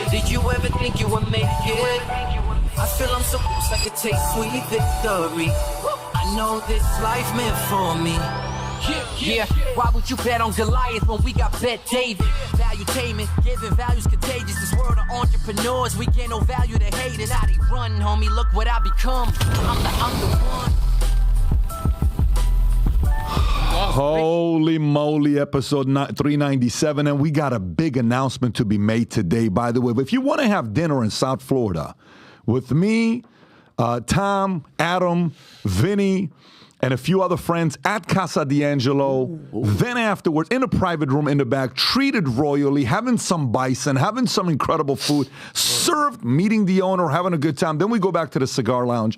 Did you ever think you would make it? I feel I'm so close I could taste sweet victory. I know this life meant for me. Yeah, why would you bet on Goliath when we got Bet David? Valuetainment, giving value's contagious. This world of entrepreneurs, we get no value to hate. And how they run, homie, look what I become. I'm the one. Holy moly, episode 397, and we got a big announcement to be made today, by the way. If you want to have dinner in South Florida with me, Tom, Adam, Vinny, and a few other friends at Casa D'Angelo, then afterwards, in a private room in the back, treated royally, having some bison, having some incredible food, served, meeting the owner, having a good time. Then we go back to the cigar lounge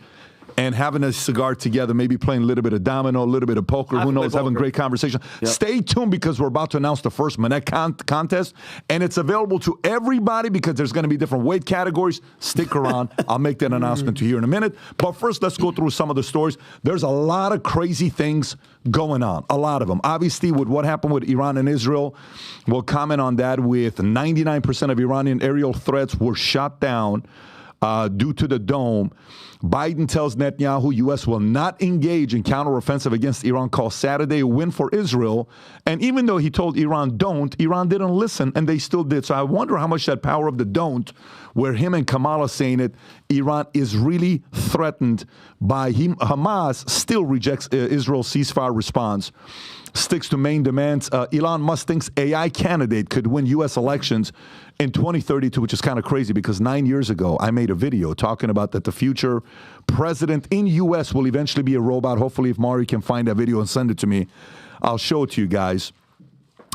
and having a cigar together, maybe playing a little bit of domino, a little bit of poker, who knows, having great conversation. Yep. Stay tuned because we're about to announce the first Minnect contest, and it's available to everybody because there's going to be different weight categories. Stick around. I'll make that announcement to you in a minute. But first, let's go through some of the stories. There's a lot of crazy things going on, a lot of them. Obviously, with what happened with Iran and Israel, we'll comment on that with 99% of Iranian aerial threats were shot down due to the dome. Biden tells Netanyahu U.S. will not engage in counteroffensive against Iran, calls Saturday a win for Israel. And even though he told Iran don't, Iran didn't listen, and they still did. So I wonder how much that power of the don't, where him and Kamala saying it, Iran is really threatened by him. Hamas still rejects Israel's ceasefire response, sticks to main demands. Elon Musk thinks AI candidate could win U.S. elections in 2032, which is kind of crazy because 9 years ago, I made a video talking about that the future president in U.S. will eventually be a robot. Hopefully, if Mari can find that video and send it to me, I'll show it to you guys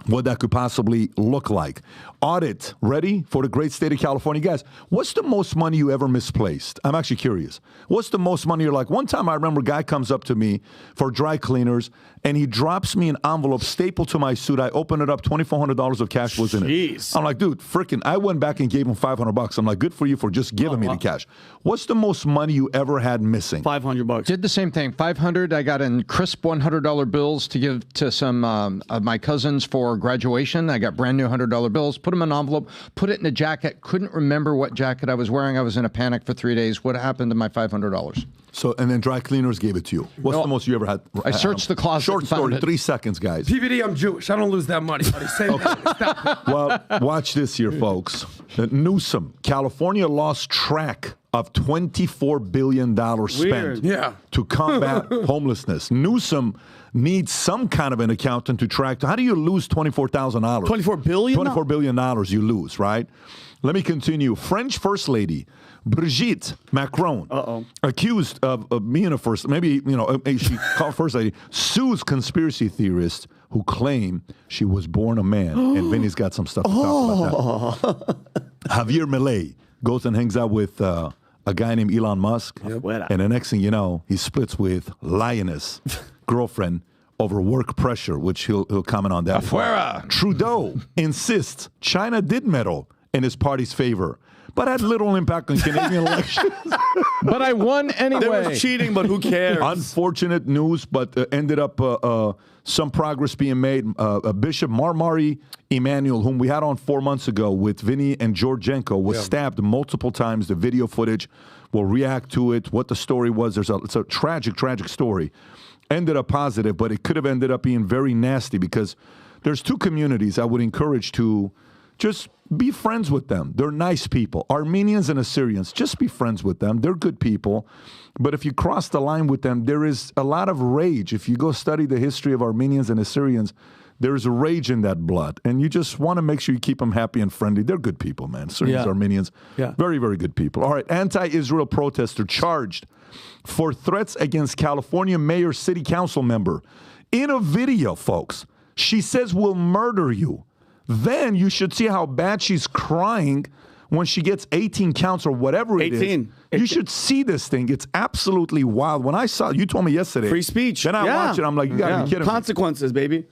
what that could possibly look like. Audit, ready for the great state of California. Guys, what's the most money you ever misplaced? I'm actually curious. What's the most money you're like? One time I remember a guy comes up to me for dry cleaners, and he drops me an envelope stapled to my suit. I open it up, $2,400 of cash was in it. I'm like, dude, freaking, I went back and gave him $500. I'm like, good for you for just giving me the cash. What's the most money you ever had missing? $500. Did the same thing. $500. I got in crisp $100 bills to give to some of my cousins for graduation. I got brand new $100 bills, put them in an envelope, put it in a jacket. Couldn't remember what jacket I was wearing. I was in a panic for 3 days. What happened to my $500? So, and then dry cleaners gave it to you. What's the most you ever had? I searched the closet. Short story, 3 seconds, guys. PBD, I'm Jewish. I don't lose that money, buddy. Say that. Well, watch this here, folks. Newsom, California lost track of $24 billion spent to combat homelessness. Newsom needs some kind of an accountant to track. How do you lose $24,000? $24 billion? $24 billion you lose, right? Let me continue. French First Lady Brigitte Macron, accused of being a first, maybe, she called first lady, sues conspiracy theorists who claim she was born a man. And Vinny's got some stuff to talk about that. Javier Milei goes and hangs out with a guy named Elon Musk. And the next thing you know, he splits with Lioness girlfriend over work pressure, which he'll comment on that. Afuera. Trudeau insists China did meddle in his party's favor, but had little impact on Canadian elections. But I won anyway. There was cheating, but who cares? Unfortunate news, but ended up some progress being made. Bishop Mar Mari Emmanuel, whom we had on 4 months ago with Vinny and Georgienko, was stabbed multiple times. The video footage, we'll react to it, what the story was. It's a tragic, tragic story. Ended up positive, but it could have ended up being very nasty because there's two communities I would encourage to just be friends with them. They're nice people. Armenians and Assyrians, just be friends with them. They're good people. But if you cross the line with them, there is a lot of rage. If you go study the history of Armenians and Assyrians, there's rage in that blood. And you just want to make sure you keep them happy and friendly. They're good people, man. Assyrians, Armenians, very, very good people. All right, anti-Israel protester charged for threats against California mayor city council member. In a video, folks, she says, "We'll murder you." Then you should see how bad she's crying when she gets 18 counts or whatever it is. You should see this thing. It's absolutely wild. When I saw, you told me yesterday. Free speech. Then I watched it. I'm like, you got to be kidding me. Consequences, baby.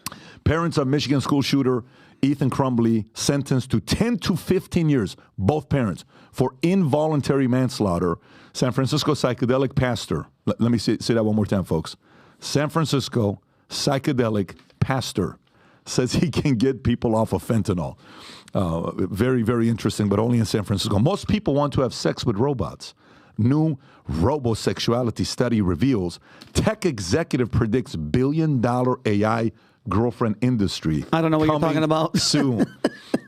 Parents of Michigan school shooter Ethan Crumbley sentenced to 10 to 15 years, both parents, for involuntary manslaughter. San Francisco psychedelic pastor. Let me say that one more time, folks. San Francisco psychedelic pastor says he can get people off of fentanyl. Very, very interesting, but only in San Francisco. Most people want to have sex with robots. New Robosexuality study reveals tech executive predicts billion-dollar AI girlfriend industry. I don't know what you're talking about. Soon.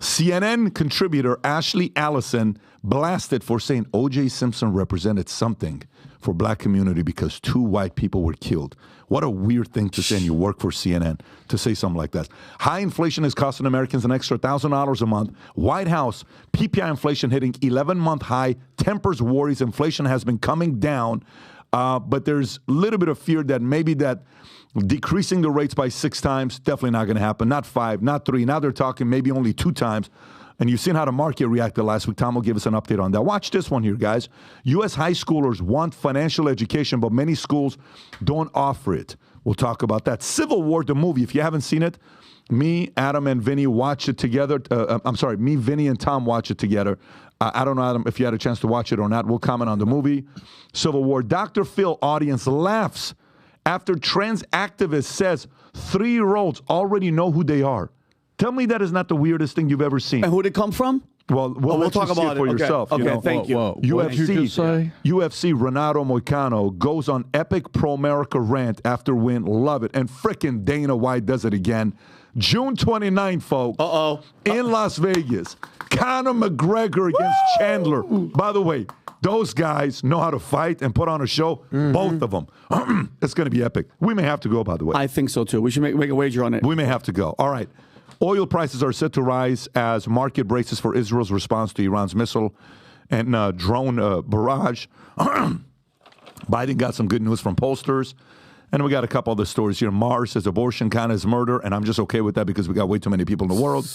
CNN contributor Ashley Allison blasted for saying O.J. Simpson represented something for black community because 2 white people were killed. What a weird thing to say, and you work for CNN to say something like that. High inflation is costing Americans an extra $1,000 a month. White House, PPI inflation hitting 11-month high, tempers worries inflation has been coming down, but there's a little bit of fear that maybe that decreasing the rates by 6 times, definitely not going to happen. Not 5, not 3. Now they're talking maybe only 2 times. And you've seen how the market reacted last week. Tom will give us an update on that. Watch this one here, guys. U.S. high schoolers want financial education, but many schools don't offer it. We'll talk about that. Civil War, the movie. If you haven't seen it, me, Adam, and Vinny watch it together. Me, Vinny, and Tom watch it together. I don't know, Adam, if you had a chance to watch it or not. We'll comment on the movie. Civil War. Dr. Phil audience laughs after trans activist says 3-year-olds already know who they are. Tell me that is not the weirdest thing you've ever seen. And who did it come from? Well, we'll talk about it for it. yourself. Okay, you know? thank you. What did you just say? UFC Renato Moicano goes on epic pro-America rant after win. Love it. And frickin' Dana White does it again. June 29th, folks. In Las Vegas. Conor McGregor against Chandler. By the way, those guys know how to fight and put on a show. Both of them. It's going to be epic. We may have to go, by the way. I think so, too. We should make a wager on it. We may have to go. All right. Oil prices are set to rise as market braces for Israel's response to Iran's missile and drone barrage. Biden got some good news from pollsters. And we got a couple other stories here. Mars says abortion kind of is murder, and I'm just okay with that because we got way too many people in the world.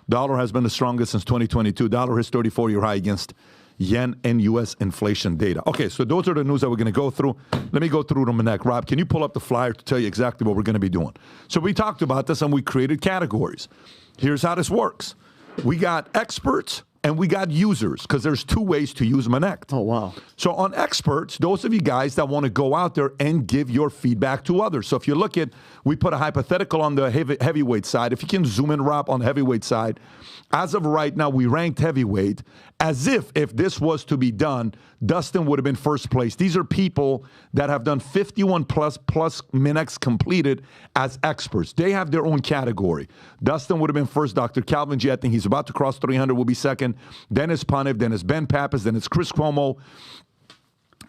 Dollar has been the strongest since 2022. Dollar hits 34-year high against yen and U.S. inflation data. Okay, so those are the news that we're going to go through. Let me go through them, Minnect. Rob, can you pull up the flyer to tell you exactly what we're going to be doing? So we talked about this, and we created categories. Here's how this works. We got experts, and we got users, because there's 2 ways to use Minnect. Oh, wow. So on experts, those of you guys that want to go out there and give your feedback to others. So if you look at, we put a hypothetical on the heavyweight side. If you can zoom in, Rob, on the heavyweight side, as of right now, we ranked heavyweight as if this was to be done, Dustin would have been first place. These are people that have done 51 plus Minnects completed as experts. They have their own category. Dustin would have been first. Dr. Calvin G, I think he's about to cross 300, will be second. Then it's Panev, then it's Ben Pappas, then it's Chris Cuomo.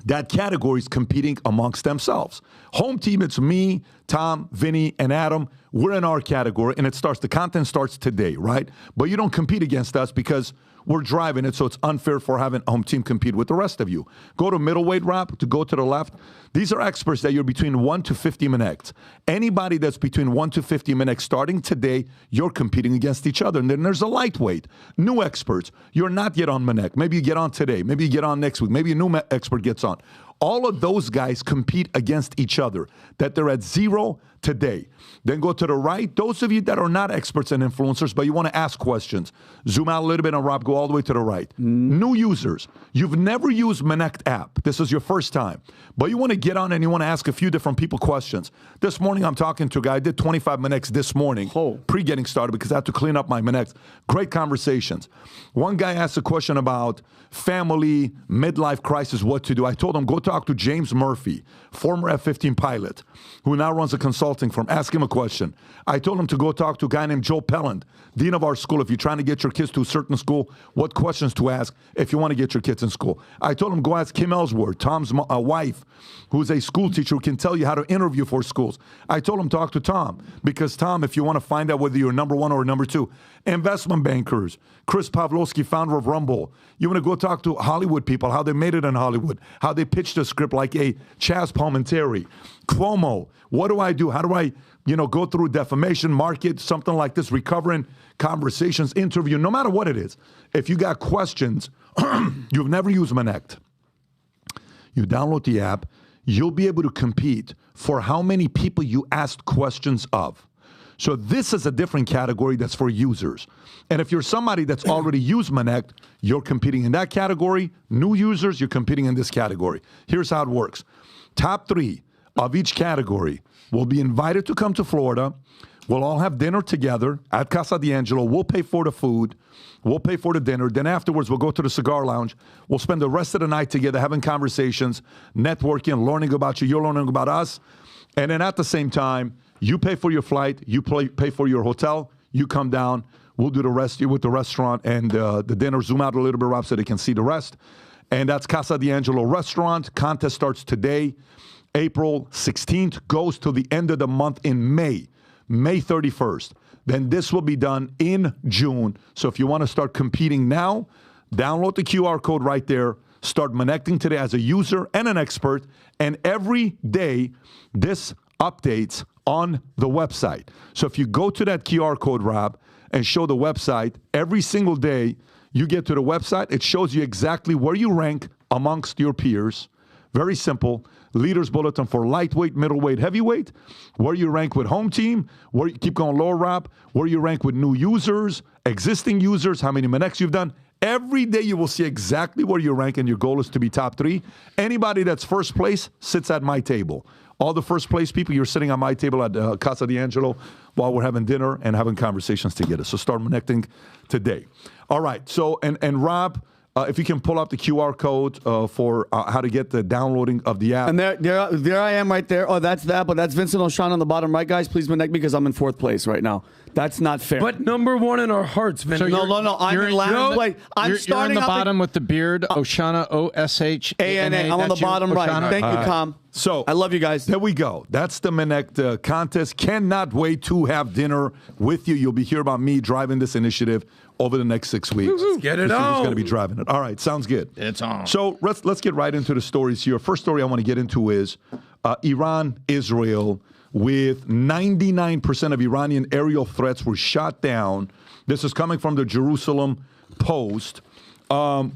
That category is competing amongst themselves. Home team, it's me, Tom, Vinny, and Adam. We're in our category, and the content starts today, right? But you don't compete against us because we're driving it, so it's unfair for having home team compete with the rest of you. Go to middleweight, Rob, to go to the left. These are experts that you're between 1 to 50 Minnects. Anybody that's between 1 to 50 Minnects starting today, you're competing against each other. And then there's a lightweight, new experts. You're not yet on Minnect. Maybe you get on today. Maybe you get on next week. Maybe a new expert gets on. All of those guys compete against each other, that they're at 0 today. Then go to the right. Those of you that are not experts and influencers, but you want to ask questions, zoom out a little bit and Rob, go all the way to the right. New users. You've never used Minnect app. This is your first time. But you want to get on and you want to ask a few different people questions. This morning I'm talking to a guy. I did 25 Minnects this morning, pre-getting started, because I had to clean up my Minnects. Great conversations. One guy asked a question about family, midlife crisis, what to do. I told him, go talk to James Murphy, former F-15 pilot, who now runs a consulting firm. Ask him a question. I told him to go talk to a guy named Joe Pelland, dean of our school. If you're trying to get your kids to a certain school, what questions to ask if you want to get your kids in school. I told him, go ask Kim Ellsworth, Tom's wife, who's a school teacher who can tell you how to interview for schools. I told him, talk to Tom, because Tom, if you want to find out whether you're number 1 or number 2, investment bankers, Chris Pavlovsky, founder of Rumble. You want to go talk to Hollywood people, how they made it in Hollywood, how they pitched a script like a Chaz Palminteri. Cuomo, what do I do? How do I, go through defamation, market, something like this, recovering conversations, interview, no matter what it is. If you got questions, you've never used Minnect, you download the app, you'll be able to compete for how many people you asked questions of. So this is a different category that's for users. And if you're somebody that's already used Minnect, you're competing in that category. New users, you're competing in this category. Here's how it works. Top 3 of each category will be invited to come to Florida. We'll all have dinner together at Casa D'Angelo. We'll pay for the food. We'll pay for the dinner. Then afterwards, we'll go to the cigar lounge. We'll spend the rest of the night together having conversations, networking, learning about you. You're learning about us. And then at the same time, you pay for your flight. You pay for your hotel. You come down. We'll do the rest with the restaurant and the dinner. Zoom out a little bit, Rob, so they can see the rest. And that's Casa D'Angelo Restaurant. Contest starts today. April 16th goes to the end of the month in May 31st. Then this will be done in June. So if you want to start competing now, download the QR code right there. Start connecting today as a user and an expert. And every day, this updates on the website. So if you go to that QR code, Rob, and show the website, every single day you get to the website, it shows you exactly where you rank amongst your peers. Very simple. Leaders bulletin for lightweight, middleweight, heavyweight. Where you rank with home team. Where you keep going lower, Rob. Where you rank with new users, existing users, how many Minnects you've done. Every day you will see exactly where you rank, and your goal is to be top 3. Anybody that's first place sits at my table. All the first place people, you're sitting on my table at Casa D'Angelo while we're having dinner and having conversations together. So start connecting today. All right. So, and Rob, if you can pull up the QR code for how to get the downloading of the app. And there I am right there. Oh, that's that, but that's Vincent Oshana on the bottom right, guys. Please connect me because I'm in 4th place right now. That's not fair. But number 1 in our hearts, Vin. no. I'm in last place. I'm You're starting on the up bottom with the beard. Oshana, O-S-H-A-N-A. I'm on the That's you, bottom right. Oshana? Thank you, Tom. So I love you guys. There we go. That's the Minnect contest. Cannot wait to have dinner with you. You'll be hearing about me driving this initiative over the next 6 weeks. Let's get it Who's on. going to be driving it? All right, sounds good. It's on. So let's get right into the stories here. First story I want to get into is Iran, Israel, with 99% of Iranian aerial threats were shot down. This is coming from the Jerusalem Post. Iran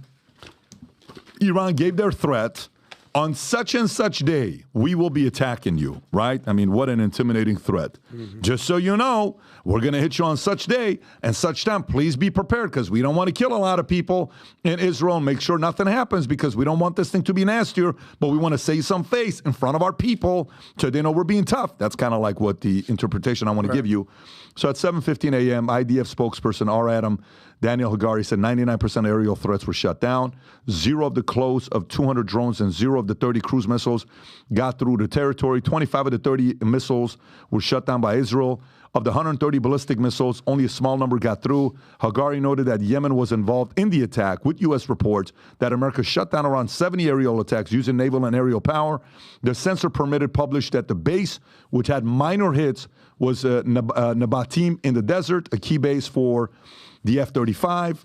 gave their threat. On such and such day, we will be attacking you, right? I mean, what an intimidating threat. Mm-hmm. Just so you know, we're going to hit you on such day and such time. Please be prepared because we don't want to kill a lot of people in Israel and make sure nothing happens because we don't want this thing to be nastier, but we want to save some face in front of our people so they know we're being tough. That's kind of like what the interpretation I want to give you. So at 7:15 a.m., IDF spokesperson R. Adam Daniel Hagari said 99% aerial threats were shut down. 0 of the close of 200 drones and 0 of the 30 cruise missiles got through the territory. 25 of the 30 missiles were shut down by Israel. Of the 130 ballistic missiles, only a small number got through. Hagari noted that Yemen was involved in the attack, with U.S. reports that America shut down around 70 aerial attacks using naval and aerial power. The censor permitted published that the base, which had minor hits, was Nabatim in the desert, a key base for the F-35.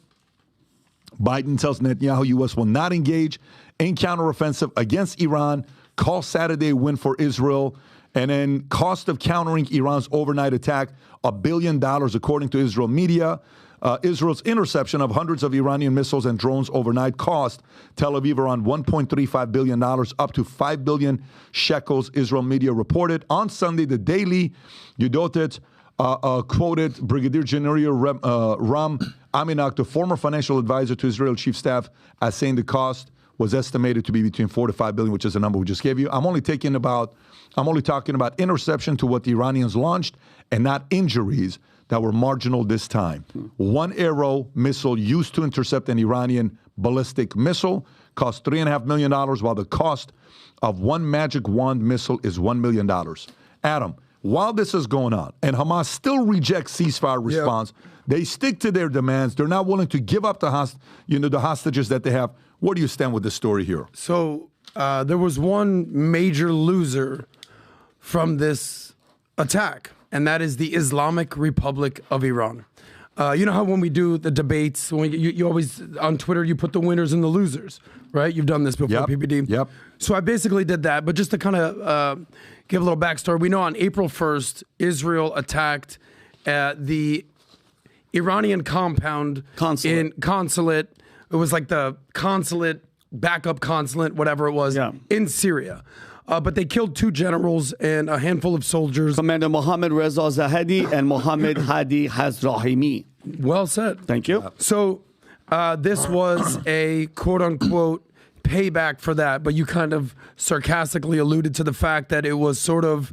Biden tells Netanyahu U.S. will not engage in counteroffensive against Iran. Call Saturday win for Israel. And then cost of countering Iran's overnight attack, $1 billion, according to Israel media. Israel's interception of hundreds of Iranian missiles and drones overnight cost Tel Aviv around $1.35 billion, up to 5 billion shekels, Israel media reported. On Sunday, the Daily Yudotet quoted Brigadier General Ram Aminak, the former financial advisor to Israel Chief Staff, as saying the cost was estimated to be between 4 to 5 billion, which is the number we just gave you. I'm only talking about interception to what the Iranians launched and not injuries that were marginal this time. One Arrow missile used to intercept an Iranian ballistic missile cost $3.5 million, while the cost of one Magic Wand missile is $1 million. Adam, while this is going on, and Hamas still rejects ceasefire response, they stick to their demands. They're not willing to give up the hostages that they have. Where do you stand with this story here? So there was one major loser from this attack, and that is the Islamic Republic of Iran. You know how when we do the debates, when you always, on Twitter, you put the winners and the losers, right? You've done this before, PBD. Yep. So I basically did that, but just to kind of give a little backstory, we know on April 1st, Israel attacked the Iranian compound consulate. It was like the consulate, backup consulate, whatever it was, in Syria. But they killed 2 generals and a handful of soldiers. Commander Mohammed Reza Zahedi and Mohammed Hadi Hazrahimi. Well said. Thank you. So this was a quote-unquote payback for that, but you kind of sarcastically alluded to the fact that it was sort of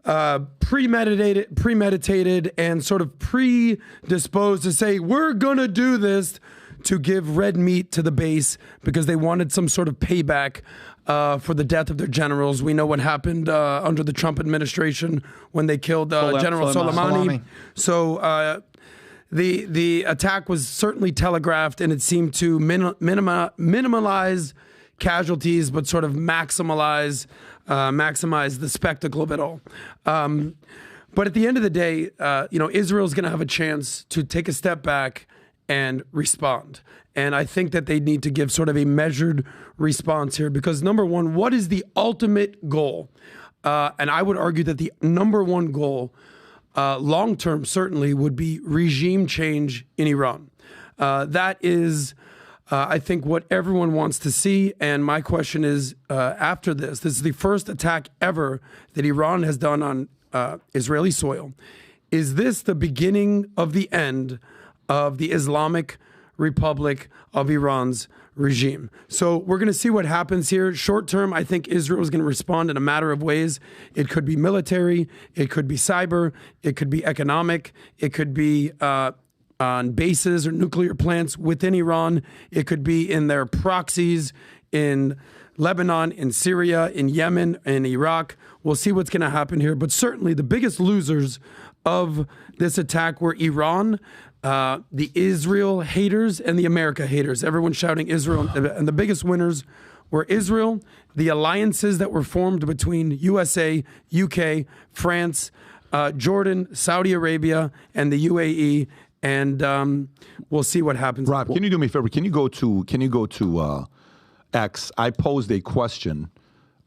premeditated and sort of predisposed to say, we're going to do this to give red meat to the base because they wanted some sort of payback for the death of their generals. We know what happened under the Trump administration when they killed General Soleimani. So the attack was certainly telegraphed, and it seemed to minimize casualties, but sort of maximize the spectacle of it all. But at the end of the day, Israel's going to have a chance to take a step back and respond. And I think that they need to give sort of a measured response here because, number one, what is the ultimate goal? And I would argue that the number one goal, long-term certainly, would be regime change in Iran. That is, I think, what everyone wants to see. And my question is, after this is the first attack ever that Iran has done on Israeli soil. Is this the beginning of the end of the Islamic Republic of Iran's regime? So we're going to see what happens here. Short term, I think Israel is going to respond in a matter of ways. It could be military, it could be cyber, it could be economic, it could be on bases or nuclear plants within Iran, it could be in their proxies in Lebanon, in Syria, in Yemen, in Iraq. We'll see what's going to happen here. But certainly the biggest losers of this attack were Iran, the Israel haters, and the America haters. Everyone shouting Israel. And the biggest winners were Israel, the alliances that were formed between USA, UK, France, Jordan, Saudi Arabia, and the UAE. And we'll see what happens. Rob, can you do me a favor? Can you go to X? I posed a question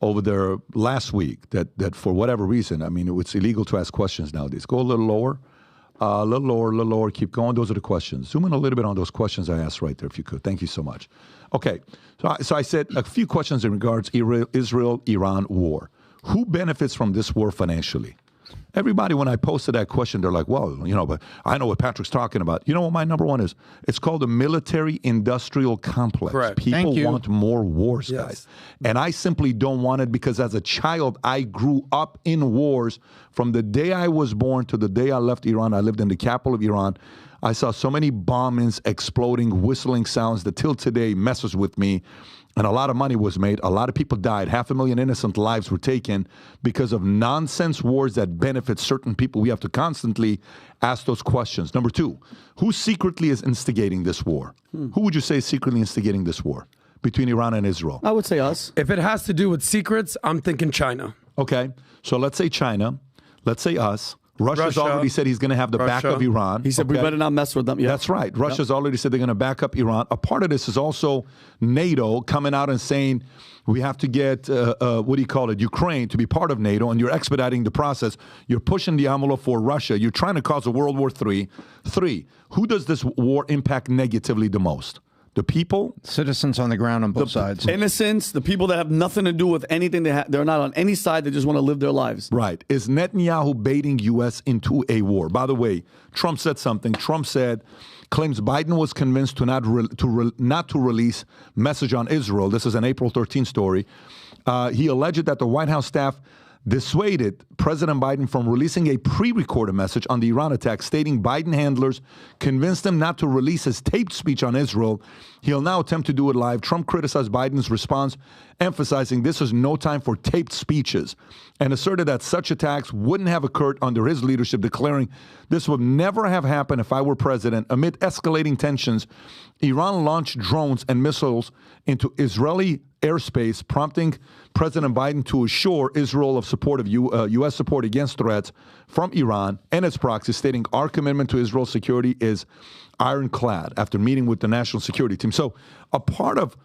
over there last week that for whatever reason, I mean, it's illegal to ask questions nowadays. Go a little lower. A little lower, keep going. Those are the questions. Zoom in a little bit on those questions I asked right there, if you could. Thank you so much. Okay, so I said a few questions in regards Israel-Iran war. Who benefits from this war financially? Everybody, when I posted that question, they're like, well, but I know what Patrick's talking about. You know what my number one is? It's called the military-industrial complex. Correct. People want more wars, Yes. guys. And I simply don't want it because as a child, I grew up in wars. From the day I was born to the day I left Iran, I lived in the capital of Iran. I saw so many bombings, exploding, whistling sounds that till today messes with me. And a lot of money was made. A lot of people died. 500,000 innocent lives were taken because of nonsense wars that benefit certain people. We have to constantly ask those questions. Number two, who secretly is instigating this war? Who would you say is secretly instigating this war between Iran and Israel? I would say us. If it has to do with secrets, I'm thinking China. Okay, so let's say China. Let's say us. Russia's Russia. already said he's going to have the back of Iran. He said we better not mess with them. Yeah. That's right. Russia's already said they're going to back up Iran. A part of this is also NATO coming out and saying we have to get, Ukraine to be part of NATO, and you're expediting the process. You're pushing the envelope for Russia. You're trying to cause a World War III. Three, who does this war impact negatively the most? The people? Citizens on the ground on both sides. Innocents, the people that have nothing to do with anything. They're not on any side. They just want to live their lives. Right. Is Netanyahu baiting U.S. into a war? By the way, Trump said something. Trump claims Biden was convinced to not to release message on Israel. This is an April 13 story. He alleged that the White House staff dissuaded President Biden from releasing a pre-recorded message on the Iran attack, stating Biden handlers convinced him not to release his taped speech on Israel. He'll now attempt to do it live. Trump criticized Biden's response, emphasizing this is no time for taped speeches, and asserted that such attacks wouldn't have occurred under his leadership, declaring this would never have happened if I were president. Amid escalating tensions, Iran launched drones and missiles into Israeli airspace, prompting President Biden to assure Israel of support of U.S. support against threats from Iran and its proxies, stating our commitment to Israel's security is ironclad after meeting with the national security team. So a part of,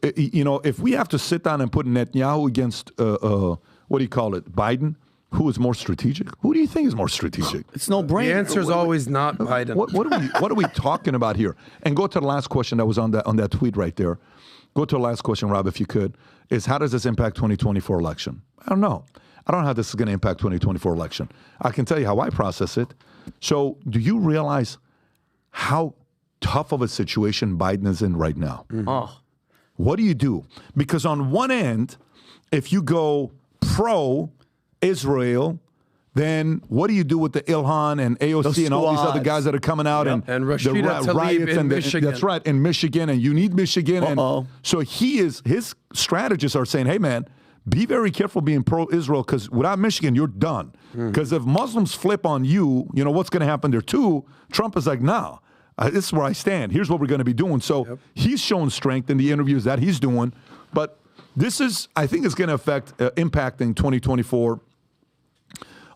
if we have to sit down and put Netanyahu against, Biden, who is more strategic? Who do you think is more strategic? It's no brainer. The answer is always not Biden. What are we talking about here? And go to the last question that was on that tweet right there. Go to the last question, Rob, if you could, is how does this impact 2024 election? I don't know. I don't know how this is going to impact 2024 election. I can tell you how I process it. So do you realize how tough of a situation Biden is in right now? Mm-hmm. Oh. What do you do? Because on one end, if you go pro-Israel, then what do you do with the Ilhan and AOC and all these other guys that are coming out and Rashida Tlaib riots in and Michigan. that's right, in Michigan, and you need Michigan. And so his strategists are saying, hey, man, be very careful being pro-Israel because without Michigan, you're done. Because if Muslims flip on you, you know, what's going to happen there too? Trump is like, nah, this is where I stand. Here's what we're going to be doing. So he's shown strength in the interviews that he's doing. But this is, I think it's going to affect, impacting 2024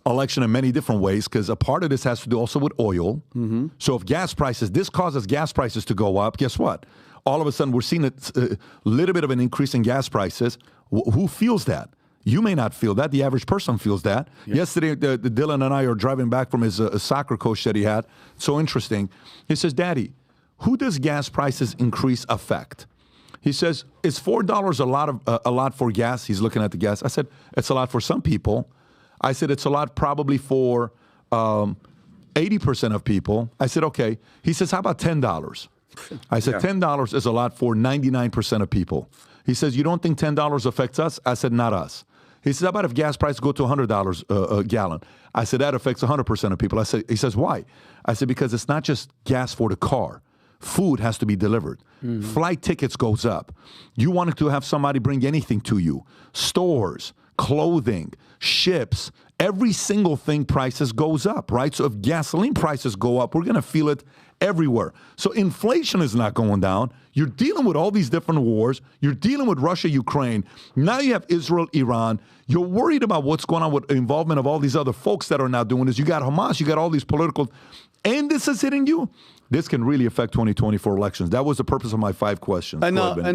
election in many different ways, because a part of this has to do also with oil. So if gas prices, this causes gas prices to go up, guess what? All of a sudden, we're seeing a little bit of an increase in gas prices. Who feels that? You may not feel that. The average person feels that. Yesterday, Dylan and I are driving back from his soccer coach that he had. So interesting. He says, Daddy, who does gas prices increase affect? He says, is $4 a lot for gas? He's looking at the gas. I said, it's a lot for some people. I said, it's a lot probably for 80% of people. I said, okay. He says, how about $10? I said, $10 is a lot for 99% of people. He says, you don't think $10 affects us? I said, not us. He says, how about if gas prices go to $100 a gallon? I said, that affects 100% of people. He says, why? I said, because it's not just gas for the car. Food has to be delivered. Flight tickets goes up. You wanted to have somebody bring anything to you. Stores, clothing, ships, every single thing prices goes up, right? So if gasoline prices go up, we're going to feel it everywhere. So inflation is not going down. You're dealing with all these different wars. You're dealing with Russia, Ukraine. Now you have Israel, Iran. You're worried about what's going on with the involvement of all these other folks that are now doing this. You got Hamas, you got all these political, and this is hitting you. This can really affect 2024 elections. That was the purpose of my 5 questions. And I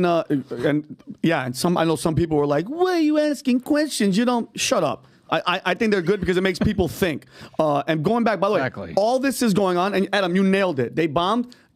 know some people were like, "Why are you asking questions? You don't shut up." I think they're good because it makes people think. And going back, by the way, all this is going on, and Adam, you nailed it.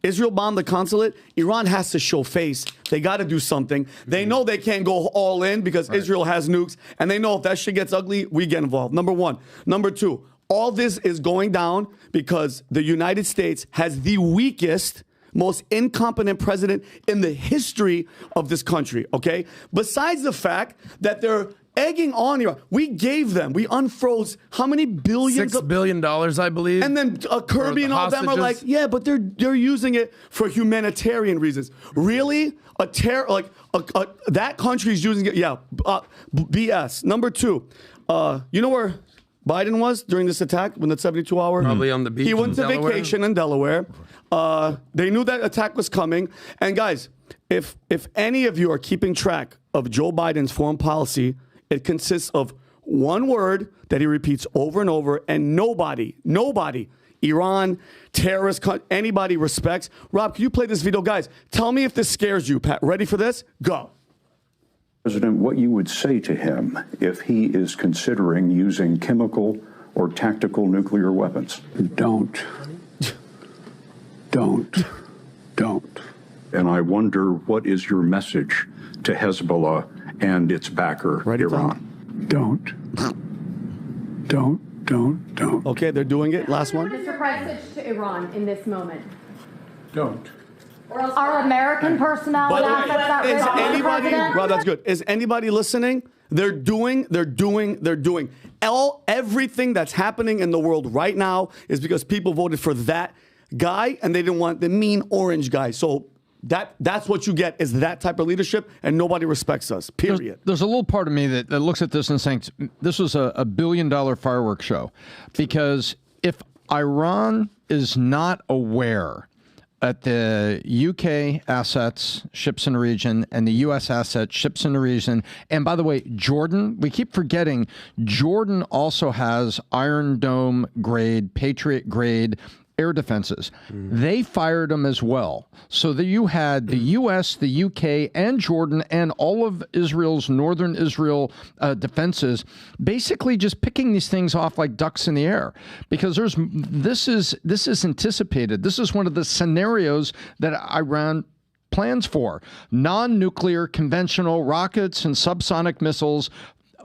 Israel bombed the consulate. Iran has to show face. They got to do something. They know they can't go all in because Israel has nukes, and they know if that shit gets ugly, we get involved. Number one. Number two, all this is going down because the United States has the weakest, most incompetent president in the history of this country, okay? Besides the fact that they're egging on Iran. We unfroze how many billions? $6 billion, I believe. And then Kirby and all them are like, yeah, but they're using it for humanitarian reasons. Really? That country's using it? Yeah, BS. Number two, you know where Biden was during this attack when the 72-hour? Probably on the beach. He went to vacation in Delaware. They knew that attack was coming. And guys, if any of you are keeping track of Joe Biden's foreign policy, it consists of one word that he repeats over and over, and nobody, Iran, terrorists, anybody respects. Rob, can you play this video? Guys, tell me if this scares you. Pat, ready for this? Go. President, what you would say to him if he is considering using chemical or tactical nuclear weapons? Don't. And I wonder, what is your message to Hezbollah and its backer, Iran? Don't. Okay, they're doing it. Last one. Mr. President, to Iran in this moment. Don't. Are American personnel and assets at risk, Mr. President? Rob, that's good. Is anybody listening? They're doing. Everything that's happening in the world right now is because people voted for that guy and they didn't want the mean orange guy. So that's what you get, is that type of leadership, and nobody respects us, period. There's a little part of me that looks at this and thinks this was a $1 billion fireworks show, because if Iran is not aware that the UK assets, ships in the region, and the US assets, ships in the region, and by the way, Jordan, we keep forgetting, Jordan also has Iron Dome grade, Patriot grade air defenses. They fired them as well. So that you had the U.S., the U.K., and Jordan, and all of Israel's northern Israel defenses basically just picking these things off like ducks in the air. Because this is anticipated. This is one of the scenarios that Iran plans for. Non-nuclear conventional rockets and subsonic missiles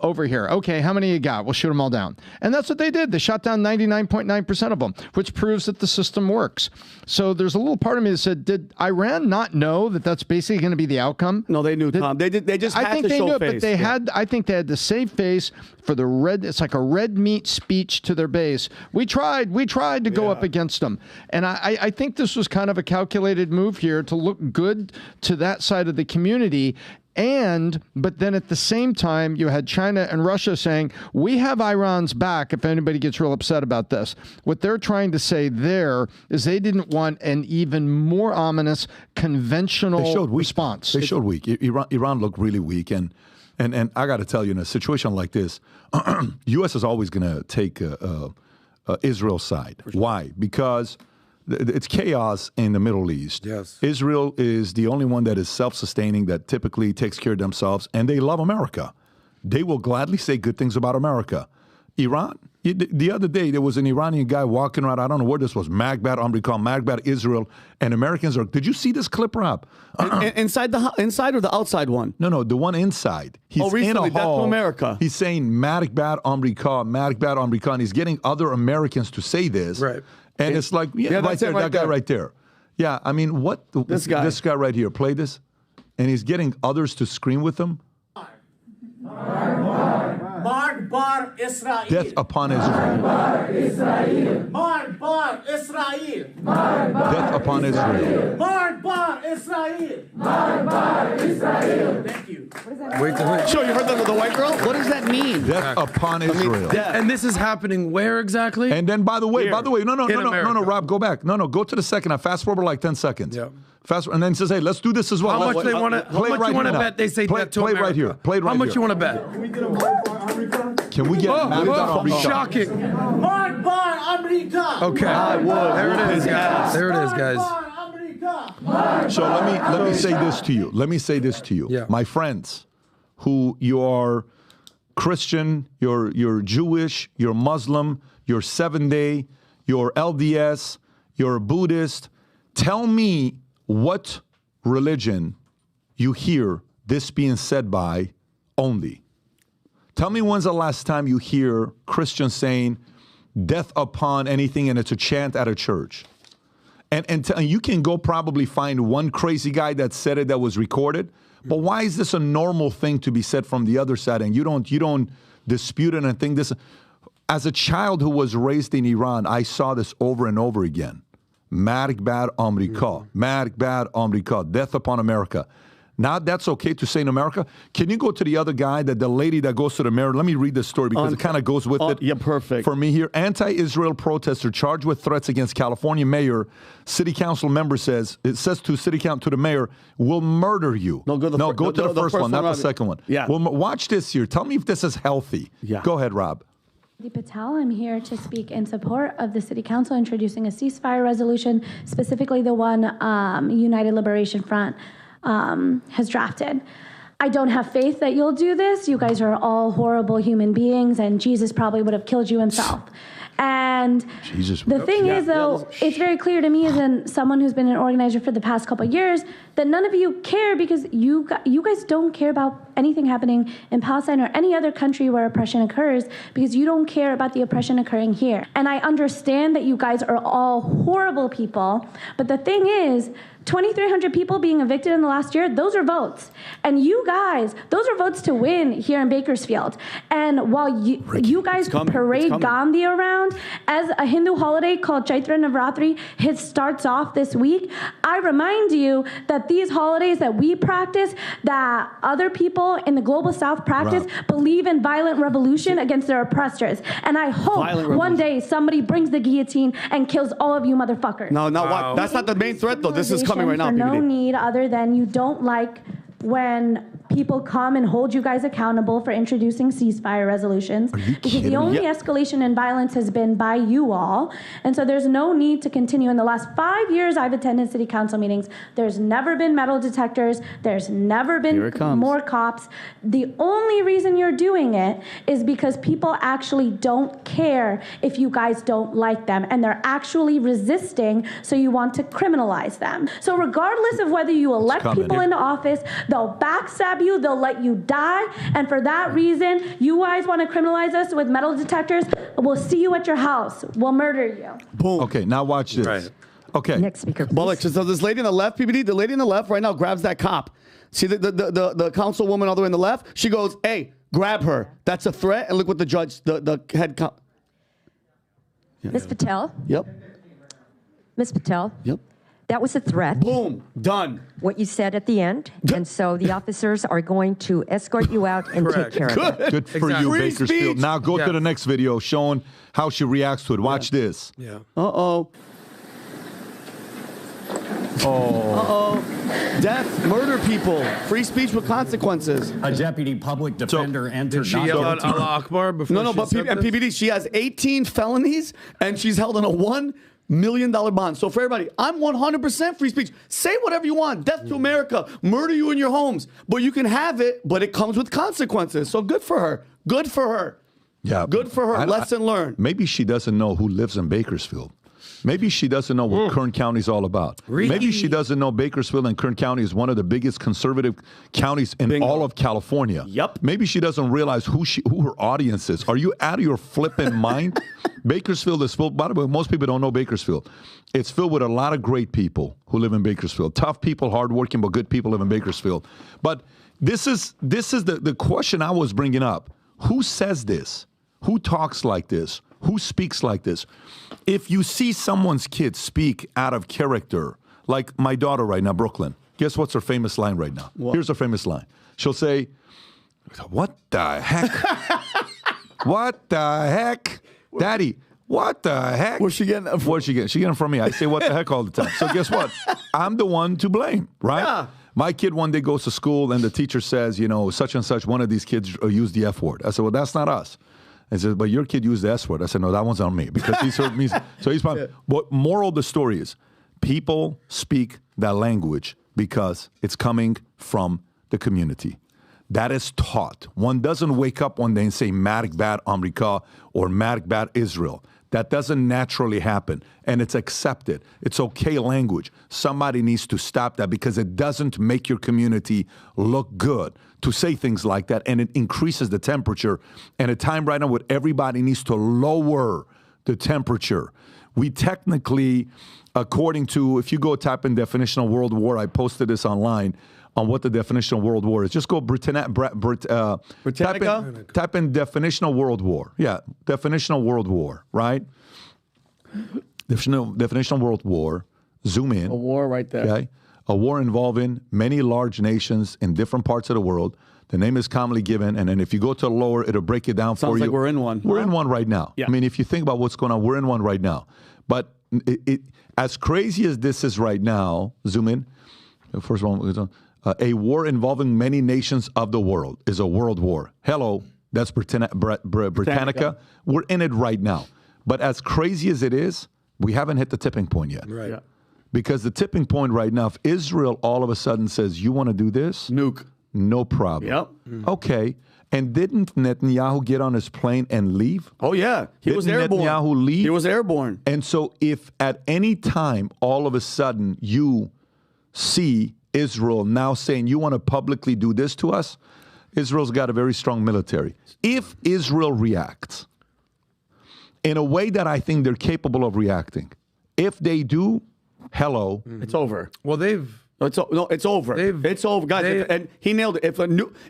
over here. Okay, how many you got? We'll shoot them all down. And that's what they did. They shot down 99.9% of them, which proves that the system works. So there's a little part of me that said, did Iran not know that that's basically going to be the outcome? No, they knew, Tom. They just had to show face. I think they knew it, but they had, I think they had to save face for the red, it's like a red meat speech to their base. We tried to go up against them. And I think this was kind of a calculated move here to look good to that side of the community. But then at the same time, you had China and Russia saying, we have Iran's back if anybody gets real upset about this. What they're trying to say there is they didn't want an even more ominous conventional response. They showed weak. Iran looked really weak. And I got to tell you, in a situation like this, U.S. is always going to take Israel's side. Sure. Why? Because it's chaos in the Middle East. Yes. Israel is the only one that is self-sustaining, that typically takes care of themselves, and they love America. They will gladly say good things about America. Iran, the other day, there was an Iranian guy walking around, I don't know where this was, Magbat America, Magbat Israel, and Americans are, did you see this clip, Rob? Inside or the outside one? No, the one inside. He's recently, in a hall. Death to America. He's saying Magbat America, and he's getting other Americans to say this. Right. And it's like, right there, that guy right there. Yeah, I mean, this guy right here, play this. And he's getting others to scream with him. Mar Israel. Death upon Israel. Mar Israel. Mar Israel. Death upon Israel. Mar Israel. Mar Israel. Thank you. Wait. Sure, you heard that with the white girl? What does that mean? Death upon Israel. And this is happening where exactly? And then, by the way, no, Rob, go back. No, go to the second. I fast forward like 10 seconds. Yeah. And then says, hey, let's do this as well. How much they want to? How much you want to bet they say death to America? Play right here. Play right here. How much you want to bet? Can we get shocking? Mar America. Okay. There it is, guys. There it is, guys. So let me say this to you. Let me say this to you. Yeah. My friends, who you are Christian, you're Jewish, you're Muslim, you're 7-day, you're LDS, you're Buddhist, tell me what religion you hear this being said by only. Tell me when's the last time you hear Christians saying death upon anything and it's a chant at a church. And you can go probably find one crazy guy that said it that was recorded, but why is this a normal thing to be said from the other side and you don't dispute it and think this? As a child who was raised in Iran, I saw this over and over again. Magbat America, death upon America. Now that's okay to say in America. Can you go to the other guy, the lady that goes to the mayor? Let me read this story because it kind of goes with it. Yeah, perfect. For me here, anti-Israel protester charged with threats against California mayor. City council member says, it says to the mayor, we'll murder you. Go to the first one, not the second one. Yeah. Well, watch this here. Tell me if this is healthy. Yeah. Go ahead, Rob. Patel, I'm here to speak in support of the City Council introducing a ceasefire resolution, specifically the one United Liberation Front has drafted. I don't have faith that you'll do this. You guys are all horrible human beings, and Jesus probably would have killed you himself. And the thing is, though, it's very clear to me as someone who's been an organizer for the past couple of years that none of you care because you guys don't care about anything happening in Palestine or any other country where oppression occurs because you don't care about the oppression occurring here. And I understand that you guys are all horrible people, but the thing is, 2,300 people being evicted in the last year, those are votes. And you guys, those are votes to win here in Bakersfield. And while you guys parade Gandhi around as a Hindu holiday called Chaitra Navratri starts off this week, I remind you that these holidays that we practice, that other people in the global south practice, believe in violent revolution against their oppressors. And I hope one day somebody brings the guillotine and kills all of you motherfuckers. No, that's not the main threat, though. This is coming right now, for no PBD. need other than you don't like when people come and hold you guys accountable for introducing ceasefire resolutions. Because the only escalation in violence has been by you all. And so there's no need to continue. In the last 5 years I've attended city council meetings, there's never been metal detectors. There's never been more cops. The only reason you're doing it is because people actually don't care if you guys don't like them. And they're actually resisting, so you want to criminalize them. So regardless of whether you elect people into office, they'll backstab you you, they'll let you die. And for that reason, you guys want to criminalize us with metal detectors? We'll see you at your house. We'll murder you. Boom. Okay, now watch this. Right. Okay. Next speaker, please. Well, like, so this lady on the left, PBD, the lady on the left right now grabs that cop. See the councilwoman all the way on the left? She goes, hey, grab her. That's a threat. And look what the judge, the head cop. Ms. Patel? Yep. Ms. Patel? Yep. That was a threat. Boom. Done. What you said at the end. And so the officers are going to escort you out and take care of it. Good for you, Free Bakersfield. speech. Now go to the next video showing how she reacts to it. Watch this. Yeah. Uh-oh. Uh-oh. Death, murder people. Free speech with consequences. A deputy public defender entered. Did she yell out Allah Akbar before No, she but said this? PBD, she has 18 felonies, and she's held on a $1 million bond. So for everybody, I'm 100% free speech. Say whatever you want. Death to America. Murder you in your homes. But you can have it, but it comes with consequences. So good for her. Good for her. Yeah. Good for her. Lesson learned. Maybe she doesn't know who lives in Bakersfield. Maybe she doesn't know what Kern County is all about. Really? Maybe she doesn't know Bakersfield and Kern County is one of the biggest conservative counties in all of California. Yep. Maybe she doesn't realize who her audience is. Are you out of your flipping mind? Bakersfield is filled, by the way, most people don't know Bakersfield. It's filled with a lot of great people who live in Bakersfield. Tough people, hardworking, but good people live in Bakersfield. But this is the question I was bringing up. Who says this? Who talks like this? Who speaks like this? If you see someone's kid speak out of character, like my daughter right now, Brooklyn, guess what's her famous line right now? What? Here's her famous line. She'll say, what the heck? What the heck? Daddy, what the heck? Where's she getting that from? Where's she getting? She getting it from me. I say what the heck all the time. So guess what? I'm the one to blame, right? Yeah. My kid one day goes to school and the teacher says, such and such, one of these kids used the F word. I said, well, that's not us. He said, but your kid used the S word. I said, no, that one's on me because he's heard me. So he's probably. But moral of the story is people speak that language because it's coming from the community. That is taught. One doesn't wake up one day and say, Marik Bat America or Marik Bat Israel. That doesn't naturally happen. And it's accepted. It's okay language. Somebody needs to stop that because it doesn't make your community look good to say things like that. And it increases the temperature. And a time right now where everybody needs to lower the temperature. We technically, according to, if you go type in definition of world war, I posted this online on what the definition of world war is. Just go Britannica. Type in definition of world war. Yeah, definition of world war, right? Definition of world war. Zoom in. A war right there. Okay. A war involving many large nations in different parts of the world. The name is commonly given, and then if you go to lower, it'll break it down for you. Sounds like we're in one. We're in one right now. Yeah. I mean, if you think about what's going on, we're in one right now. But as crazy as this is right now, zoom in. First one, a war involving many nations of the world is a world war. Hello, that's Britannica. We're in it right now. But as crazy as it is, we haven't hit the tipping point yet. Right. Yeah. Because the tipping point right now, if Israel all of a sudden says, you want to do this? Nuke. No problem. Yep. Okay. And didn't Netanyahu get on his plane and leave? Oh, yeah. He was airborne. Netanyahu leave? He was airborne. And so if at any time, all of a sudden, you see Israel now saying, you want to publicly do this to us, Israel's got a very strong military. If Israel reacts in a way that I think they're capable of reacting, if they do, hello. It's over. Well, it's over. It's over, guys. And he nailed it.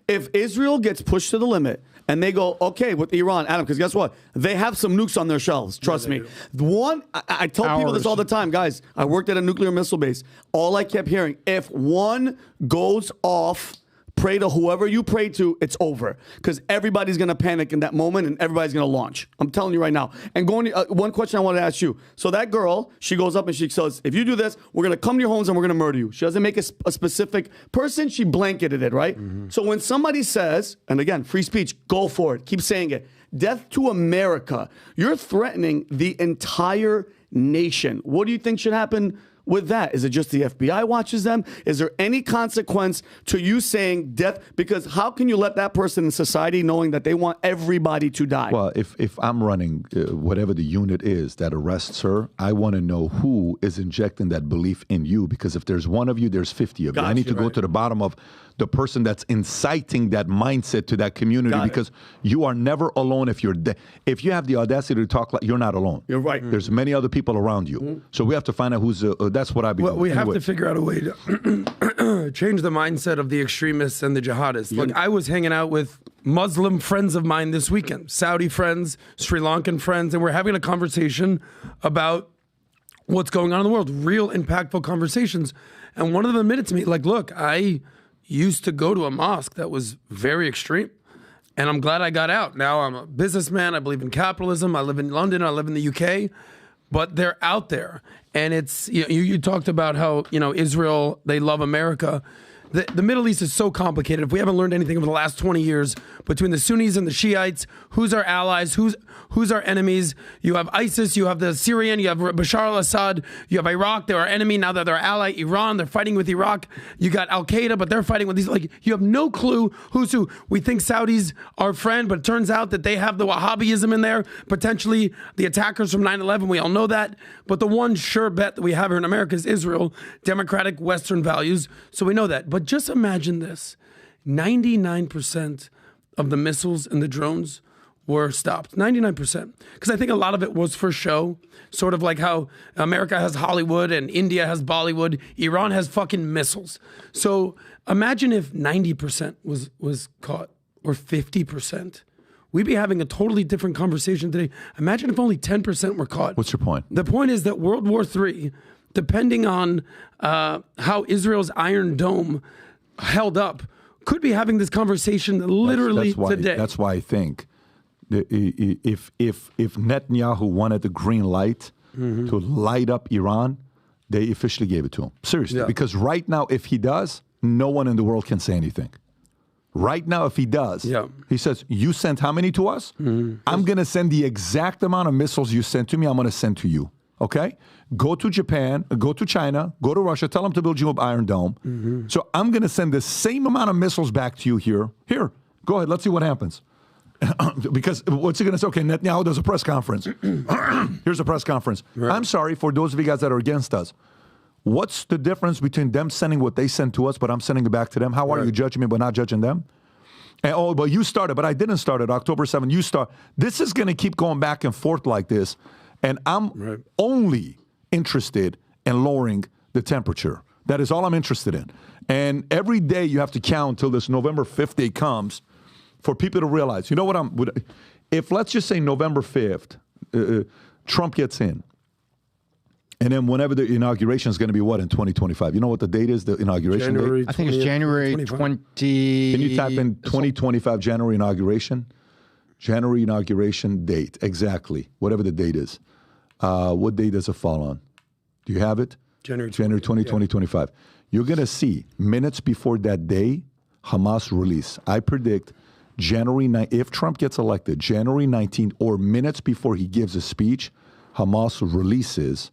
If Israel gets pushed to the limit and they go, okay, with Iran, Adam, because guess what? They have some nukes on their shelves. Trust me. I tell people this all the time, guys. I worked at a nuclear missile base. All I kept hearing, if one goes off, pray to whoever you pray to, it's over. Because everybody's going to panic in that moment and everybody's going to launch. I'm telling you right now. And going to, one question I want to ask you. So that girl, she goes up and she says, if you do this, we're going to come to your homes and we're going to murder you. She doesn't make a specific person. She blanketed it, right? Mm-hmm. So when somebody says, and again, free speech, go for it. Keep saying it. Death to America. You're threatening the entire nation. What do you think should happen with that? Is it just the FBI watches them? Is there any consequence to you saying death? Because how can you let that person in society knowing that they want everybody to die? Well, if I'm running whatever the unit is that arrests her, I want to know who is injecting that belief in you, because if there's one of you, there's 50 of you. I need to go to the bottom of the person that's inciting that mindset to that community, because you are never alone if you're if you have the audacity to talk like you're not alone. You're right. There's many other people around you. So we have to find out who's that's what I be doing. We have to figure out a way to change the mindset of the extremists and the jihadists. Look, I was hanging out with Muslim friends of mine this weekend, Saudi friends, Sri Lankan friends, and we're having a conversation about what's going on in the world, real impactful conversations. And one of them admitted to me, like, look, I used to go to a mosque that was very extreme, and I'm glad I got out. Now I'm a businessman. I believe in capitalism. I live in London. I live in the UK. But they're out there. And it's, you talked about how, Israel, they love America. The Middle East is so complicated. If we haven't learned anything over the last 20 years, between the Sunnis and the Shiites, who's our allies, who's our enemies? You have ISIS, you have the Syrian, you have Bashar al-Assad, you have Iraq, they're our enemy, now they're our ally, Iran, they're fighting with Iraq. You got Al-Qaeda, but they're fighting with these, you have no clue who's who. We think Saudis are friend, but it turns out that they have the Wahhabism in there, potentially the attackers from 9/11, we all know that. But the one sure bet that we have here in America is Israel, democratic Western values, so we know that. But just imagine this, 99% of the missiles and the drones were stopped. 99%. Because I think a lot of it was for show. Sort of like how America has Hollywood and India has Bollywood. Iran has fucking missiles. So imagine if 90% was caught, or 50%. We'd be having a totally different conversation today. Imagine if only 10% were caught. What's your point? The point is that World War III, depending on how Israel's Iron Dome held up, could be having this conversation literally today. That's why I think if Netanyahu wanted the green light to light up Iran, they officially gave it to him. Seriously. Because right now, if he does, no one in the world can say anything. Right now, if he does, he says, you sent how many to us? I'm going to send the exact amount of missiles you sent to me, I'm going to send to you. Okay? Go to Japan, go to China, go to Russia, tell them to build you an Iron Dome. So I'm going to send the same amount of missiles back to you here. Here, go ahead, let's see what happens. Because what's he going to say? Okay, Netanyahu does a press conference. Here's a press conference. Right. I'm sorry for those of you guys that are against us. What's the difference between them sending what they sent to us, but I'm sending it back to them? How are you judging me but not judging them? And, oh, but you started, but I didn't start it. October 7th, you start. This is going to keep going back and forth like this. And I'm only interested in lowering the temperature. That is all I'm interested in. And every day you have to count till this November 5th day comes for people to realize, you know what if let's just say November 5th, Trump gets in, and then whenever the inauguration is going to be what in 2025? You know what the date is, the inauguration date? I think it's January 20. Can you type in 2025 January inauguration? January inauguration date, exactly, whatever the date is. What date does it fall on? Do you have it? January 2025. You're going to see minutes before that day, Hamas release. I predict January 9th, if Trump gets elected, January 19th, or minutes before he gives a speech, Hamas releases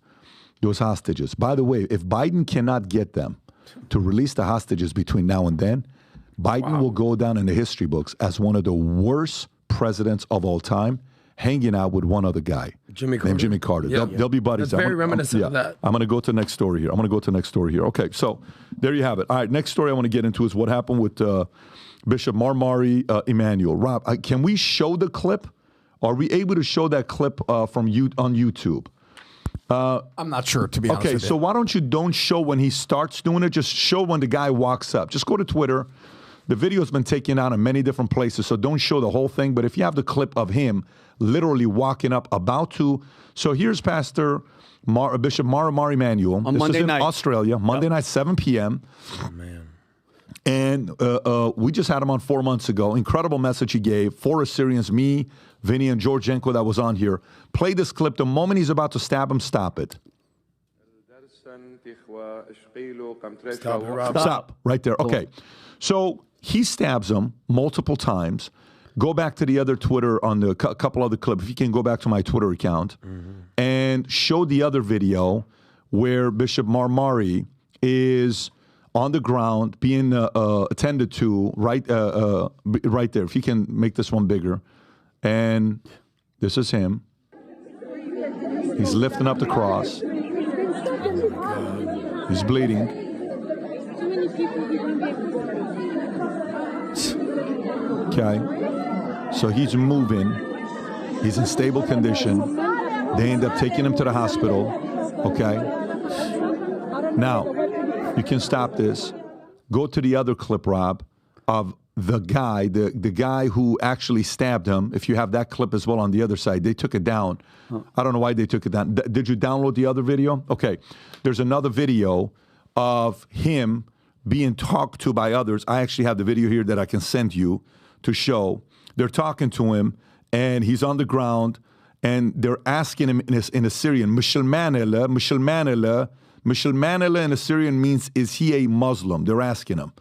those hostages. By the way, if Biden cannot get them to release the hostages between now and then, Biden will go down in the history books as one of the worst presidents of all time, hanging out with one other guy named Jimmy Carter. They'll be buddies. That's very reminiscent of that. I'm going to go to the next story here. Okay, so there you have it. All right, next story I want to get into is what happened with Bishop Mar Mari Emmanuel. Rob, can we show the clip? Are we able to show that clip from you on YouTube? I'm not sure, to be honest with you. Okay, so why don't show when he starts doing it? Just show when the guy walks up. Just go to Twitter. The video's been taken out in many different places, so don't show the whole thing. But if you have the clip of him literally walking up, about to. So here's Pastor Bishop Mar Mari Emmanuel. On Monday night. Australia, Monday night, 7 p.m. Oh, man. And we just had him on 4 months ago. Incredible message he gave. 4 Assyrians, me, Vinny, and George Jenko that was on here. Play this clip. The moment he's about to stab him, stop it. Stop. Right there. Okay. So he stabs him multiple times. Go back to the other Twitter on the couple other clips. If you can go back to my Twitter account and show the other video where Bishop Mar Mari is on the ground being attended to right there. If you can make this one bigger. And this is him. He's lifting up the cross. He's bleeding. Okay. So he's moving. He's in stable condition. They end up taking him to the hospital. Okay. Now, you can stop this. Go to the other clip, Rob, of the guy, the guy who actually stabbed him. If you have that clip as well on the other side, they took it down. I don't know why they took it down. Did you download the other video? Okay. There's another video of him being talked to by others. I actually have the video here that I can send you to show. They're talking to him, and he's on the ground, and they're asking him in Assyrian, Mishal Manila in Assyrian means, is he a Muslim? They're asking him.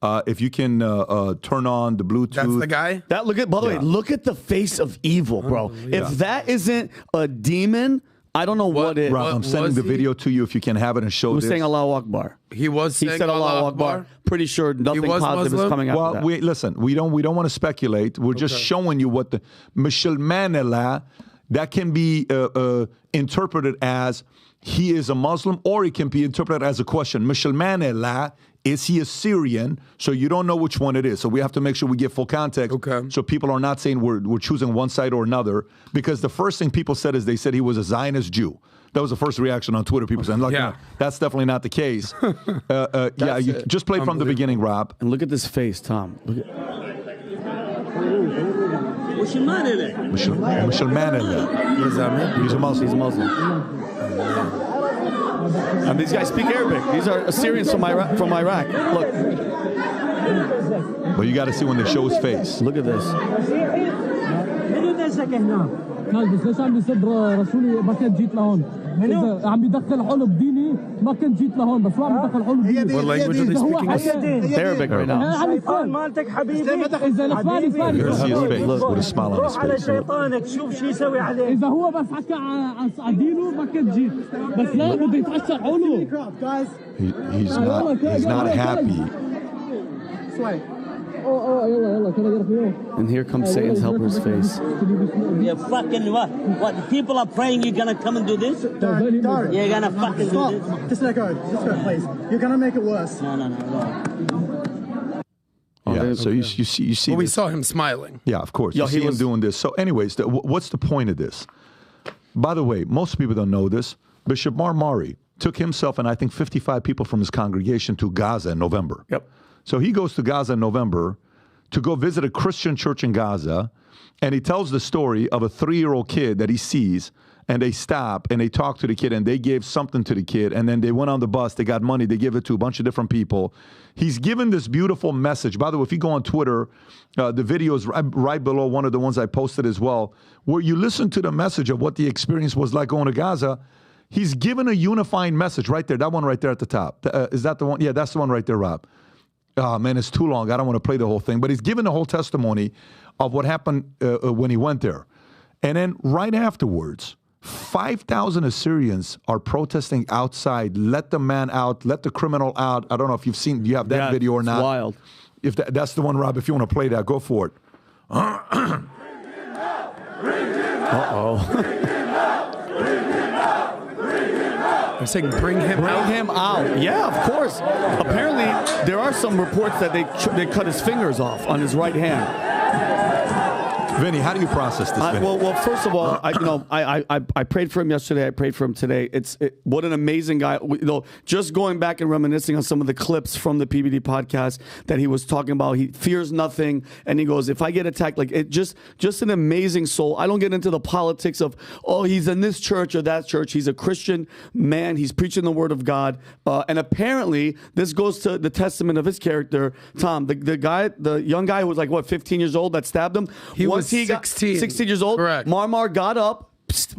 If you can turn on the Bluetooth. That's the guy? By the way, look at the face of evil, bro. If that isn't a demon, I don't know what is. Rob, I'm sending the video to you if you can have it and show this. He was saying Allahu Akbar. He said Allahu Akbar. Pretty sure nothing positive is coming out of that. Listen, we don't want to speculate. We're just showing you what the Mishal Manila, that can be interpreted as he is a Muslim, or it can be interpreted as a question. Mishal Manila, is he a Syrian? So you don't know which one it is. So we have to make sure we give full context. Okay. So people are not saying we're choosing one side or another, because the first thing people said is they said he was a Zionist Jew. That was the first reaction on Twitter. People saying, "Look, no, that's definitely not the case." Just play from the beginning, Rob. And look at this face, Tom. Look at. Mishal Manila. What does that mean? He's a Muslim. He's a Muslim. And these guys speak Arabic. These are Assyrians from Iraq. Look. But you got to see when they show his face. Look at this. بس ليش عم بيصدر رسولي ما كنت جيت لهون إذا عم بيدخل حلب ديني ما كنت جيت لهون بس هو عم بيدخل حلب ديني. What language are they speaking? Arabic right now. مالتك حبيبي إذا الفاري فاري. Here's his face with a smile on his على face. شيطانك شوف شو يسوي عليك. إذا هو بس حكى عن دينه ما كنت جيت بس لا بده يتعشر حوله. He's not happy. And here comes Satan's helper's face. You fucking what? What? People are praying you're gonna come and do this? You're gonna fucking do this? Just let go, please. You're gonna make it worse. No. Yeah, so you see. Well, we saw him smiling. Yeah, of course. You see him doing this. So anyways, what's the point of this? By the way, most people don't know this. Bishop Mar Mari took himself and I think 55 people from his congregation to Gaza in November. Yep. So he goes to Gaza in November to go visit a Christian church in Gaza, and he tells the story of a 3-year-old kid that he sees, and they stop and they talk to the kid and they gave something to the kid, and then they went on the bus, they got money, they give it to a bunch of different people. He's given this beautiful message. By the way, if you go on Twitter, the video is right below one of the ones I posted as well, where you listen to the message of what the experience was like going to Gaza. He's given a unifying message right there, that one right there at the top. Is that the one? Yeah, that's the one right there, Rob. Oh, man, it's too long. I don't want to play the whole thing. But he's given the whole testimony of what happened when he went there. And then right afterwards, 5,000 Assyrians are protesting outside. Let the man out. Let the criminal out. I don't know if you've seen, do you have that video or not? It's wild. If that's the one, Rob, if you want to play that, go for it. They're saying bring him out. Bring him out. Yeah, of course. Apparently, there are some reports that they cut his fingers off on his right hand. Vinny, how do you process this? Well, first of all, I prayed for him yesterday. I prayed for him today. What an amazing guy. Just going back and reminiscing on some of the clips from the PBD podcast that he was talking about. He fears nothing, and he goes, "If I get attacked, like it just an amazing soul." I don't get into the politics of he's in this church or that church. He's a Christian man. He's preaching the word of God, and apparently this goes to the testament of his character. Tom, the young guy who was like 15 years old that stabbed him. He was 16. 16 years old. Correct. Mar got up,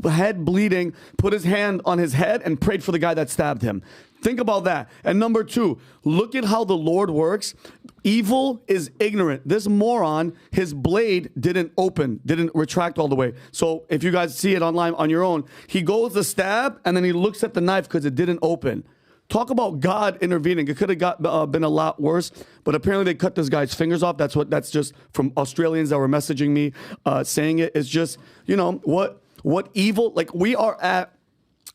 head bleeding, put his hand on his head and prayed for the guy that stabbed him. Think about that. And number two, look at how the Lord works. Evil is ignorant. This moron, his blade didn't retract all the way. So if you guys see it online on your own, he goes to stab and then he looks at the knife because it didn't open. Talk about God intervening. It could have been a lot worse, but apparently they cut this guy's fingers off. That's just from Australians that were messaging me saying it. It's just, what evil, like we are at.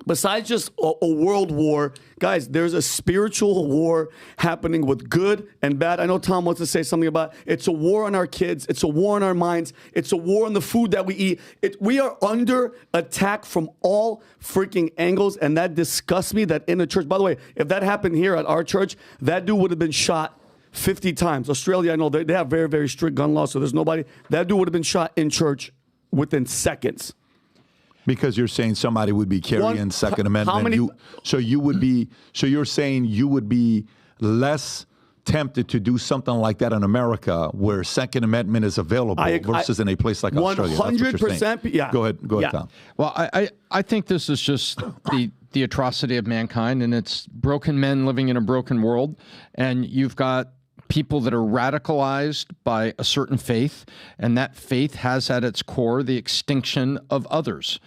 Besides just a world war, guys, there's a spiritual war happening with good and bad. I know Tom wants to say something about it's a war on our kids. It's a war on our minds. It's a war on the food that we eat. We are under attack from all freaking angles, and that disgusts me that in the church. By the way, if that happened here at our church, that dude would have been shot 50 times. Australia, I know they have very, very strict gun laws, so there's nobody. That dude would have been shot in church within seconds. Because you're saying somebody would be carrying Second Amendment. So you're saying you would be less tempted to do something like that in America where Second Amendment is available versus in a place like Australia. 100%. Yeah. Go ahead, Tom. Well, I think this is just the atrocity of mankind, and it's broken men living in a broken world. And you've got people that are radicalized by a certain faith, and that faith has at its core the extinction of others.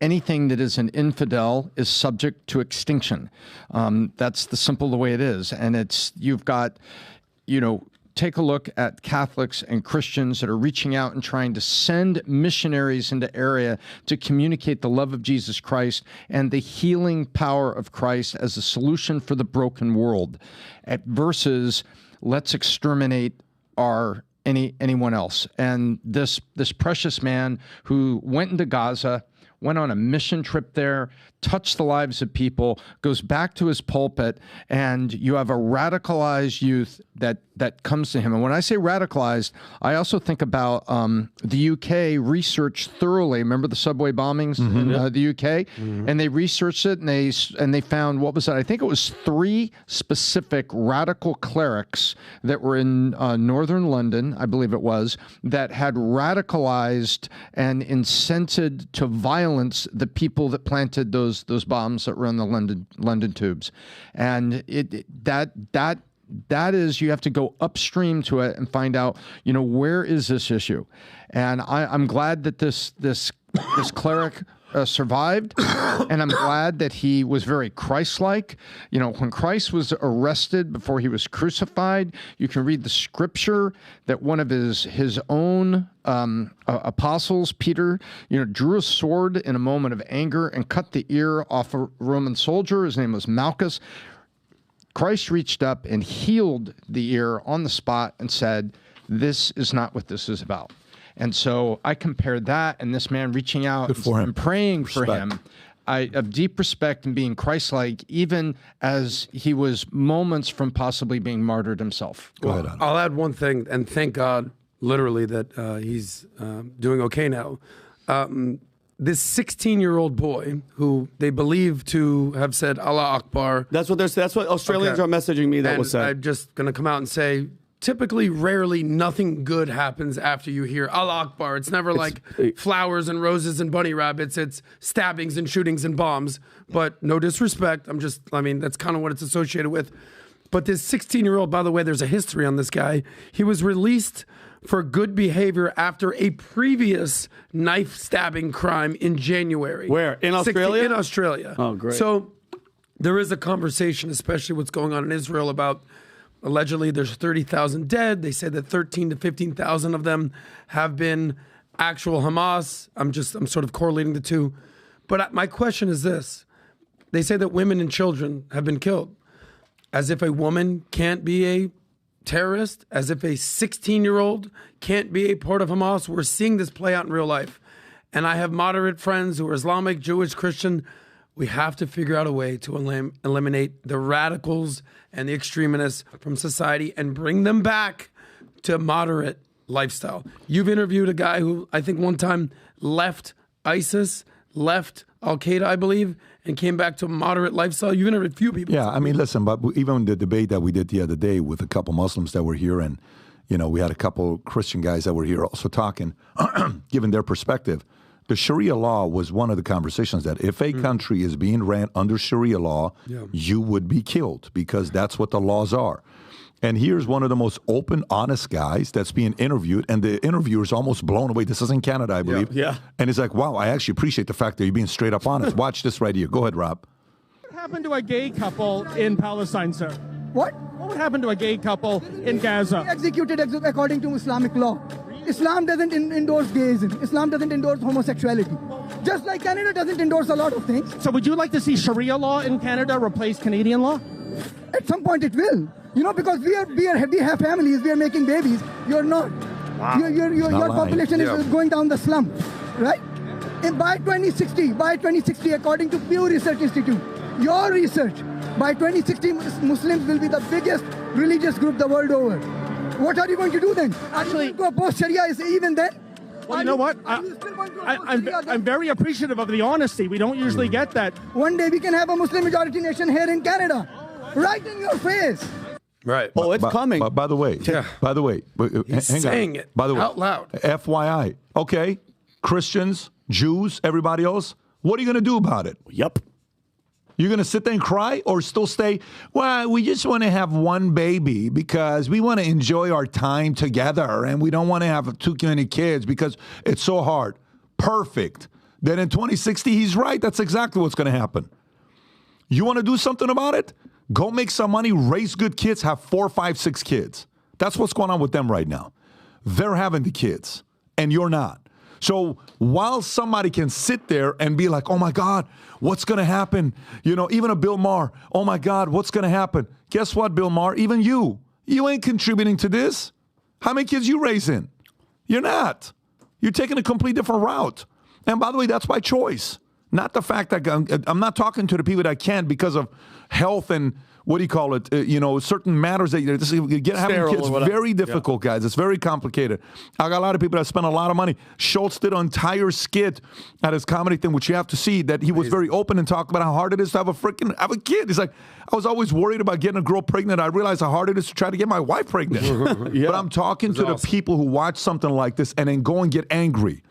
Anything that is an infidel is subject to extinction. That's the way it is. And you've got, take a look at Catholics and Christians that are reaching out and trying to send missionaries into area to communicate the love of Jesus Christ and the healing power of Christ as a solution for the broken world, versus let's exterminate anyone else. And this precious man who went into Gaza, went on a mission trip there, touched the lives of people, goes back to his pulpit, and you have a radicalized youth that comes to him. And when I say radicalized, I also think about the UK researched thoroughly. Remember the subway bombings in the UK? Mm-hmm. And they researched it, and they found, what was that? I think it was 3 specific radical clerics that were in northern London, I believe it was, that had radicalized and incented to violence the people that planted those bombs that were on the London tubes. And that is, you have to go upstream to it and find out, where is this issue? And I'm glad that this cleric survived, and I'm glad that he was very Christ-like. When Christ was arrested before he was crucified, you can read the scripture that one of his own apostles, Peter, drew a sword in a moment of anger and cut the ear off a Roman soldier. His name was Malchus. Christ reached up and healed the ear on the spot and said, "This is not what this is about." And so I compared that and this man reaching out and praying for him. I have deep respect in being Christ-like, even as he was moments from possibly being martyred himself. Go ahead, Adam. I'll add one thing, and thank God, literally, that he's doing okay now. This 16-year-old boy who they believe to have said Allah Akbar. That's what Australians are messaging me that was said. I'm just going to come out and say, typically, rarely, nothing good happens after you hear Allah Akbar. It's never like flowers and roses and bunny rabbits. It's stabbings and shootings and bombs. But no disrespect. That's kind of what it's associated with. But this 16-year-old, by the way, there's a history on this guy. He was released for good behavior after a previous knife stabbing crime in January. Where? In Australia? In Australia. Oh, great. So there is a conversation, especially what's going on in Israel, about allegedly there's 30,000 dead. They say that 13 to 15,000 of them have been actual Hamas. I'm sort of correlating the two. But my question is this. They say that women and children have been killed. As if a woman can't be a terrorist, as if a 16-year-old can't be a part of Hamas. We're seeing this play out in real life. And I have moderate friends who are Islamic, Jewish, Christian. We have to figure out a way to eliminate the radicals and the extremists from society and bring them back to moderate lifestyle. You've interviewed a guy who I think one time left ISIS, left Al-Qaeda, I believe, and came back to a moderate lifestyle. You've interviewed a few people. Yeah, listen, but even the debate that we did the other day with a couple Muslims that were here, and we had a couple Christian guys that were here also talking, giving their perspective. The Sharia law was one of the conversations that if a country is being ran under Sharia law, you would be killed because that's what the laws are. And here's one of the most open, honest guys that's being interviewed, and the interviewer's almost blown away. This is in Canada, I believe. Yeah. And he's like, wow, I actually appreciate the fact that you're being straight up honest. Watch this right here. Go ahead, Rob. What happened to a gay couple in Palestine, sir? What? What would happen to a gay couple in Gaza? Executed according to Islamic law. Islam doesn't endorse gayism. Islam doesn't endorse homosexuality. Just like Canada doesn't endorse a lot of things. So would you like to see Sharia law in Canada replace Canadian law? At some point it will. Because we have families, we are making babies. You're not. Wow. Your population is going down the slump, right? And by 2060, according to Pew Research Institute, your research, by 2060, Muslims will be the biggest religious group the world over. What are you going to do then? Actually, go oppose Sharia even then? Well, you know what? I'm very appreciative of the honesty. We don't usually get that. One day we can have a Muslim majority nation here in Canada, right in your face. Right. Oh, it's coming. By the way, hang on. Saying it by the way, out loud. FYI. Okay, Christians, Jews, everybody else, what are you going to do about it? Yep. You're going to sit there and cry or still stay, well, we just want to have one baby because we want to enjoy our time together and we don't want to have too many kids because it's so hard. Perfect. Then in 2060, he's right. That's exactly what's going to happen. You want to do something about it? Go make some money, raise good kids, have 4, 5, 6 kids. That's what's going on with them right now. They're having the kids and you're not. So while somebody can sit there and be like, oh my God, what's going to happen? Even a Bill Maher, oh my God, what's going to happen? Guess what, Bill Maher? Even you ain't contributing to this. How many kids you raising? You're not. You're taking a complete different route. And by the way, that's by choice. Not the fact that I'm not talking to the people that can't because of health and what do you call it? Certain matters that having kids very difficult, guys. It's very complicated. I got a lot of people that spend a lot of money. Schultz did an entire skit at his comedy thing, which you have to see that he was very open and talked about how hard it is to have a kid. He's like, I was always worried about getting a girl pregnant. I realized how hard it is to try to get my wife pregnant. But I'm talking to the people who watch something like this and then go and get angry.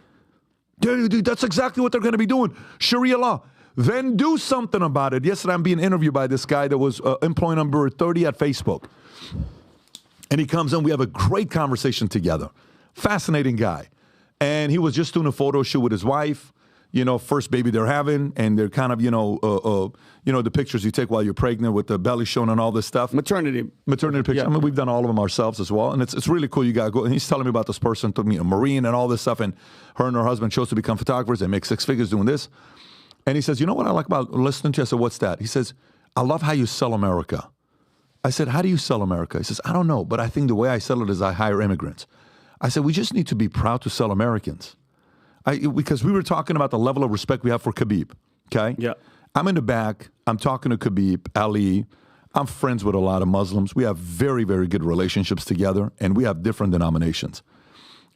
Dude, that's exactly what they're going to be doing. Sharia law. Then do something about it. Yesterday, I'm being interviewed by this guy that was employee number 30 at Facebook. And he comes in. We have a great conversation together. Fascinating guy. And he was just doing a photo shoot with his wife. First baby they're having. And they're kind of, the pictures you take while you're pregnant with the belly showing and all this stuff. Maternity pictures. Yeah. I mean, we've done all of them ourselves as well. And it's really cool. You got to go. And he's telling me about this person, took me a Marine and all this stuff. And her and her husband chose to become photographers. They make 6 figures doing this. And he says, you know what I like about listening to you? I said, what's that? He says, I love how you sell America. I said, how do you sell America? He says, I don't know, but I think the way I sell it is I hire immigrants. I said, we just need to be proud to sell Americans. Because we were talking about the level of respect we have for Khabib, okay? Yeah. I'm in the back. I'm talking to Khabib, Ali. I'm friends with a lot of Muslims. We have very, very good relationships together, and we have different denominations.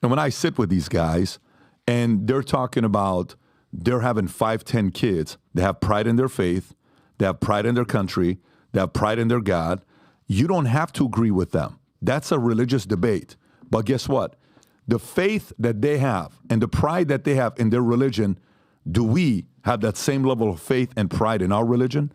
And when I sit with these guys, and they're talking about they're having 5, 10 kids. They have pride in their faith. They have pride in their country. They have pride in their God. You don't have to agree with them. That's a religious debate. But guess what? The faith that they have and the pride that they have in their religion, do we have that same level of faith and pride in our religion?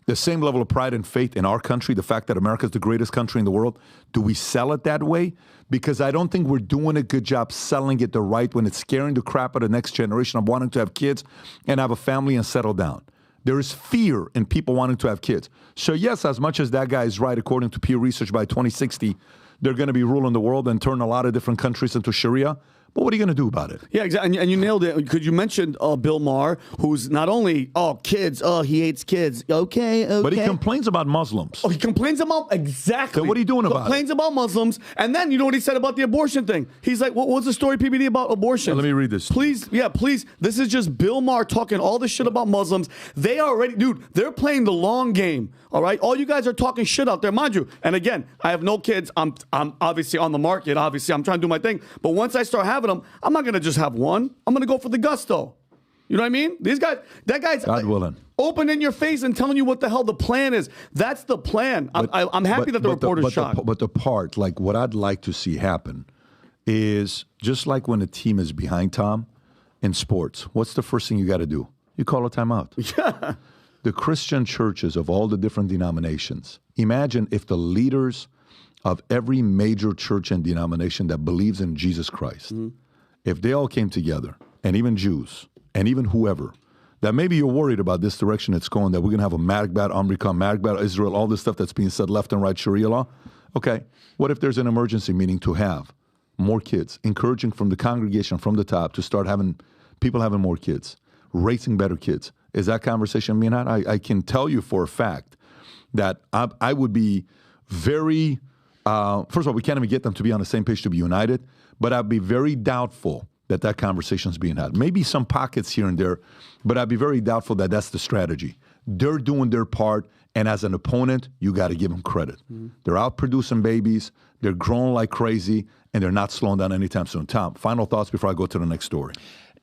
The same level of pride and faith in our country, the fact that America is the greatest country in the world? Do we sell it that way? Because I don't think we're doing a good job selling it the right when it's scaring the crap out of the next generation of wanting to have kids and have a family and settle down. There is fear in people wanting to have kids. So yes, as much as that guy is right, according to Pew Research, by 2060, they're going to be ruling the world and turn a lot of different countries into Sharia. But what are you going to do about it? Yeah, exactly. And you nailed it. Because you mentioned Bill Maher, who's not only, kids, he hates kids. Okay. But he complains about Muslims. Oh, he complains about, exactly. So what are you doing about it? Complains about Muslims. And then, you know what he said about the abortion thing? He's like, what was the story, PBD, about abortion? Let me read this. Please. This is just Bill Maher talking all this shit about Muslims. They already, they're playing the long game, all right? All you guys are talking shit out there, mind you. And again, I have no kids. I'm obviously on the market. Obviously, I'm trying to do my thing. But once I start having them, I'm not going to just have one. I'm going to go for the gusto. You know what I mean? That guy's God willing. Open in your face and telling you what the hell the plan is. That's the plan. I'm happy that the reporter's shocked. But the part, like what I'd like to see happen is just like when a team is behind, Tom, in sports, what's the first thing you got to do? You call a timeout. Yeah. The Christian churches of all the different denominations, imagine if the leaders of every major church and denomination that believes in Jesus Christ, if they all came together, and even Jews, and even whoever, that maybe you're worried about this direction it's going, that we're going to have a Magbad America, Magbad Israel, all this stuff that's being said left and right, Sharia law. Okay, what if there's an emergency meeting to have more kids, encouraging from the congregation, from the top, to start having people having more kids, raising better kids? Is that conversation being had? I can tell you for a fact that I would be very, first of all, we can't even get them to be on the same page to be united, but I'd be very doubtful that conversation is being had. Maybe some pockets here and there, but I'd be very doubtful that that's the strategy. They're doing their part, and as an opponent, you got to give them credit. They're out producing babies, they're growing like crazy, and they're not slowing down anytime soon. Tom, final thoughts before I go to the next story.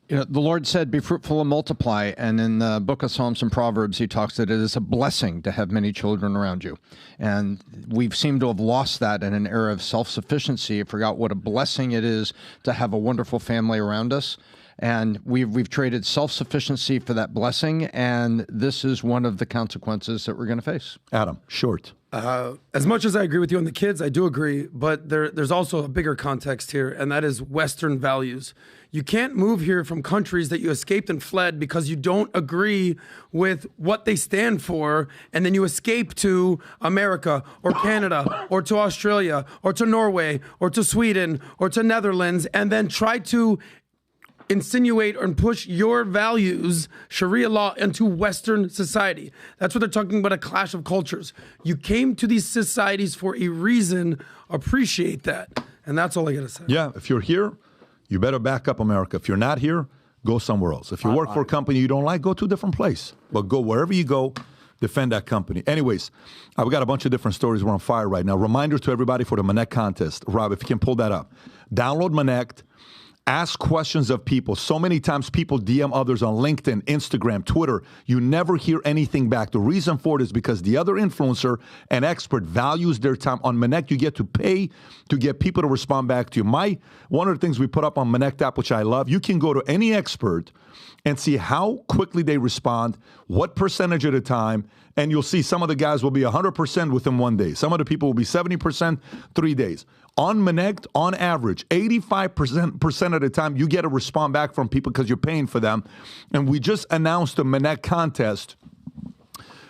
You know, the Lord said, be fruitful and multiply. And in the book of Psalms and Proverbs, he talks that it is a blessing to have many children around you. And we've seemed to have lost that in an era of self-sufficiency. Forgot what a blessing it is to have a wonderful family around us. And we've traded self-sufficiency for that blessing. And this is one of the consequences that we're going to face. Adam, short. As much as I agree with you on the kids, I do agree, but there's also a bigger context here, and that is Western values. You can't move here from countries that you escaped and fled because you don't agree with what they stand for, and then you escape to America or Canada or to Australia or to Norway or to Sweden or to Netherlands, and then try to insinuate and push your values, Sharia law, into Western society. That's what they're talking about, a clash of cultures. You came to these societies for a reason. Appreciate that. And that's all I got to say. Yeah, if you're here, you better back up America. If you're not here, go somewhere else. If you work for a company you don't like, go to a different place. But go wherever you go, defend that company. Anyways, we got a bunch of different stories. We're on fire right now. Reminder to everybody for the Minnect contest. Rob, if you can pull that up. Download Minnect. Ask questions of people. So many times people DM others on LinkedIn, Instagram, Twitter. You never hear anything back. The reason for it is because the other influencer and expert values their time. On Minnect, you get to pay to get people to respond back to you. One of the things we put up on Minnect app, which I love, you can go to any expert and see how quickly they respond, what percentage at a time, and you'll see some of the guys will be 100% within 1 day. Some of the people will be 70%, 3 days. On Minnect, on average, 85% of the time, you get a response back from people because you're paying for them. And we just announced a Minnect contest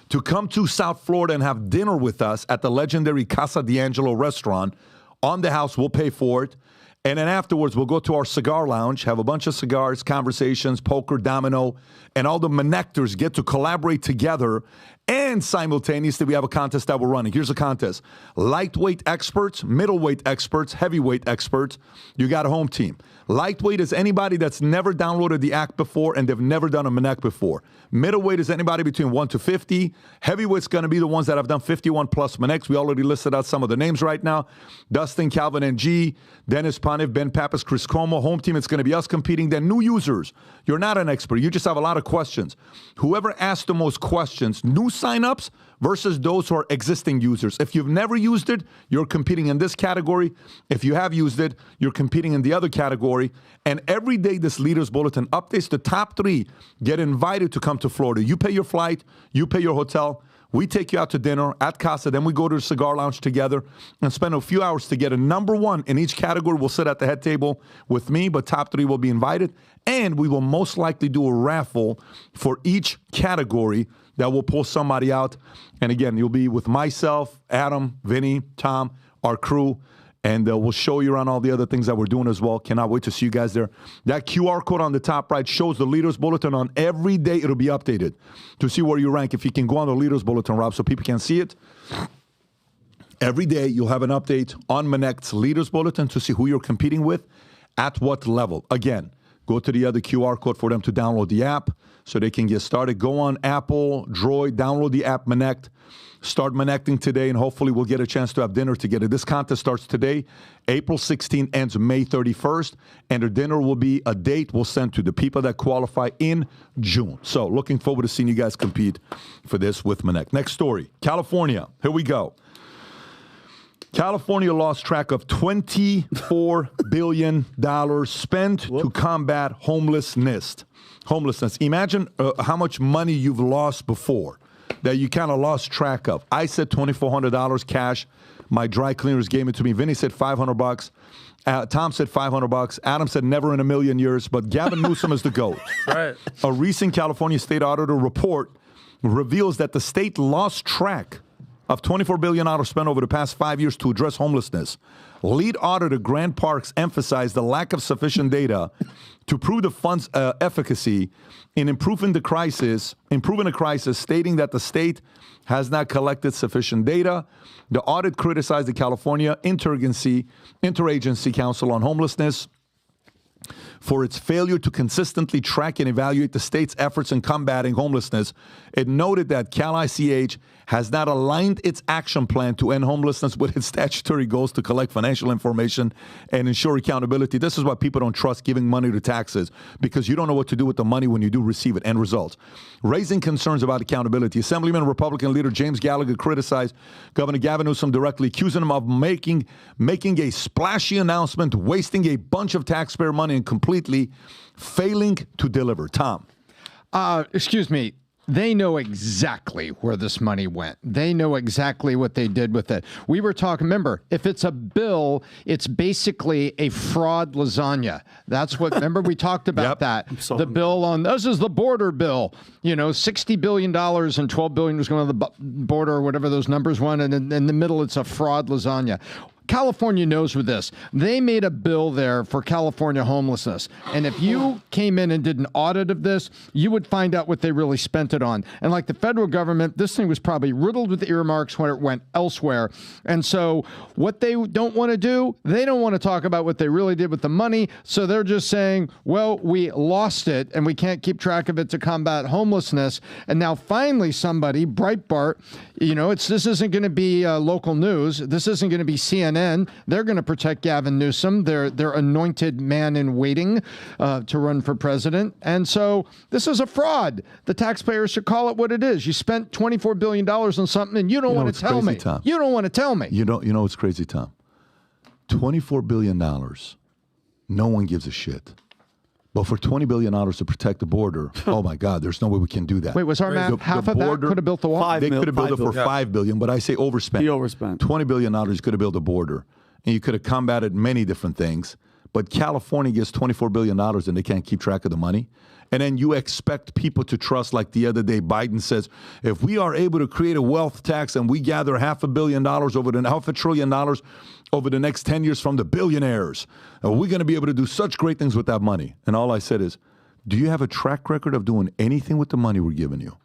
to come to South Florida and have dinner with us at the legendary Casa D'Angelo restaurant. On the house, we'll pay for it. And then afterwards, we'll go to our cigar lounge, have a bunch of cigars, conversations, poker, domino, and all the Minnectors get to collaborate together. And simultaneously, we have a contest that we're running. Here's a contest. Lightweight experts, middleweight experts, heavyweight experts. You got a home team. Lightweight is anybody that's never downloaded the app before and they've never done a Minnect before. Middleweight is anybody between 1 to 50. Heavyweight's going to be the ones that have done 51 plus Minnects. We already listed out some of the names right now. Dustin, Calvin, and G, Dennis Panev, Ben Pappas, Chris Como. Home team, it's going to be us competing. Then new users. You're not an expert. You just have a lot of questions. Whoever asks the most questions, new signups versus those who are existing users. If you've never used it, you're competing in this category. If you have used it, you're competing in the other category. And every day this Leaders Bulletin updates. The top 3 get invited to come to Florida. You pay your flight, you pay your hotel. We take you out to dinner at Casa. Then we go to the cigar lounge together and spend a few hours to get a number 1 in each category. We'll sit at the head table with me, but top 3 will be invited. And we will most likely do a raffle for each category that will pull somebody out. And again, you'll be with myself, Adam, Vinny, Tom, our crew, and we'll show you around all the other things that we're doing as well. Cannot wait to see you guys there. That QR code on the top right shows the Leaders Bulletin on every day. It'll be updated to see where you rank. If you can go on the Leaders Bulletin, Rob, so people can see it. Every day you'll have an update on Minnect's Leaders Bulletin to see who you're competing with, at what level. Again, Go to the other QR code for them to download the app so they can get started. Go on Apple, Droid, download the app Minnect. Start Minnecting today, and hopefully we'll get a chance to have dinner together. This contest starts today. April 16th, ends May 31st, and the dinner will be a date we'll send to the people that qualify in June. So looking forward to seeing you guys compete for this with Minnect. Next story, California. Here we go. California lost track of $24 billion spent to combat homelessness. Imagine how much money you've lost before that you kind of lost track of. I said $2,400 cash. My dry cleaners gave it to me. Vinny said $500. Tom said $500. Adam said never in a million years. But Gavin Newsom is the GOAT. Right. A recent California state auditor report reveals that the state lost track of $24 billion spent over the past 5 years to address homelessness. Lead auditor Grant Parks emphasized the lack of sufficient data to prove the fund's efficacy in improving the crisis, stating that the state has not collected sufficient data. The audit criticized the California Interagency Council on Homelessness for its failure to consistently track and evaluate the state's efforts in combating homelessness. It noted that Cal-ICH has not aligned its action plan to end homelessness with its statutory goals to collect financial information and ensure accountability. This is why people don't trust giving money to taxes, because you don't know what to do with the money when you do receive it. End results. Raising concerns about accountability, Assemblyman and Republican leader James Gallagher criticized Governor Gavin Newsom directly, accusing him of making a splashy announcement, wasting a bunch of taxpayer money, and completely failing to deliver. Tom. Excuse me. They know exactly where this money went. They know exactly what they did with it. We were talking, remember, if it's a bill, it's basically a fraud lasagna. That's what, remember we talked about that. The bill on, this is the border bill. You know, $60 billion and $12 billion was going to the border or whatever those numbers were, and in the middle it's a fraud lasagna. California knows with this. They made a bill there for California homelessness. And if you came in and did an audit of this, you would find out what they really spent it on. And like the federal government, this thing was probably riddled with earmarks when it went elsewhere. And so what they don't want to do, they don't want to talk about what they really did with the money. So they're just saying, well, we lost it and we can't keep track of it to combat homelessness. And now finally somebody, Breitbart, you know, this isn't going to be local news. This isn't going to be CNN. They're going to protect Gavin Newsom, their anointed man in waiting to run for president. And so this is a fraud. The taxpayers should call it what it is. You spent $24 billion on something and you don't want to tell me. Tom. You don't want to tell me. You know what's crazy, Tom? $24 billion. No one gives a shit. But for $20 billion to protect the border, oh my God, there's no way we can do that. Wait, was our math half of that could have built the wall? They could have built it for $5 billion, but I say overspent. He overspent. $20 billion could have built a border, and you could have combated many different things. But California gets $24 billion, and they can't keep track of the money. And then you expect people to trust, like the other day, Biden says, if we are able to create a wealth tax and we gather $500 billion $500 billion over the next 10 years from the billionaires, we're going to be able to do such great things with that money. And all I said is, do you have a track record of doing anything with the money we're giving you?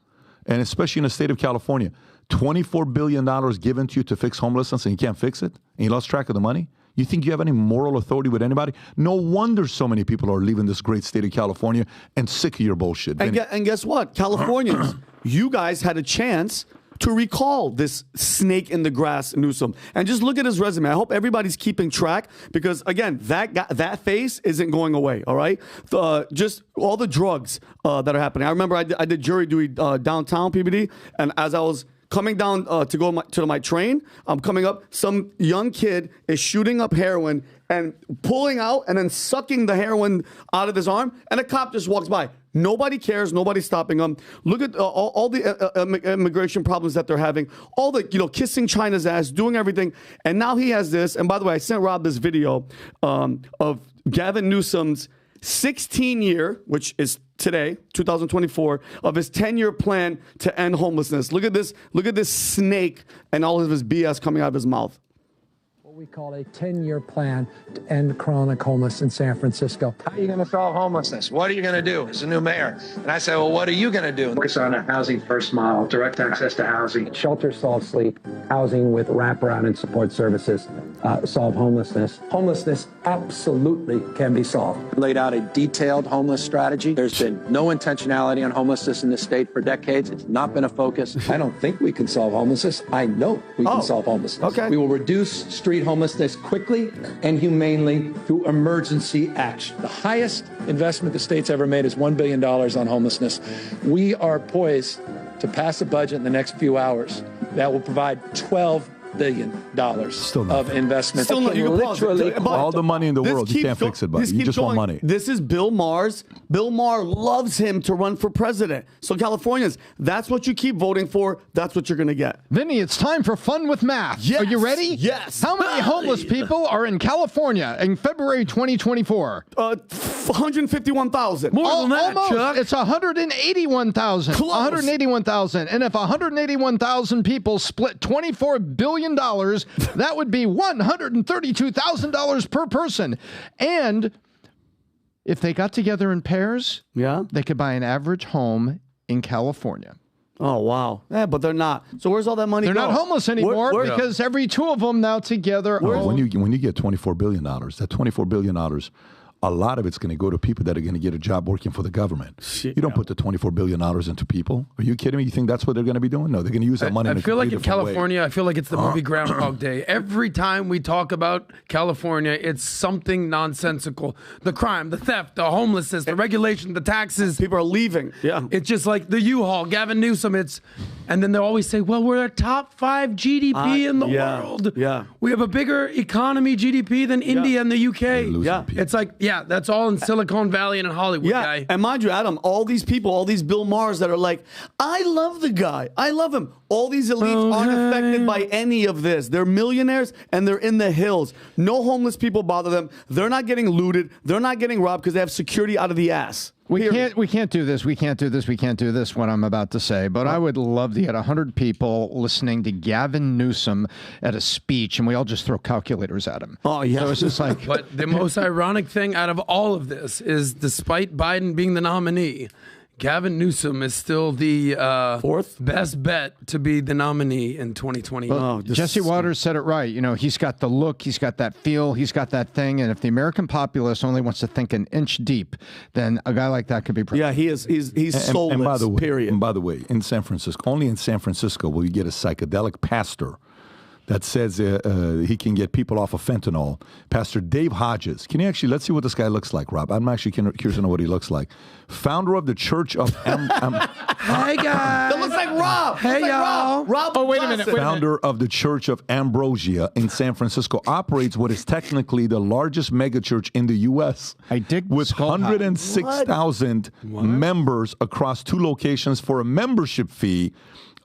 And especially in the state of California, $24 billion given to you to fix homelessness and you can't fix it? And you lost track of the money? You think you have any moral authority with anybody? No wonder so many people are leaving this great state of California and sick of your bullshit. And guess what? Californians, you guys had a chance to recall this snake in the grass Newsom. And just look at his resume. I hope everybody's keeping track because, again, that face isn't going away, all right? Just all the drugs that are happening. I remember I did jury duty downtown PBD, and as I was coming down to go to my train, I'm coming up, some young kid is shooting up heroin and pulling out and then sucking the heroin out of his arm, and a cop just walks by. Nobody cares. Nobody's stopping them. Look at all the immigration problems that they're having. All the, kissing China's ass, doing everything. And now he has this. And by the way, I sent Rob this video of Gavin Newsom's 16-year, which is today, 2024, of his 10-year plan to end homelessness. Look at this. Look at this snake and all of his BS coming out of his mouth. what we call a 10-year plan to end chronic homelessness in San Francisco. How are you going to solve homelessness? What are you going to do as a new mayor? And I say, well, what are you going to do? Focus on a housing first model, direct access to housing, shelter, solve sleep, housing with wraparound and support services, solve homelessness. Homelessness absolutely can be solved. Laid out a detailed homeless strategy. There's been no intentionality on homelessness in this state for decades. It's not been a focus. I don't think we can solve homelessness. I know we can solve homelessness. Okay. We will reduce street homelessness quickly and humanely through emergency action. The highest investment the state's ever made is $1 billion on homelessness. We are poised to pass a budget in the next few hours that will provide $12 billion of investment. Still not, you can literally all the money in the world. You can't fix it, buddy. You just want money. This is Bill Maher's. Bill Maher loves him to run for president. So Californians, that's what you keep voting for. That's what you're going to get. Vinny, it's time for fun with math. Yes. Are you ready? Yes. How many homeless people are in California in February 2024? 151,000. More than that, almost. Chuck. It's 181,000. Close. 181,000. And if 181,000 people split $24 billion, that would be $132,000 per person. And if they got together in pairs, they could buy an average home in California. Oh, wow. Yeah, but they're not. So where's all that money They're go? not homeless anymore because every two of them now together. When you get $24 billion, that $24 billion, a lot of it's going to go to people that are going to get a job working for the government. You don't put the $24 billion into people. Are you kidding me? You think that's what they're going to be doing? No, they're going to use that money in a feel like in completely different California, I feel like it's the movie Groundhog Day. Every time we talk about California, it's something nonsensical. The crime, the theft, the homelessness, the regulation, the taxes. People are leaving. Yeah. It's just like the U-Haul, Gavin Newsom. And then they always say, well, we're a top 5 GDP in the world. Yeah. We have a bigger economy GDP than India and the UK. Yeah. It's like, that's all in Silicon Valley and in Hollywood, guy. And mind you, Adam, all these people, all these Bill Mahers that are like, I love the guy. I love him. All these elites aren't affected by any of this. They're millionaires and they're in the hills. No homeless people bother them. They're not getting looted. They're not getting robbed because they have security out of the ass. We can't do this. We can't do this, what I'm about to say. But I would love to get 100 people listening to Gavin Newsom at a speech, and we all just throw calculators at him. Oh, yeah. So it's just like... But the most ironic thing out of all of this is, despite Biden being the nominee, Gavin Newsom is still the fourth best bet to be the nominee in 2020. Well, Jesse Waters said it right. You know, he's got the look, he's got that feel, he's got that thing. And if the American populace only wants to think an inch deep, then a guy like that could be president. Yeah, he is. He's soulless, and by the way, period. And by the way, in San Francisco, only in San Francisco will you get a psychedelic pastor that says he can get people off of fentanyl. Pastor Dave Hodges. Can you actually, let's see what this guy looks like, Rob. I'm actually curious to know what he looks like. Founder of the Church of... Hey, guys. That looks like Rob. Hey, y'all. Rob. Oh, wait a minute. Founder of the Church of Ambrosia in San Francisco, operates what is technically the largest megachurch in the U.S. with 106,000 members across 2 locations for a membership fee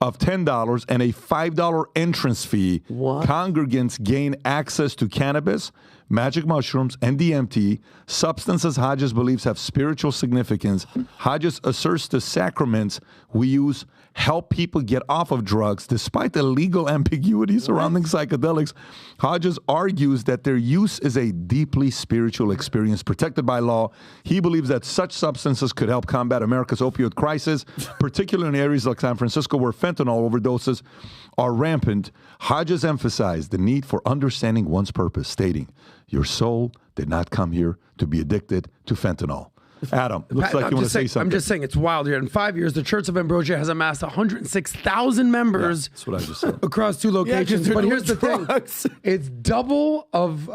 of $10 and a $5 entrance fee. Congregants gain access to cannabis, magic mushrooms, and DMT, substances Hodges believes have spiritual significance. Hodges asserts the sacraments we use help people get off of drugs despite the legal ambiguity surrounding psychedelics. Hodges argues that their use is a deeply spiritual experience protected by law. He believes that such substances could help combat America's opioid crisis, particularly in areas like San Francisco where fentanyl overdoses are rampant. Hodges emphasized the need for understanding one's purpose, stating, "Your soul did not come here to be addicted to fentanyl." Adam, it looks like you want to say something. I'm just saying it's wild here. In 5 years, the Church of Ambrosia has amassed 106,000 members that's what I just said. across 2 locations. But here's the thing. It's double of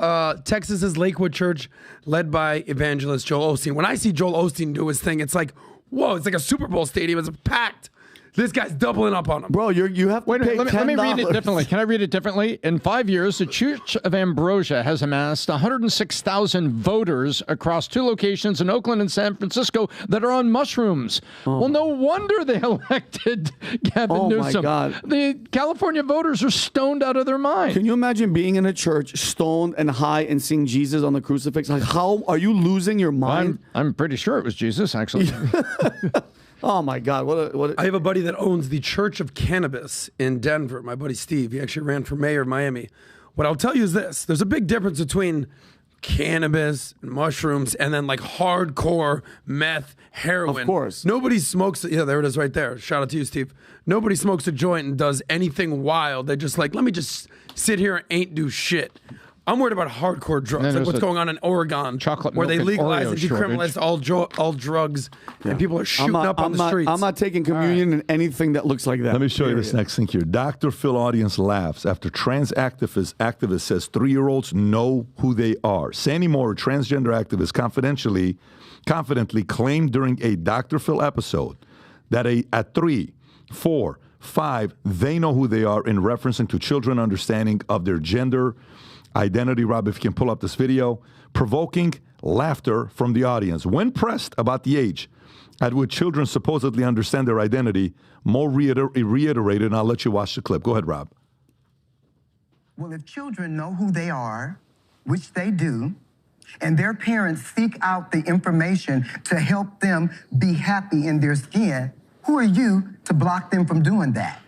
Texas's Lakewood Church, led by evangelist Joel Osteen. When I see Joel Osteen do his thing, it's like, whoa, it's like a Super Bowl stadium. It's packed. This guy's doubling up on him. Bro, you have to pay $10. Let me read it differently. Can I read it differently? In 5 years, the Church of Ambrosia has amassed 106,000 voters across 2 locations in Oakland and San Francisco that are on mushrooms. Well, no wonder they elected Gavin Newsom. My God. The California voters are stoned out of their mind. Can you imagine being in a church, stoned and high, and seeing Jesus on the crucifix? Like, how are you losing your mind? I'm pretty sure it was Jesus, actually. Oh, my God. What I have a buddy that owns the Church of Cannabis in Denver, my buddy Steve. He actually ran for mayor of Miami. what I'll tell you is this. There's a big difference between cannabis, mushrooms, and then like hardcore meth, heroin. Of course. Nobody smokes, yeah, there it is right there. Shout out to you, Steve. Nobody smokes a joint and does anything wild. They just like, let me just sit here and ain't do shit. I'm worried about hardcore drugs, like what's going on in Oregon, where they legalize and decriminalize all drugs, and people are shooting up on the streets. I'm not taking communion in anything that looks like that. Let me show you this next thing here. Dr. Phil audience laughs after trans activist says 3-year-olds know who they are. Sandy Moore, a transgender activist, confidently claimed during a Dr. Phil episode that at 3, 4, 5, they know who they are in referencing to children understanding of their gender identity. Rob, if you can pull up this video, provoking laughter from the audience. When pressed about the age at which children supposedly understand their identity, Moore reiterated, and I'll let you watch the clip. Go ahead, Rob. Well, if children know who they are, which they do, and their parents seek out the information to help them be happy in their skin, who are you to block them from doing that?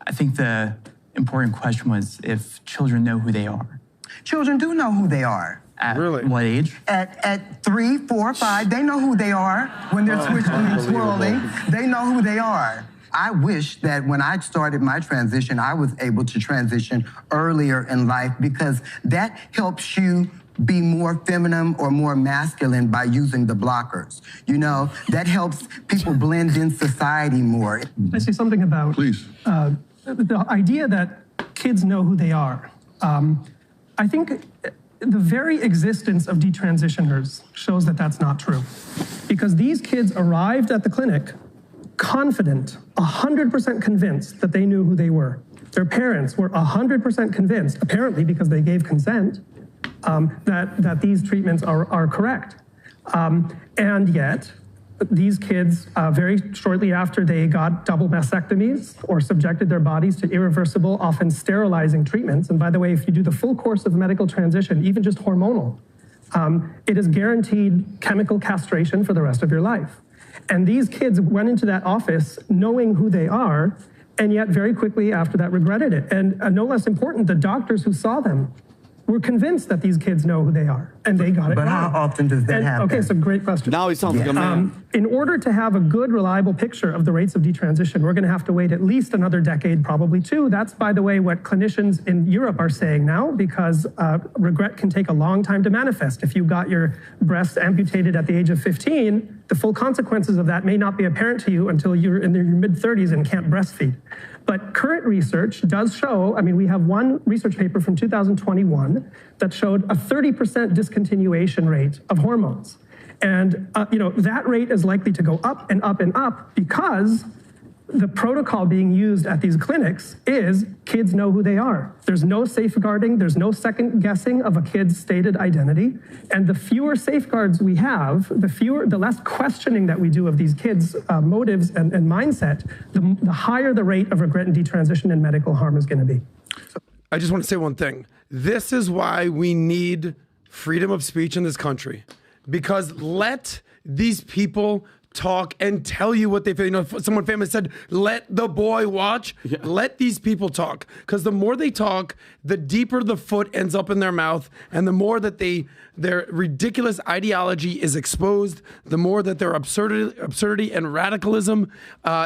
I think the important question was if children know who they are. Children do know who they are. At what age? At 3, 4, 5, they know who they are when they're twitching and swirling. They know who they are. I wish that when I started my transition, I was able to transition earlier in life because that helps you be more feminine or more masculine by using the blockers. You know, that helps people blend in society more. I say something about the idea that kids know who they are. I think the very existence of detransitioners shows that that's not true. Because these kids arrived at the clinic confident, 100% convinced that they knew who they were. Their parents were 100% convinced, apparently because they gave consent, that these treatments are correct. And yet, these kids, very shortly after they got double mastectomies or subjected their bodies to irreversible, often sterilizing treatments, and by the way, if you do the full course of medical transition, even just hormonal, it is guaranteed chemical castration for the rest of your life. And these kids went into that office knowing who they are, and yet very quickly after that regretted it. And no less important, the doctors who saw them were convinced that these kids know who they are, and they got it But wrong. how often does that happen? Okay, so great question. Now he sounds like a man. In order to have a good, reliable picture of the rates of detransition, we're going to have to wait at least another decade, probably 2. That's, by the way, what clinicians in Europe are saying now, because regret can take a long time to manifest. If you got your breasts amputated at the age of 15, the full consequences of that may not be apparent to you until you're in your mid-30s and can't breastfeed. But current research does show, I mean, we have one research paper from 2021 that showed a 30% discontinuation rate of hormones. And, that rate is likely to go up and up and up because the protocol being used at these clinics is kids know who they are. There's no safeguarding, there's no second guessing of a kid's stated identity. And the fewer safeguards we have, the less questioning that we do of these kids' motives and mindset, the higher the rate of regret and detransition and medical harm is going to be. I just want to say one thing. This is why we need freedom of speech in this country. Because let these people talk and tell you what they feel. You know, someone famous said, let the boy watch. Yeah. Let these people talk. Because the more they talk, the deeper the foot ends up in their mouth. And the more that their ridiculous ideology is exposed, the more that their absurdity and radicalism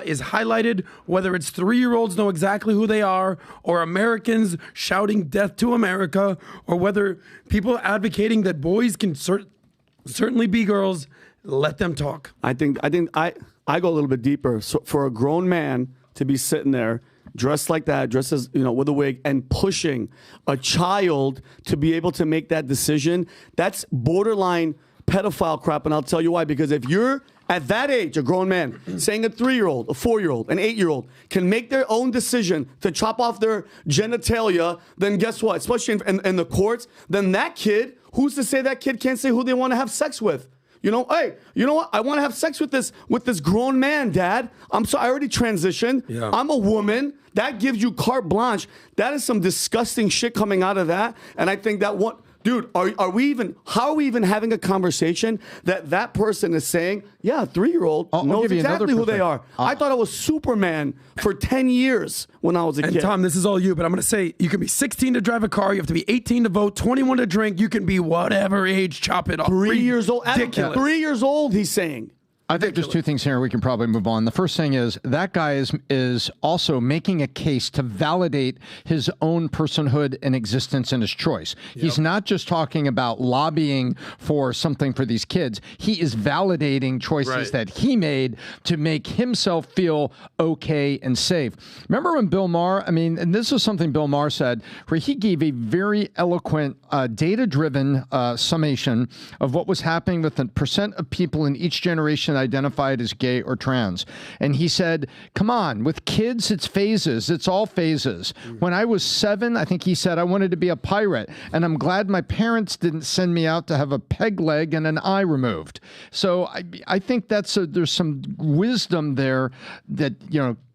is highlighted, whether it's 3-year-olds know exactly who they are, or Americans shouting death to America, or whether people advocating that boys can certainly be girls. Let them talk. I think I go a little bit deeper. So for a grown man to be sitting there dressed like that, dressed as, with a wig, and pushing a child to be able to make that decision, that's borderline pedophile crap. And I'll tell you why. Because if you're at that age, a grown man, saying a 3-year-old, a 4-year-old, an 8-year-old can make their own decision to chop off their genitalia, then guess what? Especially in the courts, then that kid, who's to say that kid can't say who they want to have sex with? Hey, you know what? I want to have sex with this grown man, Dad. I already transitioned. Yeah. I'm a woman. That gives you carte blanche. That is some disgusting shit coming out of that. And I think that Dude, are we even? How are we even having a conversation that person is saying? Yeah, a 3-year-old knows exactly who they are. I thought I was Superman for 10 years when I was a kid. And Tom, this is all you, but I'm going to say you can be 16 to drive a car. You have to be 18 to vote, 21 to drink. You can be whatever age. Chop it off. 3 years old. Ridiculous. 3 years old. He's saying. I think there's two things here we can probably move on. The first thing is that guy is also making a case to validate his own personhood and existence and his choice. Yep. He's not just talking about lobbying for something for these kids. He is validating choices that he made to make himself feel okay and safe. Remember when Bill Maher, I mean, and this is something Bill Maher said, where he gave a very eloquent, data-driven summation of what was happening with the percent of people in each generation identified as gay or trans. And he said, come on, with kids, it's phases. It's all phases. When I was 7, I think he said, I wanted to be a pirate. And I'm glad my parents didn't send me out to have a peg leg and an eye removed. So I think there's some wisdom there that,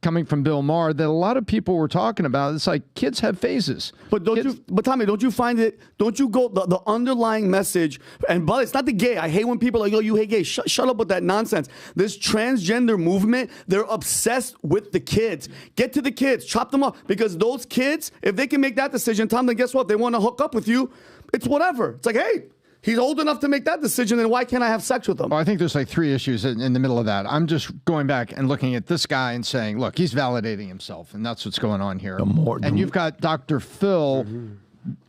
coming from Bill Maher that a lot of people were talking about. It's like kids have phases. But Tommy, don't you find it? Don't you go the underlying message? But it's not the gay. I hate when people are like, oh, you hate gay. Shut up with that nonsense. This transgender movement, they're obsessed with the kids. Get to the kids, chop them up, because those kids, if they can make that decision, Tom, then guess what? They want to hook up with you. It's whatever. It's like, hey. He's old enough to make that decision, then why can't I have sex with him? Well, I think there's like 3 issues in the middle of that. I'm just going back and looking at this guy and saying, look, he's validating himself, and that's what's going on here. And you've got Dr. Phil.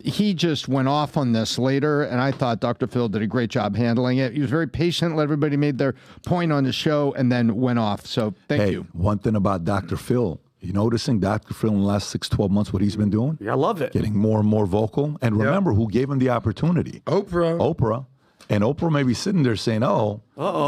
He just went off on this later, and I thought Dr. Phil did a great job handling it. He was very patient, let everybody made their point on the show, and then went off. So thank you. One thing about Dr. Phil. You noticing Dr. Phil in the last 6-12 months, what he's been doing? Yeah, I love it. Getting more and more vocal. And remember who gave him the opportunity? Oprah. And Oprah may be sitting there saying,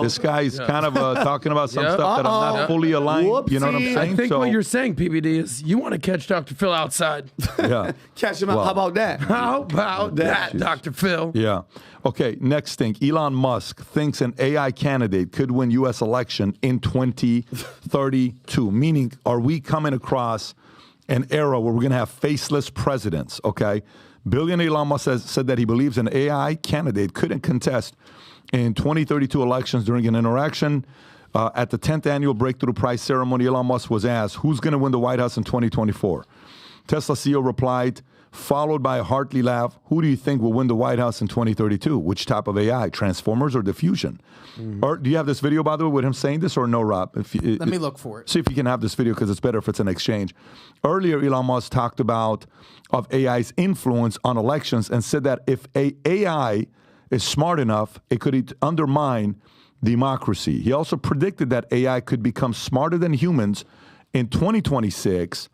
this guy's kind of talking about some stuff that I'm not fully aligned. Whoopsie. You know what I'm saying? I think what you're saying, PBD, is you want to catch Dr. Phil outside. Yeah. Catch him out. How about that? How about that, Dr. Phil? Yeah. Okay, next thing. Elon Musk thinks an AI candidate could win U.S. election in 2032. Meaning, are we coming across an era where we're going to have faceless presidents, okay? Billionaire Elon Musk said that he believes an AI candidate couldn't contest in 2032 elections. During an interaction at the 10th annual Breakthrough Prize ceremony, Elon Musk was asked, who's going to win the White House in 2024? Tesla CEO replied, followed by a hearty laugh, who do you think will win the White House in 2032? Which type of AI, Transformers or diffusion? Or do you have this video, by the way, with him saying this, or no, Rob? Let me look for it. See if you can have this video, because it's better if it's an exchange. Earlier, Elon Musk talked about AI's influence on elections and said that if AI is smart enough, it could undermine democracy. He also predicted that AI could become smarter than humans in 2026,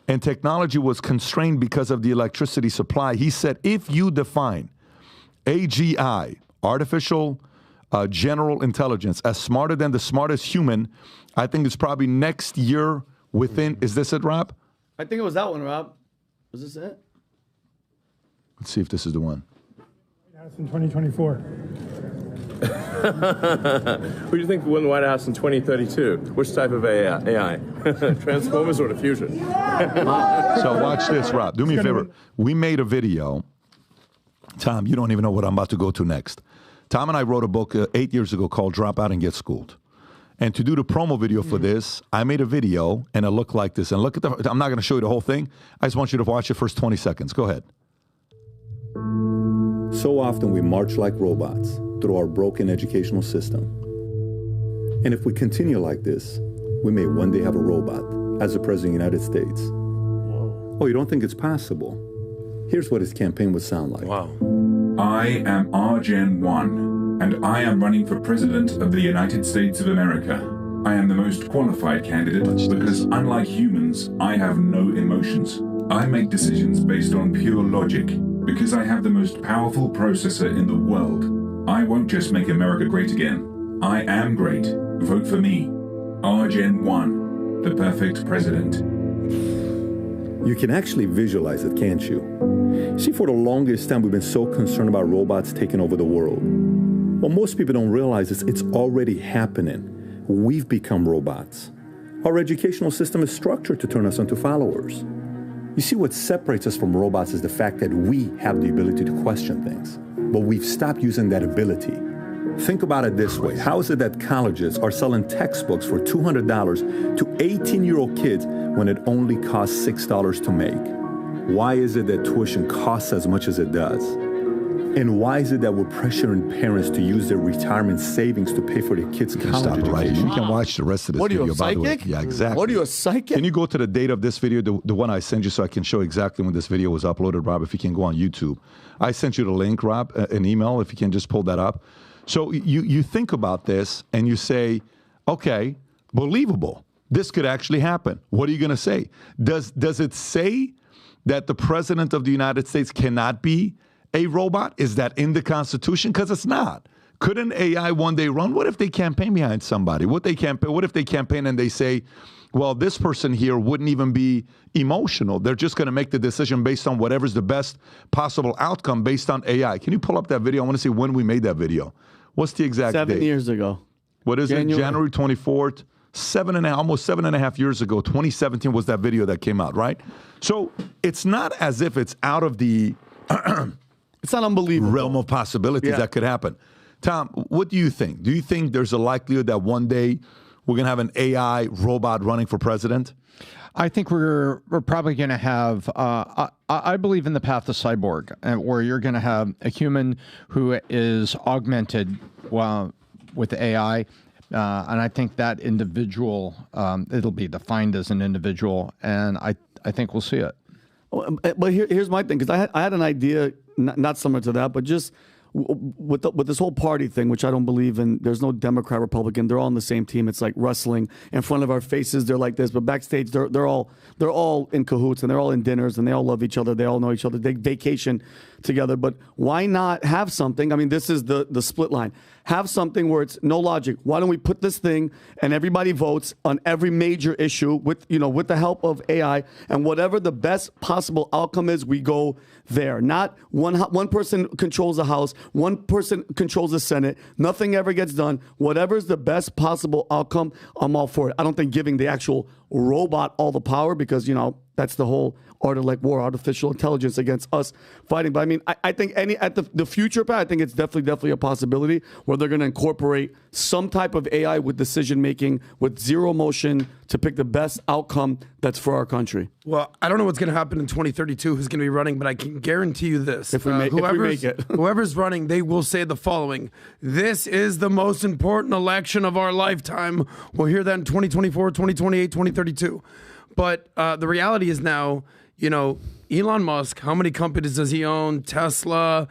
and technology was constrained because of the electricity supply. He said, if you define AGI, artificial general intelligence, as smarter than the smartest human, I think it's probably next year within, is this it, Rob? I think it was that one, Rob. Was this it? Let's see if this is the one. In 2024. Who do you think will win the White House in 2032? Which type of AI? Transformers or diffusion? So watch this, Rob. Do me a favor. We made a video. Tom, you don't even know what I'm about to go to next. Tom and I wrote a book 8 years ago called Drop Out and Get Schooled. And to do the promo video for this, I made a video, and it looked like this. And look at I'm not going to show you the whole thing. I just want you to watch the first 20 seconds. Go ahead. So often we march like robots through our broken educational system. And if we continue like this, we may one day have a robot as the President of the United States. Whoa. Oh, you don't think it's possible? Here's what his campaign would sound like. Wow. I am RGen 1, and I am running for President of the United States of America. I am the most qualified candidate because, unlike humans, I have no emotions. I make decisions based on pure logic. Because I have the most powerful processor in the world, I won't just make America great again. I am great. Vote for me. RGen 1, the perfect president. You can actually visualize it, can't you? See, for the longest time, we've been so concerned about robots taking over the world. What most people don't realize is it's already happening. We've become robots. Our educational system is structured to turn us into followers. You see, what separates us from robots is the fact that we have the ability to question things, but we've stopped using that ability. Think about it this way. How is it that colleges are selling textbooks for $200 to 18-year-old kids when it only costs $6 to make? Why is it that tuition costs as much as it does? And why is it that we're pressuring parents to use their retirement savings to pay for their kids' college education? Right. You can watch the rest of this What are you, video, a by the way. psychic? Yeah, exactly. What are you, a psychic? Can you go to the date of this video, the one I sent you, so I can show exactly when this video was uploaded, Rob, if you can go on YouTube. I sent you the link, Rob, an email, if you can just pull that up. So you think about this and you say, okay, believable. This could actually happen. What are you going to say? Does it say that the president of the United States cannot be a robot? Is that in the Constitution? Because it's not. Couldn't AI one day run? What if they campaign behind somebody? What if they campaign and they say, well, this person here wouldn't even be emotional. They're just going to make the decision based on whatever's the best possible outcome based on AI. Can you pull up that video? I want to see when we made that video. What's the exact date? 7 years ago. What is it? January 24th. Almost 7.5 years ago, 2017 was that video that came out, right? So it's not as if it's out of the it's not unbelievable realm of possibilities that could happen. Tom, what do you think? Do you think there's a likelihood that one day we're going to have an AI robot running for president? I think we're probably going to have, I believe in the path of cyborg, where you're going to have a human who is augmented with AI. And I think that individual, it'll be defined as an individual, and I think we'll see it. But here's my thing, because I had an idea, not similar to that, but just with this whole party thing, which I don't believe in. There's no Democrat, Republican. They're all on the same team. It's like wrestling in front of our faces. They're like this, but backstage, they're all in cahoots, and they're all in dinners, and they all love each other. They all know each other. They vacation together. But why not have something? I mean, this is the split line. Have something where it's no logic. Why don't we put this thing and everybody votes on every major issue with the help of AI, and whatever the best possible outcome is, we go there. Not one person controls the House, one person controls the Senate. Nothing ever gets done. Whatever's the best possible outcome, I'm all for it. I don't think giving the actual robot all the power, because that's the whole art of war, artificial intelligence against us fighting. But I mean, I think at the future path, I think it's definitely a possibility where they're going to incorporate some type of AI with decision making, with zero emotion, to pick the best outcome that's for our country. Well, I don't know what's going to happen in 2032, who's going to be running, but I can guarantee you this. If we make it. Whoever's running, they will say the following: this is the most important election of our lifetime. We'll hear that in 2024, 2028, 2032. But the reality is now, Elon Musk, how many companies does he own? Tesla,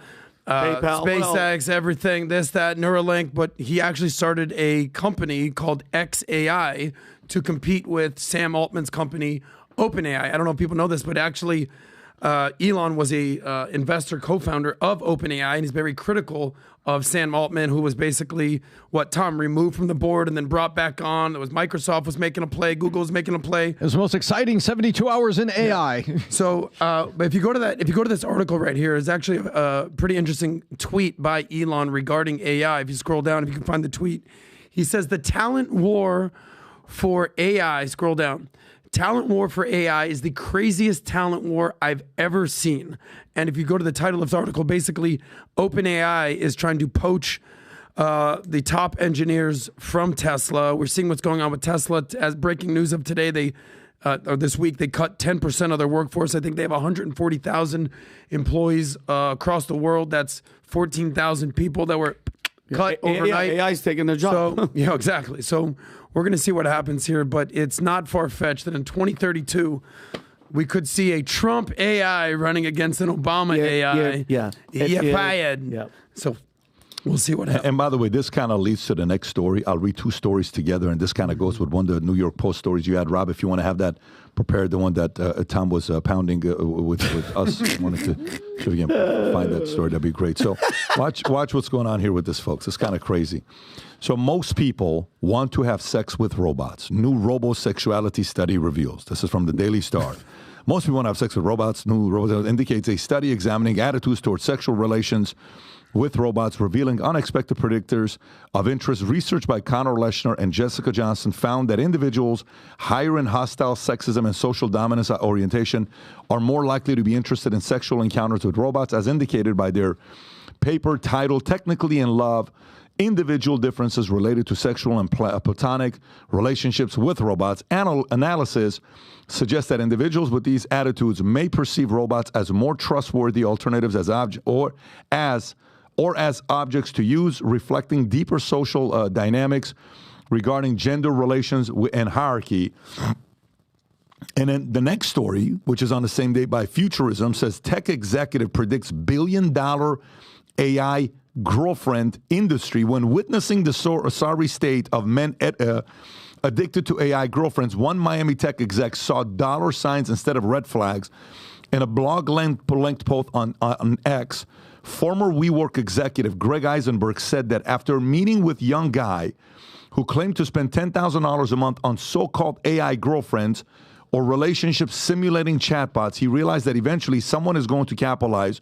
PayPal, SpaceX, everything, this, that, Neuralink. But he actually started a company called XAI to compete with Sam Altman's company, OpenAI. I don't know if people know this, but actually Elon was a investor, co-founder of OpenAI, and he's very critical of Sam Altman, who was basically Tom removed from the board and then brought back on. It was Microsoft was making a play, Google was making a play. It was the most exciting 72 hours in AI. Yeah. So, but if you go to this article right here, it's actually a pretty interesting tweet by Elon regarding AI. If you scroll down, if you can find the tweet, he says the talent war for AI. Scroll down. Talent war for AI is the craziest talent war I've ever seen. And if you go to the title of the article, basically, OpenAI is trying to poach the top engineers from Tesla. We're seeing what's going on with Tesla. As breaking news of today, or this week, they cut 10% of their workforce. I think they have 140,000 employees across the world. That's 14,000 people that were cut overnight. AI's taking their job. So, yeah, exactly. So we're going to see what happens here, but it's not far-fetched that in 2032, we could see a Trump AI running against an Obama AI. Yeah. So we'll see what happens. And by the way, this kind of leads to the next story. I'll read two stories together, and this kind of goes with one of the New York Post stories you had, Rob. If you want to have that prepared, the one that Tom was pounding with us. Wanted to, if you can find that story, that'd be great. So watch what's going on here with this, folks. It's kind of crazy. So most people want to have sex with robots. New Robosexuality study reveals. This is from the Daily Star. Most people want to have sex with robots. New Robosexuality indicates a study examining attitudes towards sexual relations with robots, revealing unexpected predictors of interest. Research by Connor Leshner and Jessica Johnson found that individuals higher in hostile sexism and social dominance orientation are more likely to be interested in sexual encounters with robots, as indicated by their paper titled Technically in Love, Individual Differences Related to Sexual and Platonic Relationships with Robots. Analysis suggests that individuals with these attitudes may perceive robots as more trustworthy alternatives as objects to use, reflecting deeper social dynamics regarding gender relations and hierarchy. And then the next story, which is on the same day by Futurism, says tech executive predicts billion-dollar AI girlfriend industry when witnessing the sorry state of men addicted to AI girlfriends. One Miami tech exec saw dollar signs instead of red flags. In a blog-length post on X, former WeWork executive Greg Eisenberg said that after meeting with young guy who claimed to spend $10,000 a month on so-called AI girlfriends or relationships simulating chatbots, he realized that eventually someone is going to capitalize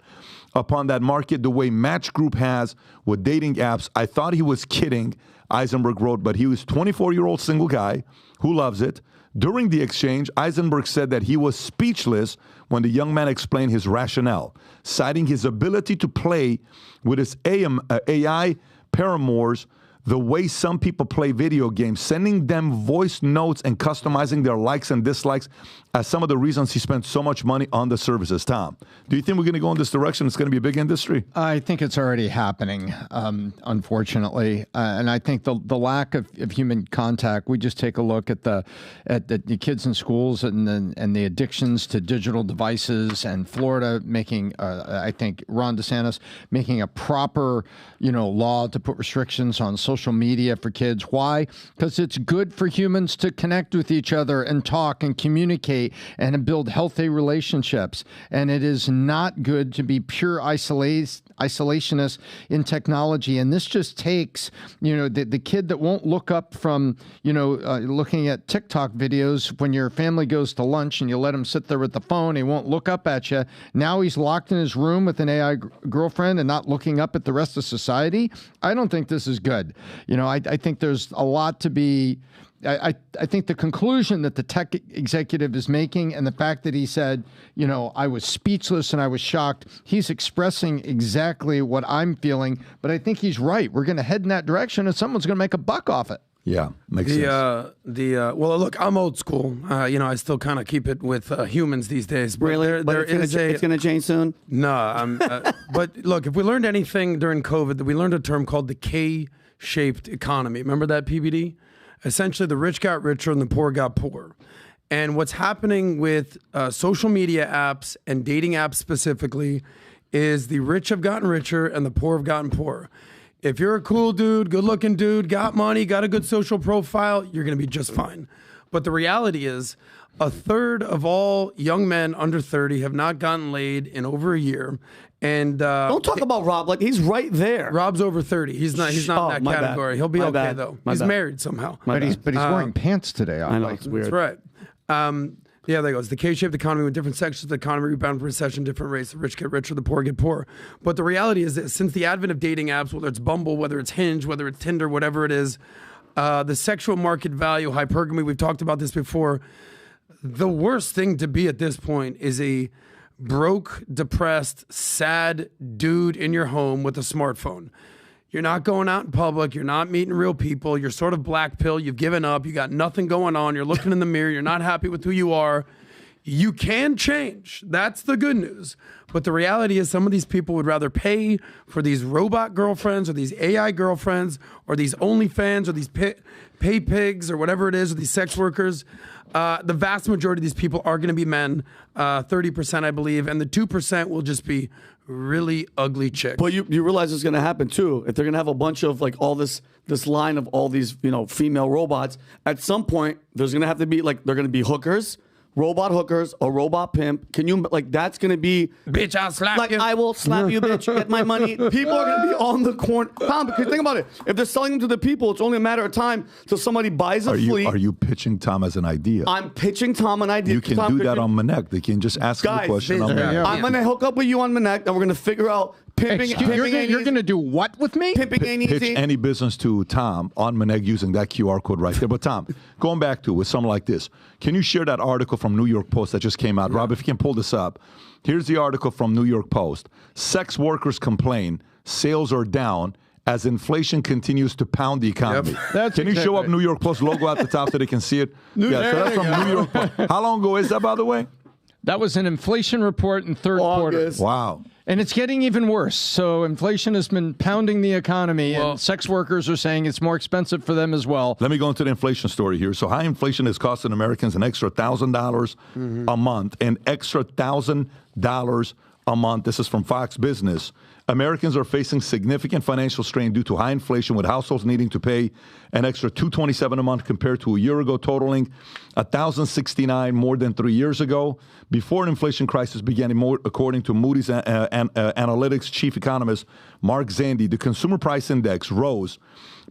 upon that market the way Match Group has with dating apps. I thought he was kidding, Eisenberg wrote, but he was a 24-year-old single guy who loves it. During the exchange, Eisenberg said that he was speechless when the young man explained his rationale, citing his ability to play with his AI paramours the way some people play video games, sending them voice notes and customizing their likes and dislikes as some of the reasons he spent so much money on the services. Tom, do you think we're going to go in this direction? It's going to be a big industry? I think it's already happening, unfortunately. And I think the lack of human contact, we just take a look at the kids in schools and the addictions to digital devices, and Florida making, I think, Ron DeSantis making a proper, law to put restrictions on social media for kids. Why? Because it's good for humans to connect with each other and talk and communicate and build healthy relationships. And it is not good to be pure isolationist in technology. And this just takes, the kid that won't look up from, looking at TikTok videos when your family goes to lunch and you let him sit there with the phone, he won't look up at you. Now he's locked in his room with an AI girlfriend and not looking up at the rest of society. I don't think this is good. I think there's a lot to be. I think the conclusion that the tech executive is making, and the fact that he said, I was speechless and I was shocked, he's expressing exactly what I'm feeling. But I think he's right. We're going to head in that direction, and someone's going to make a buck off it. Yeah, makes sense. Well, look, I'm old school. I still kind of keep it with humans these days. But really? It's going to change soon? No. But look, if we learned anything during COVID, we learned a term called the K-shaped economy. Remember that, PBD? Essentially, the rich got richer and the poor got poorer. And what's happening with social media apps and dating apps specifically is the rich have gotten richer and the poor have gotten poorer. If you're a cool dude, good-looking dude, got money, got a good social profile, you're going to be just fine. But the reality is, a third of all young men under 30 have not gotten laid in over a year. And don't talk about Rob like he's right there. Rob's over 30. He's not in that category. He'll be okay though. He's married somehow. But he's wearing pants today. I know, it's weird. That's right. Yeah, there goes. The K-shaped economy with different sections of the economy rebound from recession, different rates. The rich get richer, the poor get poorer. But the reality is that since the advent of dating apps, whether it's Bumble, whether it's Hinge, whether it's Tinder, whatever it is, the sexual market value, hypergamy, we've talked about this before. The worst thing to be at this point is a broke, depressed, sad dude in your home with a smartphone. You're not going out in public. You're not meeting real people. You're sort of black pill. You've given up. You got nothing going on. You're looking in the mirror. You're not happy with who you are. You can change. That's the good news. But the reality is some of these people would rather pay for these robot girlfriends or these AI girlfriends or these OnlyFans or these pay pigs or whatever it is, or these sex workers. The vast majority of these people are going to be men, 30%, I believe, and the 2% will just be really ugly chicks. But you realize it's going to happen too. If they're going to have a bunch of like all this line of all these female robots, at some point there's going to have to be they're going to be hookers. Robot hookers, a robot pimp. Can you, that's going to be... Bitch, I'll slap you. I will slap you, bitch. Get my money. People are going to be on the corner. Tom, because think about it. If they're selling them to the people, it's only a matter of time till somebody buys a fleet. Are you pitching Tom as an idea? I'm pitching Tom an idea. You can do that on Minnect. They can just ask the question on Minnect. I'm going to hook up with you on Minnect, and we're going to figure out You're going to do what with me? Pimping ain't easy. Pitch any business to Tom on Minnect using that QR code right there. But Tom, going back to with something like this, can you share that article from New York Post that just came out? Rob, if you can pull this up. Here's the article from New York Post. Sex workers complain sales are down as inflation continues to pound the economy. Can you show up New York Post logo at the top so they can see it? So that's from New York Post. How long ago is that, by the way? That was an inflation report in third quarter. Wow. And it's getting even worse. So inflation has been pounding the economy, and sex workers are saying it's more expensive for them as well. Let me go into the inflation story here. So high inflation is costing Americans an extra $1,000 a month, an extra $1,000 a month. This is from Fox Business. Americans are facing significant financial strain due to high inflation, with households needing to pay an extra $227 a month compared to a year ago, totaling $1,069 more than 3 years ago. Before an inflation crisis began, according to Moody's Analytics chief economist Mark Zandi, the consumer price index rose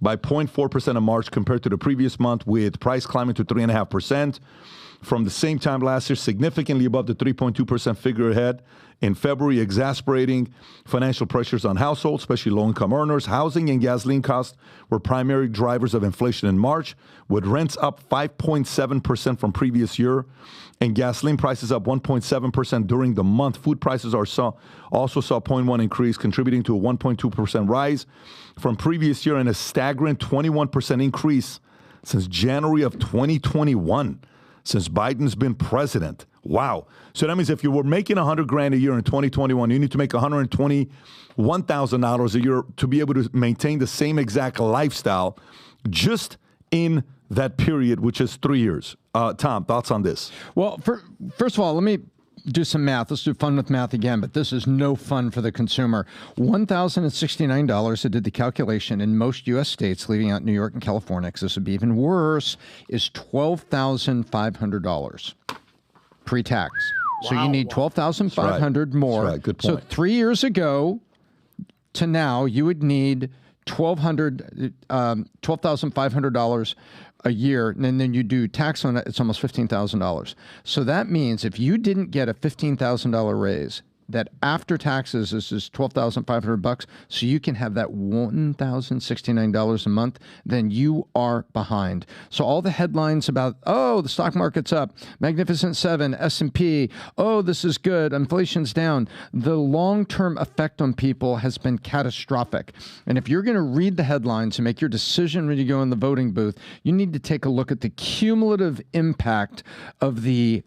by 0.4% in March compared to the previous month, with price climbing to 3.5%. From the same time last year, significantly above the 3.2% figure ahead in February, exasperating financial pressures on households, especially low-income earners. Housing and gasoline costs were primary drivers of inflation in March, with rents up 5.7% from previous year and gasoline prices up 1.7% during the month. Food prices also saw a 0.1 increase, contributing to a 1.2% rise from previous year and a staggering 21% increase since January of 2021. Since Biden's been president. Wow. So that means if you were making $100,000 a year in 2021, you need to make $121,000 a year to be able to maintain the same exact lifestyle just in that period, which is 3 years. Tom, thoughts on this? Well, first of all, let me do some math. Let's do fun with math again, but this is no fun for the consumer. $1,069, I did the calculation, in most U.S. states, leaving out New York and California, because this would be even worse, is $12,500 pre-tax. So you need $12,500 more. That's right. Good point. So 3 years ago to now, you would need $12,500 a year, and then you do tax on it, it's almost $15,000. So that means if you didn't get a $15,000 raise, that after taxes is $12,500, so you can have that $1,069 a month, then you are behind. So all the headlines about, oh, the stock market's up, Magnificent Seven, S&P, oh, this is good, inflation's down. The long-term effect on people has been catastrophic. And if you're going to read the headlines and make your decision when you go in the voting booth, you need to take a look at the cumulative impact of the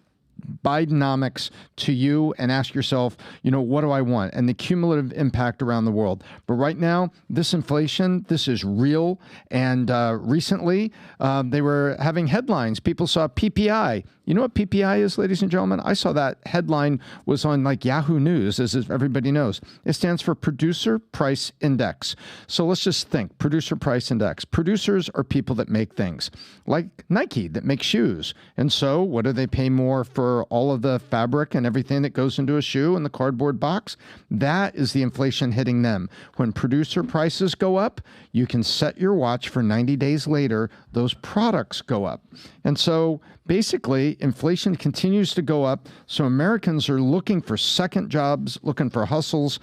Bidenomics to you and ask yourself, what do I want? And the cumulative impact around the world. But right now, this inflation, this is real. And recently, they were having headlines. People saw PPI. You know what PPI is, ladies and gentlemen? I saw that headline was on Yahoo News, as everybody knows. It stands for Producer Price Index. So let's just think, Producer Price Index. Producers are people that make things, like Nike that makes shoes. And so what do they pay more for all of the fabric and everything that goes into a shoe and the cardboard box? That is the inflation hitting them. When producer prices go up, you can set your watch for 90 days later, those products go up. And so basically, inflation continues to go up. So Americans are looking for second jobs, looking for hustles,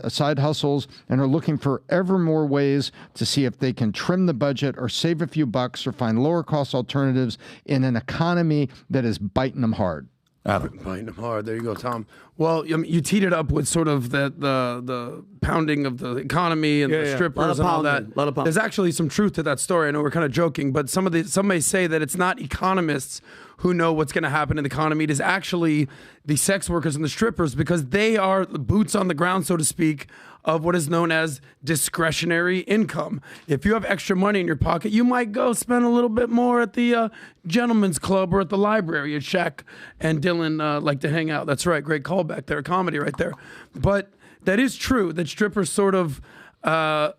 side hustles, and are looking for ever more ways to see if they can trim the budget or save a few bucks or find lower cost alternatives in an economy that is biting them hard. Biting them hard. There you go, Tom. Well, you teed it up with sort of the pounding of the economy and the strippers and all that. There's actually some truth to that story. I know we're kind of joking, but some may say that it's not economists who know what's going to happen in the economy. It is actually the sex workers and the strippers, because they are the boots on the ground, so to speak, of what is known as discretionary income. If you have extra money in your pocket, you might go spend a little bit more at the gentleman's club or at the library. At Shaq and Dylan like to hang out. That's right. Great callback there. Comedy right there. But that is true that strippers sort of are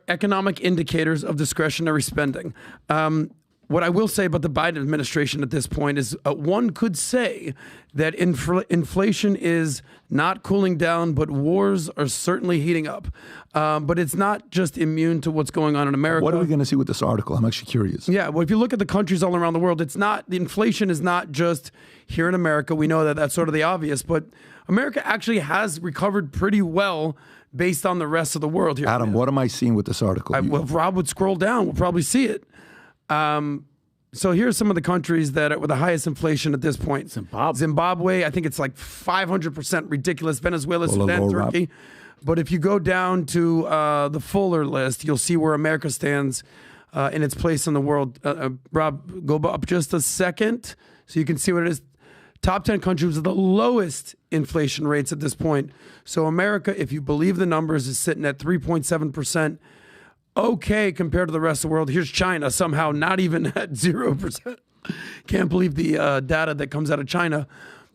economic indicators of discretionary spending. What I will say about the Biden administration at this point is one could say that inflation is not cooling down, but wars are certainly heating up. But it's not just immune to what's going on in America. What are we going to see with this article? I'm actually curious. Yeah, well, if you look at the countries all around the world, the inflation is not just here in America. We know that that's sort of the obvious, but America actually has recovered pretty well based on the rest of the world here. Adam, what am I seeing with this article? Well, if Rob would scroll down, we'll probably see it. So here's some of the countries that are with the highest inflation at this point. Zimbabwe, I think it's like 500% ridiculous. Venezuela, Sudan, Turkey. But if you go down to the fuller list, you'll see where America stands in its place in the world. Rob, go up just a second so you can see what it is. Top 10 countries with the lowest inflation rates at this point. So America, if you believe the numbers, is sitting at 3.7%. Okay, compared to the rest of the world. Here's China, somehow not even at 0%. Can't believe the data that comes out of China.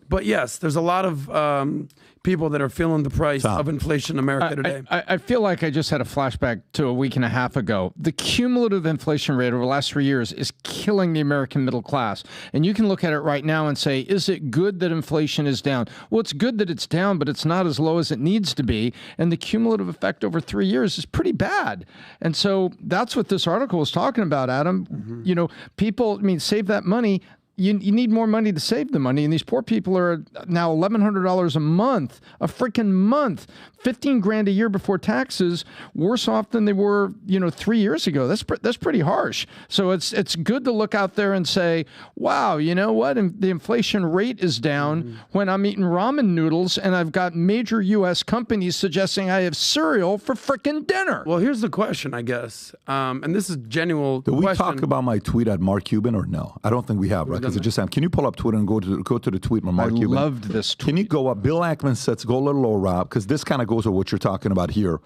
But yes, there's a lot of people that are feeling the price of inflation in America today. I feel like I just had a flashback to a week and a half ago. The cumulative inflation rate over the last 3 years is killing the American middle class. And you can look at it right now and say, is it good that inflation is down? Well, it's good that it's down, but it's not as low as it needs to be. And the cumulative effect over 3 years is pretty bad. And so that's what this article was talking about, Adam. You know, people, save that money. You need more money to save the money, and these poor people are now $1,100 a month, a freaking month, $15,000 a year before taxes, worse off than they were, 3 years ago. That's pretty harsh. So it's good to look out there and say, wow, you know what? The inflation rate is down when I'm eating ramen noodles, and I've got major U.S. companies suggesting I have cereal for freaking dinner. Well, here's the question, I guess, and this is genuine. Did we talk about my tweet at Mark Cuban or no? I don't think we have, right? Because it just happened. Can you pull up Twitter and go to the tweet from Mark Cuban? I loved this tweet. Can you go up? Bill Ackman says, go a little lower, Rob, because this kind of goes with what you're talking about here.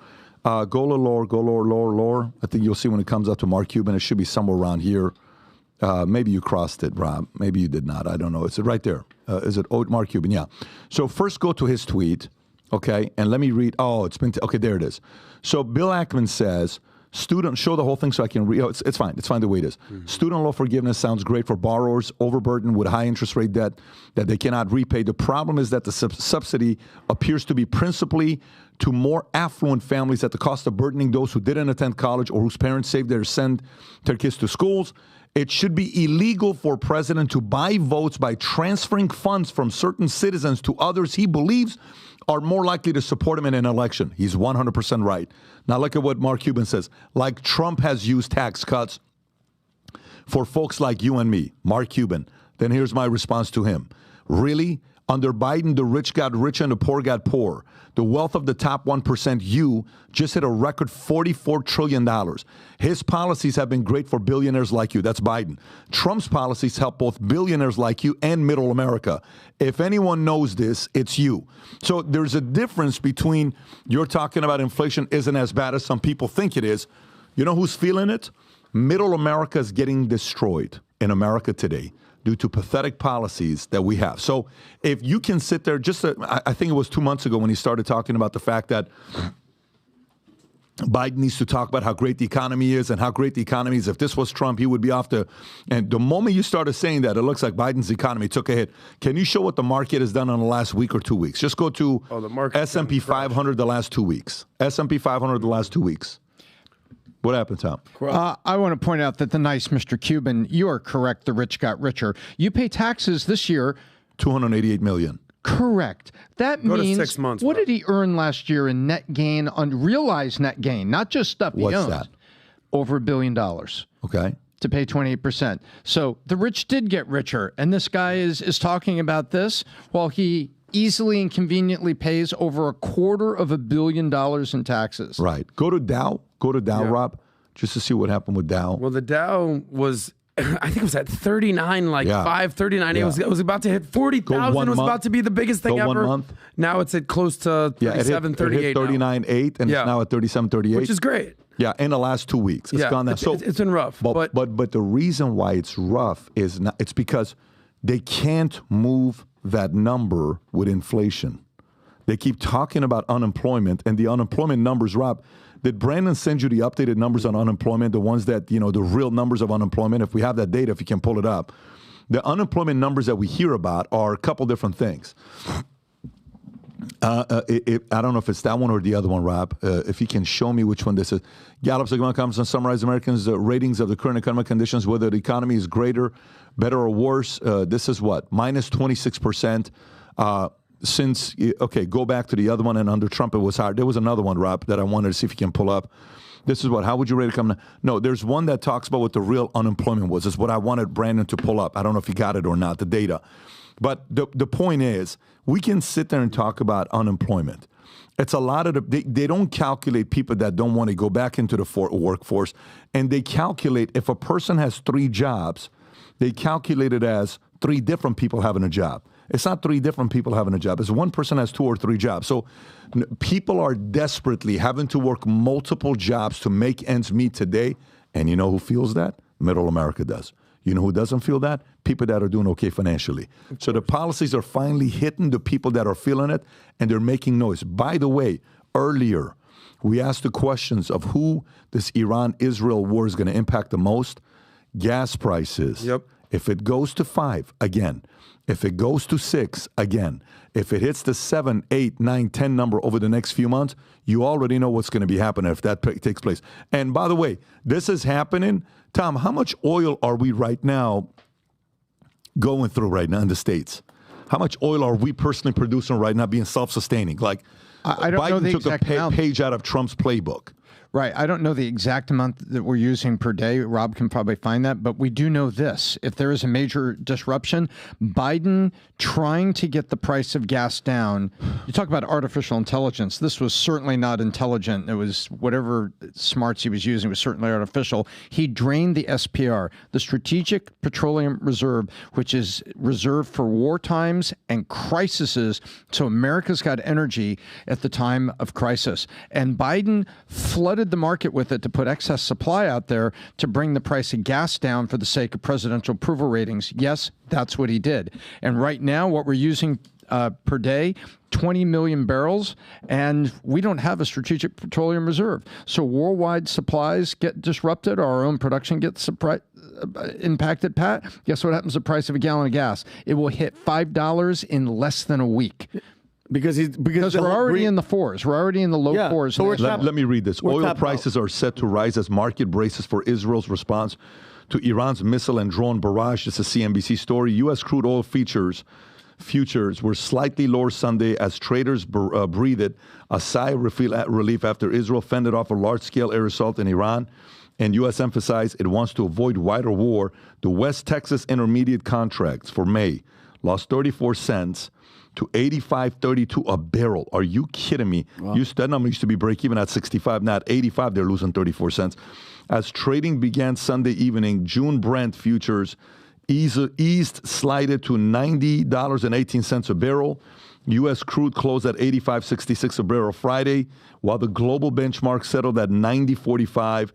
Go a little lower. I think you'll see when it comes up to Mark Cuban, it should be somewhere around here. Maybe you crossed it, Rob. Maybe you did not. I don't know. Is it right there? Is it Mark Cuban? Yeah. So first go to his tweet, okay, and let me read. Oh, it's been, okay, there it is. So Bill Ackman says, show the whole thing so I can read. Oh, it's fine. It's fine the way it is. Student loan forgiveness sounds great for borrowers overburdened with high interest rate debt that they cannot repay. The problem is that the subsidy appears to be principally to more affluent families at the cost of burdening those who didn't attend college or whose parents saved send their kids to schools. It should be illegal for a president to buy votes by transferring funds from certain citizens to others he believes are more likely to support him in an election. He's 100% right. Now look at what Mark Cuban says. Like Trump has used tax cuts for folks like you and me, Mark Cuban. Then here's my response to him. Really? Under Biden, the rich got rich and the poor got poor. The wealth of the top 1%, you, just hit a record $44 trillion. His policies have been great for billionaires like you. That's Biden. Trump's policies help both billionaires like you and middle America. If anyone knows this, it's you. So there's a difference between you're talking about inflation isn't as bad as some people think it is. You know who's feeling it? Middle America is getting destroyed in America today due to pathetic policies that we have. So if you can sit there, I think it was 2 months ago when he started talking about the fact that Biden needs to talk about how great the economy is and how great the economy is. If this was Trump, he would be off and the moment you started saying that, it looks like Biden's economy took a hit. Can you show what the market has done in the last week or 2 weeks? Just go to S&P 500 the last 2 weeks. S&P 500 the last 2 weeks. What happened, Tom? I want to point out that the nice Mr. Cuban, you are correct. The rich got richer. You pay taxes this year. $288 million. Correct. That means, 6 months, what did he earn last year in net gain, unrealized net gain, not just stuff he owns? What's that? Over $1 billion. Okay. To pay 28%. So the rich did get richer. And this guy is talking about this while he easily and conveniently pays over $250 million in taxes. Right. Go to Dow, Rob, just to see what happened with Dow. Well, the Dow was, I think it was at 39, 539. Yeah. It was about to hit 40,000. It was about to be the biggest thing ever. 1 month. Now it's at close to 37, 38. It hit 39.8, and it's now at 37.38. Which is great. Yeah, in the last 2 weeks. It's gone down. It's been rough. But the reason why it's rough is it's because they can't move that number with inflation. They keep talking about unemployment, and the unemployment numbers, Rob, did Brandon send you the updated numbers on unemployment, the ones that, the real numbers of unemployment? If we have that data, if you can pull it up. The unemployment numbers that we hear about are a couple different things. I don't know if it's that one or the other one, Rob. If you can show me which one this is. Gallup's economic comments and summarize Americans' ratings of the current economic conditions, whether the economy is greater, better, or worse. This is what? Minus 26%. go back to the other one, and under Trump it was hard. There was another one, Rob, that I wanted to see if you can pull up. This is how would you rate it coming? No, there's one that talks about what the real unemployment was. It's what I wanted Brandon to pull up. I don't know if he got it or not, the data. But the point is, we can sit there and talk about unemployment. It's a lot of they don't calculate people that don't want to go back into the workforce, and they calculate if a person has 3 jobs, they calculate it as 3 different people having a job. It's not 3 different people having a job. It's one person has 2 or 3 jobs. So people are desperately having to work multiple jobs to make ends meet today. And you know who feels that? Middle America does. You know who doesn't feel that? People that are doing okay financially. So the policies are finally hitting the people that are feeling it, and they're making noise. By the way, earlier, we asked the questions of who this Iran-Israel war is going to impact the most. Gas prices. Yep. If it goes to 5, again. If it goes to 6, again. If it hits the 7, 8, 9, 10 number over the next few months, you already know what's going to be happening if that takes place. And by the way, this is happening. Tom, how much oil are we right now going through right now in the States? How much oil are we personally producing right now, being self-sustaining? Like, I don't know the Biden took exact amount. page out of Trump's playbook. Right. I don't know the exact amount that we're using per day. Rob can probably find that. But we do know this. If there is a major disruption, Biden trying to get the price of gas down, you talk about artificial intelligence. This was certainly not intelligent. It was whatever smarts he was using was certainly artificial. He drained the SPR, the Strategic Petroleum Reserve, which is reserved for war times and crises. So America's got energy at the time of crisis. And Biden flooded the market with it to put excess supply out there to bring the price of gas down for the sake of presidential approval ratings. Yes, that's what he did. And right now, what we're using per day, 20 million barrels, and we don't have a strategic petroleum reserve. So worldwide supplies get disrupted, or our own production gets impacted, Pat. Guess what happens to the price of a gallon of gas? It will hit $5 in less than a week. Because we're already in the 4s. We're already in the low 4s. So let me read this. Oil prices are set to rise as market braces for Israel's response to Iran's missile and drone barrage. This is a CNBC story. U.S. crude oil futures were slightly lower Sunday as traders breathed a sigh of relief after Israel fended off a large-scale air assault in Iran. And U.S. emphasized it wants to avoid wider war. The West Texas Intermediate contracts for May lost 34 cents to 85.32 a barrel. Are you kidding me? Wow. That number used to be break even at 65. Now at 85, they're losing 34 cents. As trading began Sunday evening, June Brent futures eased slided to $90.18 a barrel. U.S. crude closed at 85.66 a barrel Friday, while the global benchmark settled at 90.45.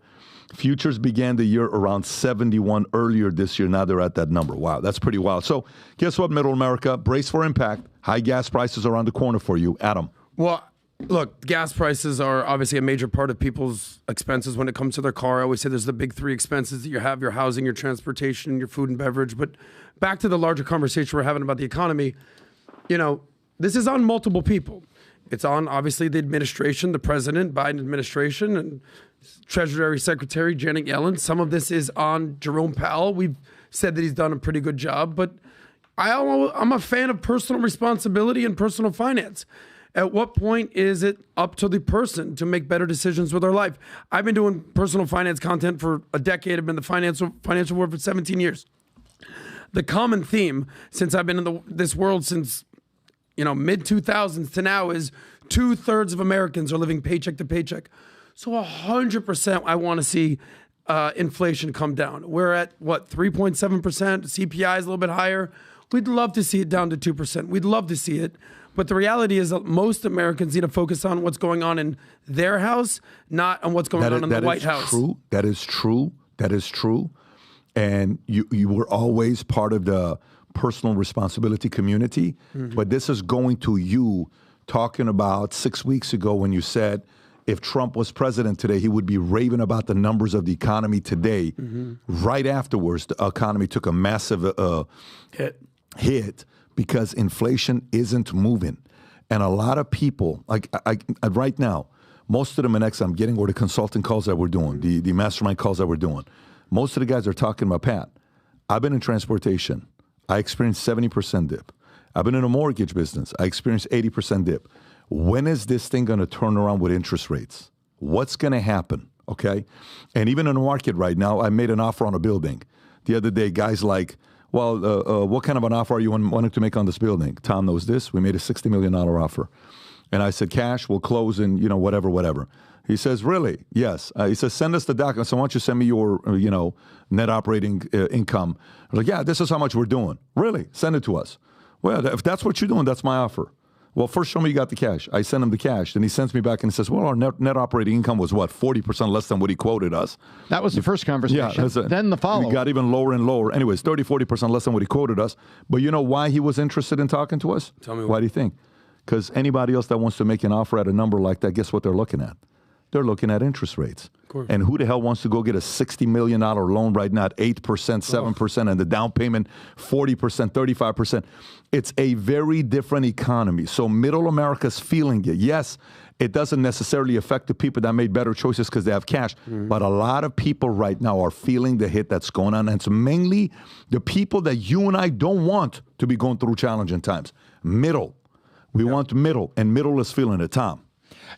Futures began the year around 71 earlier this year. Now they're at that number. Wow, that's pretty wild. So guess what, Middle America? Brace for impact. High gas prices are around the corner for you. Adam. Well, look, gas prices are obviously a major part of people's expenses when it comes to their car. I always say there's the big 3 expenses that you have: your housing, your transportation, your food and beverage. But back to the larger conversation we're having about the economy, this is on multiple people. It's on, obviously, the administration, the president, Biden administration, and Treasury Secretary Janet Yellen. Some of this is on Jerome Powell. We've said that he's done a pretty good job, but I'm a fan of personal responsibility and personal finance. At what point is it up to the person to make better decisions with their life? I've been doing personal finance content for a decade. I've been in the financial world for 17 years. The common theme since I've been in this world since mid-2000s to now is 2/3 of Americans are living paycheck to paycheck. So 100% I want to see inflation come down. We're at, 3.7%? CPI is a little bit higher. We'd love to see it down to 2%. We'd love to see it. But the reality is that most Americans need to focus on what's going on in their house, not on what's going on in the White House. That is true. And you were always part of the personal responsibility community. Mm-hmm. But this is going to you talking about 6 weeks ago when you said, if Trump was president today, he would be raving about the numbers of the economy today. Mm-hmm. Right afterwards, the economy took a massive hit because inflation isn't moving. And a lot of people, like right now, most of the Minnect I'm getting, or the consulting calls that we're doing, the mastermind calls that we're doing, most of the guys are talking about, Pat, I've been in transportation. I experienced 70% dip. I've been in a mortgage business. I experienced 80% dip. When is this thing going to turn around with interest rates? What's going to happen? Okay? And even in the market right now, I made an offer on a building. The other day, guys like, well, what kind of an offer are you wanting to make on this building? Tom knows this. We made a $60 million offer. And I said, cash, we'll close in, whatever. He says, really? Yes. He says, send us the document. So why don't you send me your, net operating income? I was like, yeah, this is how much we're doing. Really? Send it to us. Well, if that's what you're doing, that's my offer. Well, first show me you got the cash. I send him the cash. Then he sends me back and he says, well, our net operating income was what, 40% less than what he quoted us. That was the first conversation. Yeah, then the follow-up. We got even lower and lower. Anyways, 40% less than what he quoted us. But you know why he was interested in talking to us? Tell me why do you think? Because anybody else that wants to make an offer at a number like that, guess what they're looking at? They're looking at interest rates. And who the hell wants to go get a $60 million loan right now at 8%, 7%, and the down payment 40%, 35%? It's a very different economy. So middle America's feeling it. Yes, it doesn't necessarily affect the people that made better choices because they have cash. But a lot of people right now are feeling the hit that's going on. And it's mainly the people that you and I don't want to be going through challenging times. Middle. We want middle, and middle is feeling it. Tom.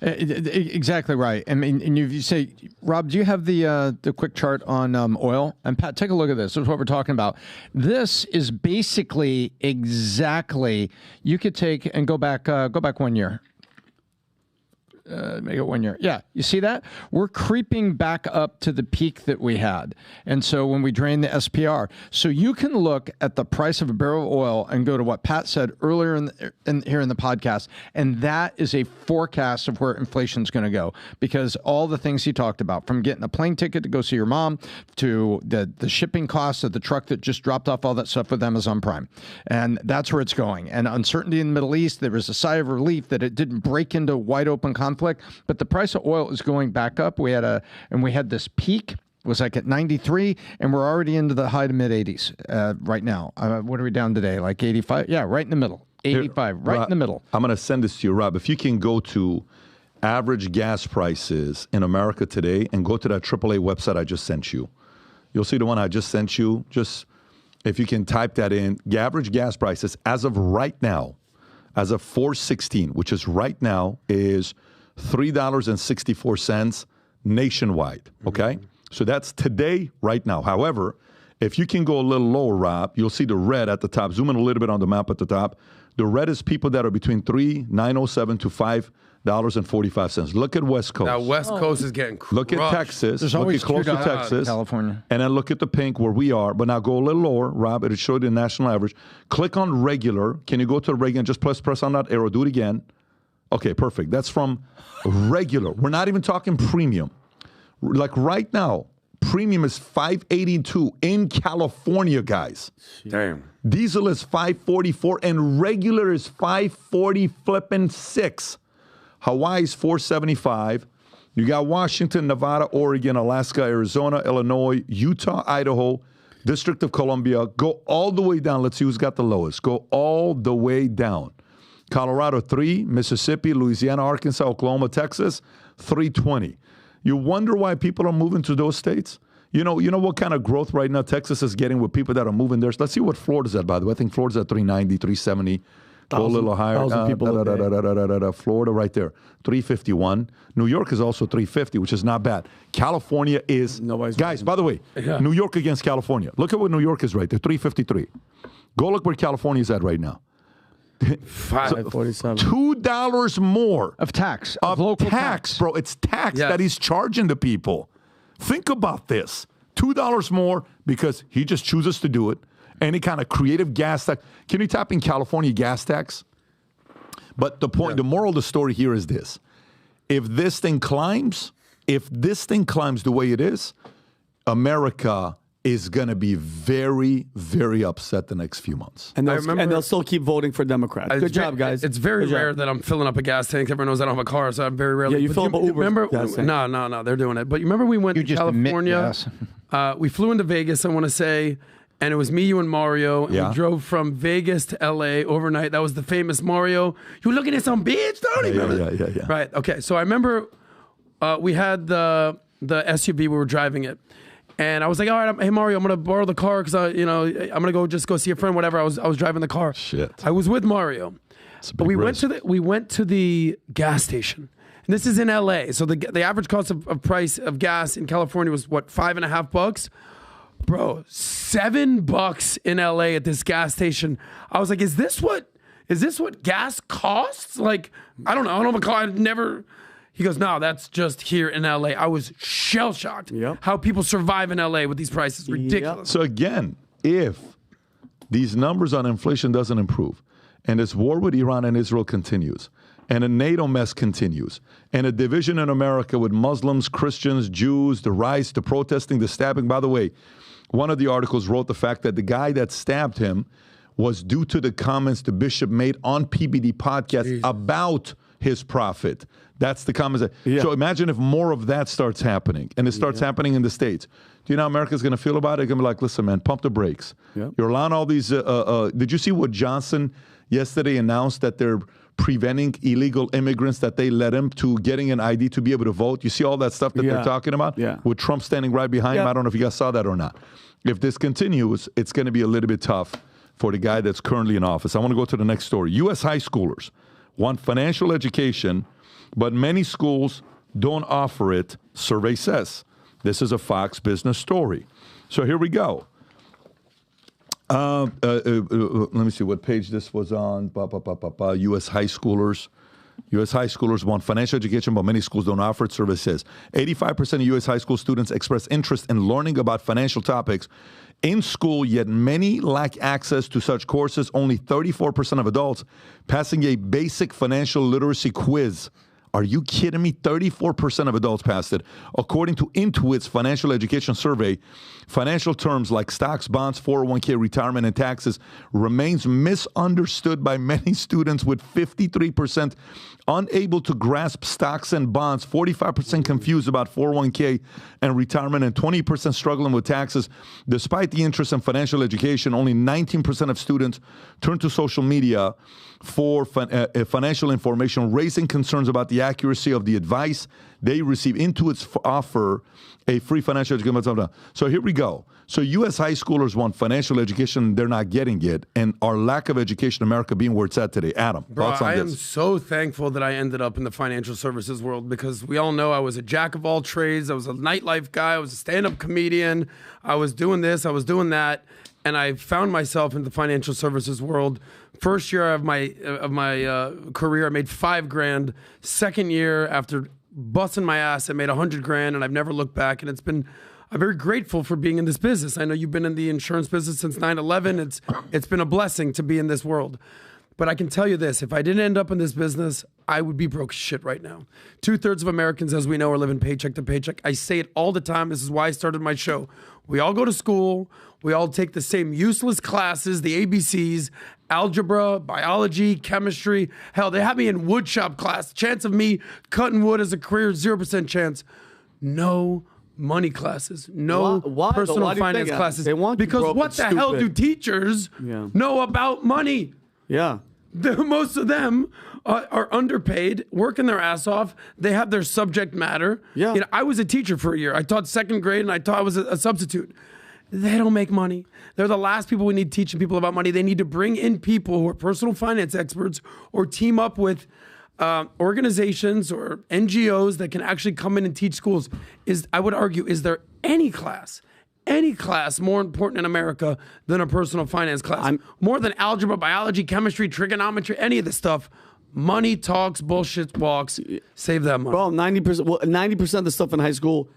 Exactly right. I mean, and you say, Rob, do you have the quick chart on oil? And Pat, take a look at this. This is what we're talking about. This is basically exactly. You could take and go back 1 year. Make it 1 year. Yeah, you see that? We're creeping back up to the peak that we had. And so when we drain the SPR, so you can look at the price of a barrel of oil and go to what Pat said earlier here in the podcast, and that is a forecast of where inflation is going to go, because all the things he talked about, from getting a plane ticket to go see your mom to the shipping costs of the truck that just dropped off all that stuff with Amazon Prime. And that's where it's going. And uncertainty in the Middle East, there was a sigh of relief that it didn't break into wide open conflict, but the price of oil is going back up. We had this peak was like at 93, and we're already into the high to mid 80s right now. What are we down today? Like 85? Yeah, right in the middle. 85, right in the middle. I'm going to send this to you, Rob. If you can go to average gas prices in America today and go to that AAA website I just sent you, you'll see the one I just sent you. Just if you can type that in, average gas prices as of right now, as of 4/16, which is right now, is $3.64 nationwide, okay? So that's today, right now. However, if you can go a little lower, Rob, you'll see the red at the top. Zoom in a little bit on the map at the top. The red is people that are between $3.907 to $5.45. Look at West Coast. Now, West Coast is getting crushed. Look at Texas. There's look always at close to Texas. California. And then look at the pink where we are. But now go a little lower, Rob. It'll show you the national average. Click on regular. Can you go to the regular? Just press on that arrow. Do it again. Okay, perfect. That's from regular. We're not even talking premium. Like right now, premium is $5.82 in California, guys. Damn. Diesel is $5.44 and regular is $5.46. Hawaii's $4.75. You got Washington, Nevada, Oregon, Alaska, Arizona, Illinois, Utah, Idaho, District of Columbia. Go all the way down. Let's see who's got the lowest. Go all the way down. Colorado, 3. Mississippi, Louisiana, Arkansas, Oklahoma, Texas, 320. You wonder why people are moving to those states? You know what kind of growth right now Texas is getting with people that are moving there? Let's see what Florida's at, by the way. I think Florida's at 390, 370. Go a little higher. Florida right there, 351. New York is also 350, which is not bad. California is, guys, by the way, New York against California. Look at what New York is right there, 353. Go look where California is at right now. $5.47. $2 more of tax. Of local tax, bro. It's tax that he's charging the people. Think about this. $2 more because he just chooses to do it. Any kind of creative gas tax. Can you type in California gas tax? But the point, the moral of the story here is this. If this thing climbs the way it is, America is going to be very, very upset the next few months. And they'll still keep voting for Democrats. Good job, guys. It's very rare that I'm filling up a gas tank. Everyone knows I don't have a car, so I'm very rarely. Yeah, you fill up an Uber. Remember? No, they're doing it. But you remember we went to California? We flew into Vegas, I want to say, and it was me, you, and Mario. And we drove from Vegas to L.A. overnight. That was the famous Mario. You looking at some bitch, Tony? Yeah. Right, okay. So I remember we had the SUV, we were driving it. And I was like, all right, hey Mario, I'm gonna borrow the car because I'm gonna go see a friend, whatever. I was driving the car. Shit. I was with Mario, but we went to the gas station, and this is in LA. So the average cost of price of gas in California was what, $5.50? Bro, $7 in LA at this gas station. I was like, is this what gas costs? Like, I don't know. I don't have a car. I've never. He goes, no, that's just here in LA. I was shell shocked. How people survive in LA with these prices. Ridiculous. So again, if these numbers on inflation doesn't improve, and this war with Iran and Israel continues, and a NATO mess continues, and a division in America with Muslims, Christians, Jews, the riots, the protesting, the stabbing. By the way, one of the articles wrote the fact that the guy that stabbed him was due to the comments the bishop made on PBD podcast about his prophet. That's the comments. So imagine if more of that starts happening, and it starts happening in the States. Do you know how America's going to feel about it? They're going to be like, listen, man, pump the brakes. You're allowing all these. Did you see what Johnson yesterday announced, that they're preventing illegal immigrants, that they let him to getting an ID to be able to vote? You see all that stuff that they're talking about? With Trump standing right behind him? I don't know if you guys saw that or not. If this continues, it's going to be a little bit tough for the guy that's currently in office. I want to go to the next story. U.S. high schoolers want financial education, but many schools don't offer it, survey says. This is a Fox Business story. So here we go. Let me see what page this was on. U.S. high schoolers. U.S. high schoolers want financial education, but many schools don't offer it, survey says. 85% of U.S. high school students express interest in learning about financial topics in school, yet many lack access to such courses. Only 34% of adults passing a basic financial literacy quiz. Are you kidding me? 34% of adults passed it. According to Intuit's financial education survey, financial terms like stocks, bonds, 401k, retirement, and taxes remains misunderstood by many students, with 53% unable to grasp stocks and bonds, 45% confused about 401k and retirement, and 20% struggling with taxes. Despite the interest in financial education, only 19% of students turn to social media for financial information, raising concerns about the accuracy of the advice they receive. Intuit's offer a free financial education. So here we go. So U.S. high schoolers want financial education, they're not getting it, and our lack of education in America being where it's at today. Adam, thoughts on this? I am so thankful that I ended up in the financial services world, because we all know I was a jack of all trades. I was a nightlife guy. I was a stand-up comedian. I was doing this. I was doing that. And I found myself in the financial services world. First year of my career, I made $5,000. Second year, after busting my ass, I made $100,000, and I've never looked back. And I'm very grateful for being in this business. I know you've been in the insurance business since 9/11. It's been a blessing to be in this world. But I can tell you this, if I didn't end up in this business, I would be broke as shit right now. 2/3 of Americans, as we know, are living paycheck to paycheck. I say it all the time. This is why I started my show. We all go to school. We all take the same useless classes, the ABCs, algebra, biology, chemistry. Hell, they have me in woodshop class. Chance of me cutting wood as a career, 0% chance. No money classes, no personal finance classes. They want because what the hell do teachers know about money? Most of them are underpaid, working their ass off. They have their subject matter. You know, I was a teacher for a year. I taught second grade, and I was a substitute. They don't make money. They're the last people we need teaching people about money. They need to bring in people who are personal finance experts, or team up with organizations or NGOs that can actually come in and teach schools. I would argue, is there any class more important in America than a personal finance class? More than algebra, biology, chemistry, trigonometry, any of this stuff. Money talks, bullshit walks. Save that money. Bro, 90% of the stuff in high school,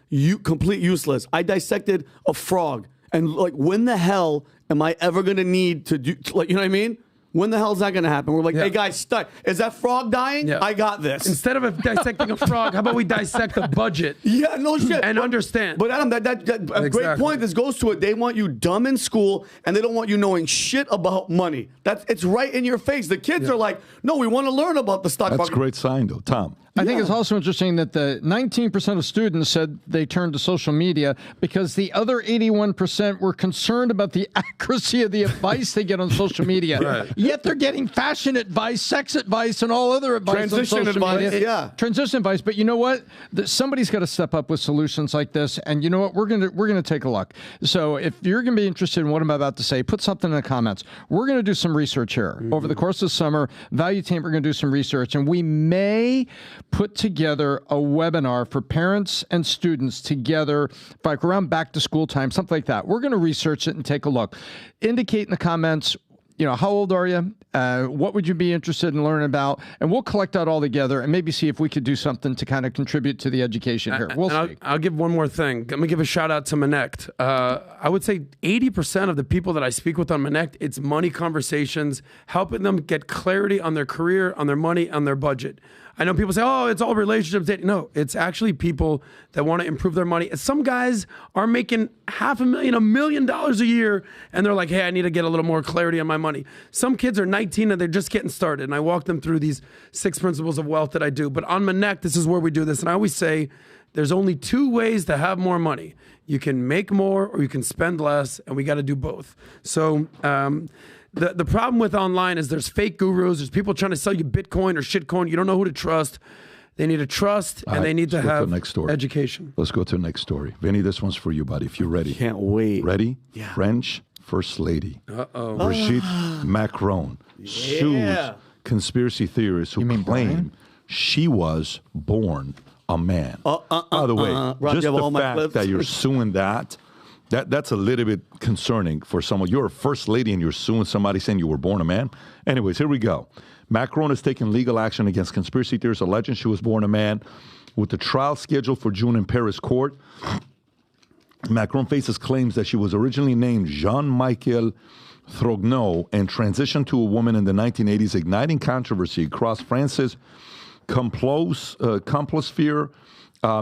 complete useless. I dissected a frog, and like, when the hell am I ever gonna need to do? Like, you know what I mean? When the hell is that going to happen? We're like, hey, guys, is that frog dying? I got this. Instead of dissecting a frog, how about we dissect the budget? No shit. And understand. But Adam, a great point. This goes to it. They want you dumb in school, and they don't want you knowing shit about money. It's right in your face. The kids are like, no, we want to learn about the stock market. That's a great sign, though. Tom. I think it's also interesting that the 19% of students said they turned to social media because the other 81% were concerned about the accuracy of the advice they get on social media. yet they're getting fashion advice, sex advice, and all other advice. Transition on social advice, media. yeah. Transition advice. But you know what? Somebody's got to step up with solutions like this. And you know what? We're gonna take a look. So if you're gonna be interested in what I'm about to say, put something in the comments. We're gonna do some research here over the course of summer. Value Team, we're gonna do some research, and we may put together a webinar for parents and students together, like around back to school time, something like that. We're gonna research it and take a look. Indicate in the comments, how old are you? What would you be interested in learning about? And we'll collect that all together and maybe see if we could do something to kind of contribute to the education here. We'll see. I'll give one more thing. Let me give a shout out to Minnect. I would say 80% of the people that I speak with on Minnect, it's money conversations, helping them get clarity on their career, on their money, on their budget. I know people say, oh, it's all relationships. No, it's actually people that want to improve their money. Some guys are making $500,000, $1 million a year, and they're like, hey, I need to get a little more clarity on my money. Some kids are 19 and they're just getting started, and I walk them through these 6 principles of wealth that I do. But on Minnect, this is where we do this, and I always say there's only 2 ways to have more money. You can make more or you can spend less, and we got to do both. So, The problem with online is there's fake gurus. There's people trying to sell you Bitcoin or shitcoin. You don't know who to trust. They need to trust, and they need to have education. Let's go to the next story. Vinny, this one's for you, buddy, if you're ready. Can't wait. Ready? Yeah. French First Lady Brigitte Macron sues conspiracy theorists who claim she was born a man. By the way, just the fact that you're suing that's a little bit concerning for someone. You're a first lady and you're suing somebody saying you were born a man. Anyways, here we go. Macron has taken legal action against conspiracy theorists alleging she was born a man. With the trial scheduled for June in Paris court, Macron faces claims that she was originally named Jean-Michel Thrognot and transitioned to a woman in the 1980s, igniting controversy across France's complosphere.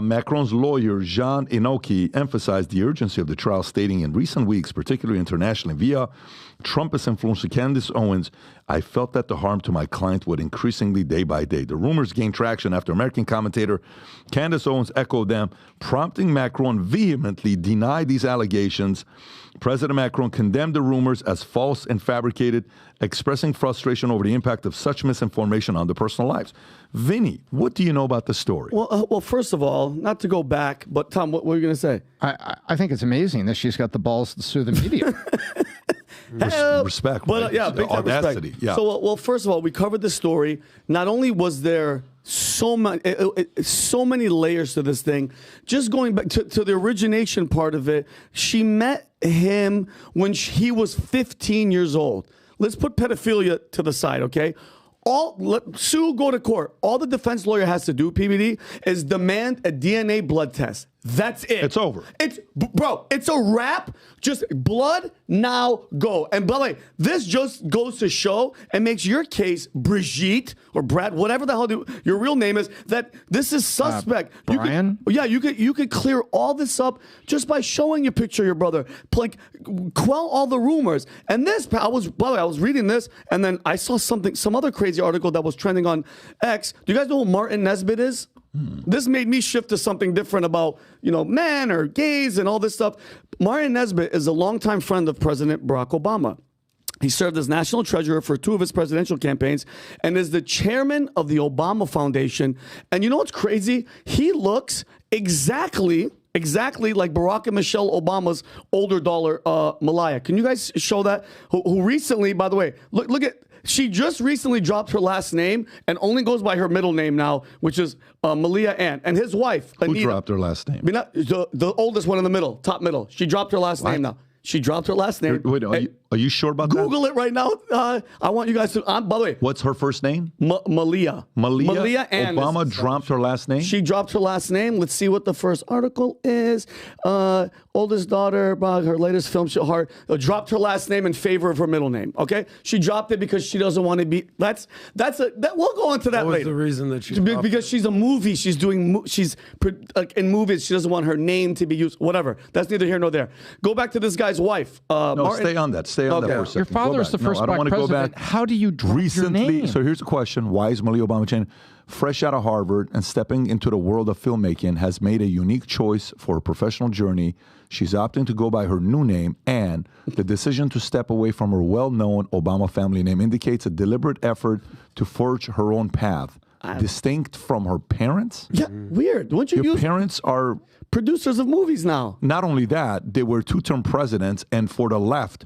Macron's lawyer, Jean Inoki, emphasized the urgency of the trial, stating in recent weeks, particularly internationally, via Trumpist influencer Candace Owens, I felt that the harm to my client would increasingly day by day. The rumors gained traction after American commentator Candace Owens echoed them, prompting Macron vehemently deny these allegations. President Macron condemned the rumors as false and fabricated, expressing frustration over the impact of such misinformation on their personal lives. Vinny, what do you know about the story? Well, first of all, not to go back, but Tom, what were you going to say? I think it's amazing that she's got the balls to sue the media. Respect, but right? yeah, big time audacity. Respect. Yeah. So, well, first of all, we covered the story. Not only was there so many layers to this thing, just going back to the origination part of it, she met him when he was 15 years old. Let's put pedophilia to the side, okay? Sue, go to court. All the defense lawyer has to do, PBD, is demand a DNA blood test. That's it. It's over. It's a wrap. Just blood, now go. And by the way, this just goes to show and makes your case, Brigitte or Brad, whatever the hell your real name is, that this is suspect. Brian? You could clear all this up just by showing your picture of your brother. Like, quell all the rumors. And this, by the way, I was reading this, and then I saw some other crazy article that was trending on X. Do you guys know who Martin Nesbitt is? This made me shift to something different about, men or gays and all this stuff. Martin Nesbitt is a longtime friend of President Barack Obama. He served as national treasurer for 2 of his presidential campaigns and is the chairman of the Obama Foundation. And you know what's crazy? He looks exactly like Barack and Michelle Obama's older daughter, Malaya. Can you guys show that? Who recently, by the way, look at... She just recently dropped her last name and only goes by her middle name now, which is Malia Ann. And his wife, Anita. Who dropped her last name? The oldest one in the middle, top middle. She dropped her last name now. She dropped her last name. Wait, are you sure about that? Google it right now. I want you guys to. By the way, what's her first name? Malia. Malia Ann. Obama dropped her last name? She dropped her last name. Let's see what the first article is. Oldest daughter, her latest film, dropped her last name in favor of her middle name. Okay, she dropped it because she doesn't want to be. We'll go into that later. What was the reason that she? Because she's a movie. She's in movies. She doesn't want her name to be used. Whatever. That's neither here nor there. Go back to this guy's wife. Martin. Stay on that. Stay on that for a second. Your father is the first black president. How do you drop your name? So here's the question: why is Malia Obama changing? fresh out of Harvard and stepping into the world of filmmaking, has made a unique choice for her professional journey. She's opting to go by her new name, and the decision to step away from her well-known Obama family name indicates a deliberate effort to forge her own path, distinct from her parents. Yeah, weird. Wouldn't you Your parents are producers of movies now. Not only that, they were two-term presidents, and for the left,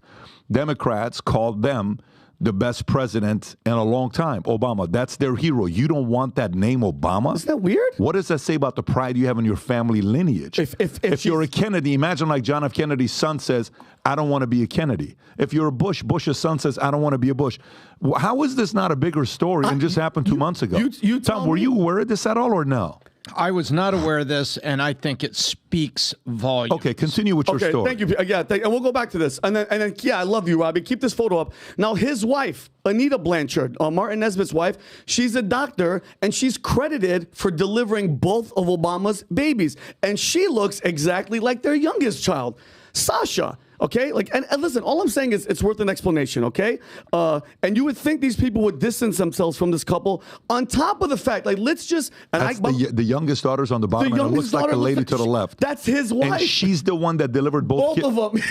Democrats called them the best president in a long time, Obama. That's their hero. You don't want that name, Obama? Isn't that weird? What does that say about the pride you have in your family lineage? If you're a Kennedy, imagine like John F. Kennedy's son says, I don't want to be a Kennedy. If you're a Bush, Bush's son says, I don't want to be a Bush. How is this not a bigger story and just happened 2 months ago? Tom, were you aware of this at all or no? I was not aware of this, and I think it speaks volumes. Okay, continue with your story. Thank you. Yeah, and we'll go back to this. And then, yeah, I love you, Robbie. Keep this photo up. Now, his wife, Anita Blanchard, Martin Nesbitt's wife, she's a doctor, and she's credited for delivering both of Obama's babies. And she looks exactly like their youngest child, Sasha. Okay, and listen, all I'm saying is it's worth an explanation, okay? And you would think these people would distance themselves from this couple on top of the fact, let's just... And that's the youngest daughter's on the bottom, and it looks like the lady to the left. That's his wife. And she's the one that delivered both of them.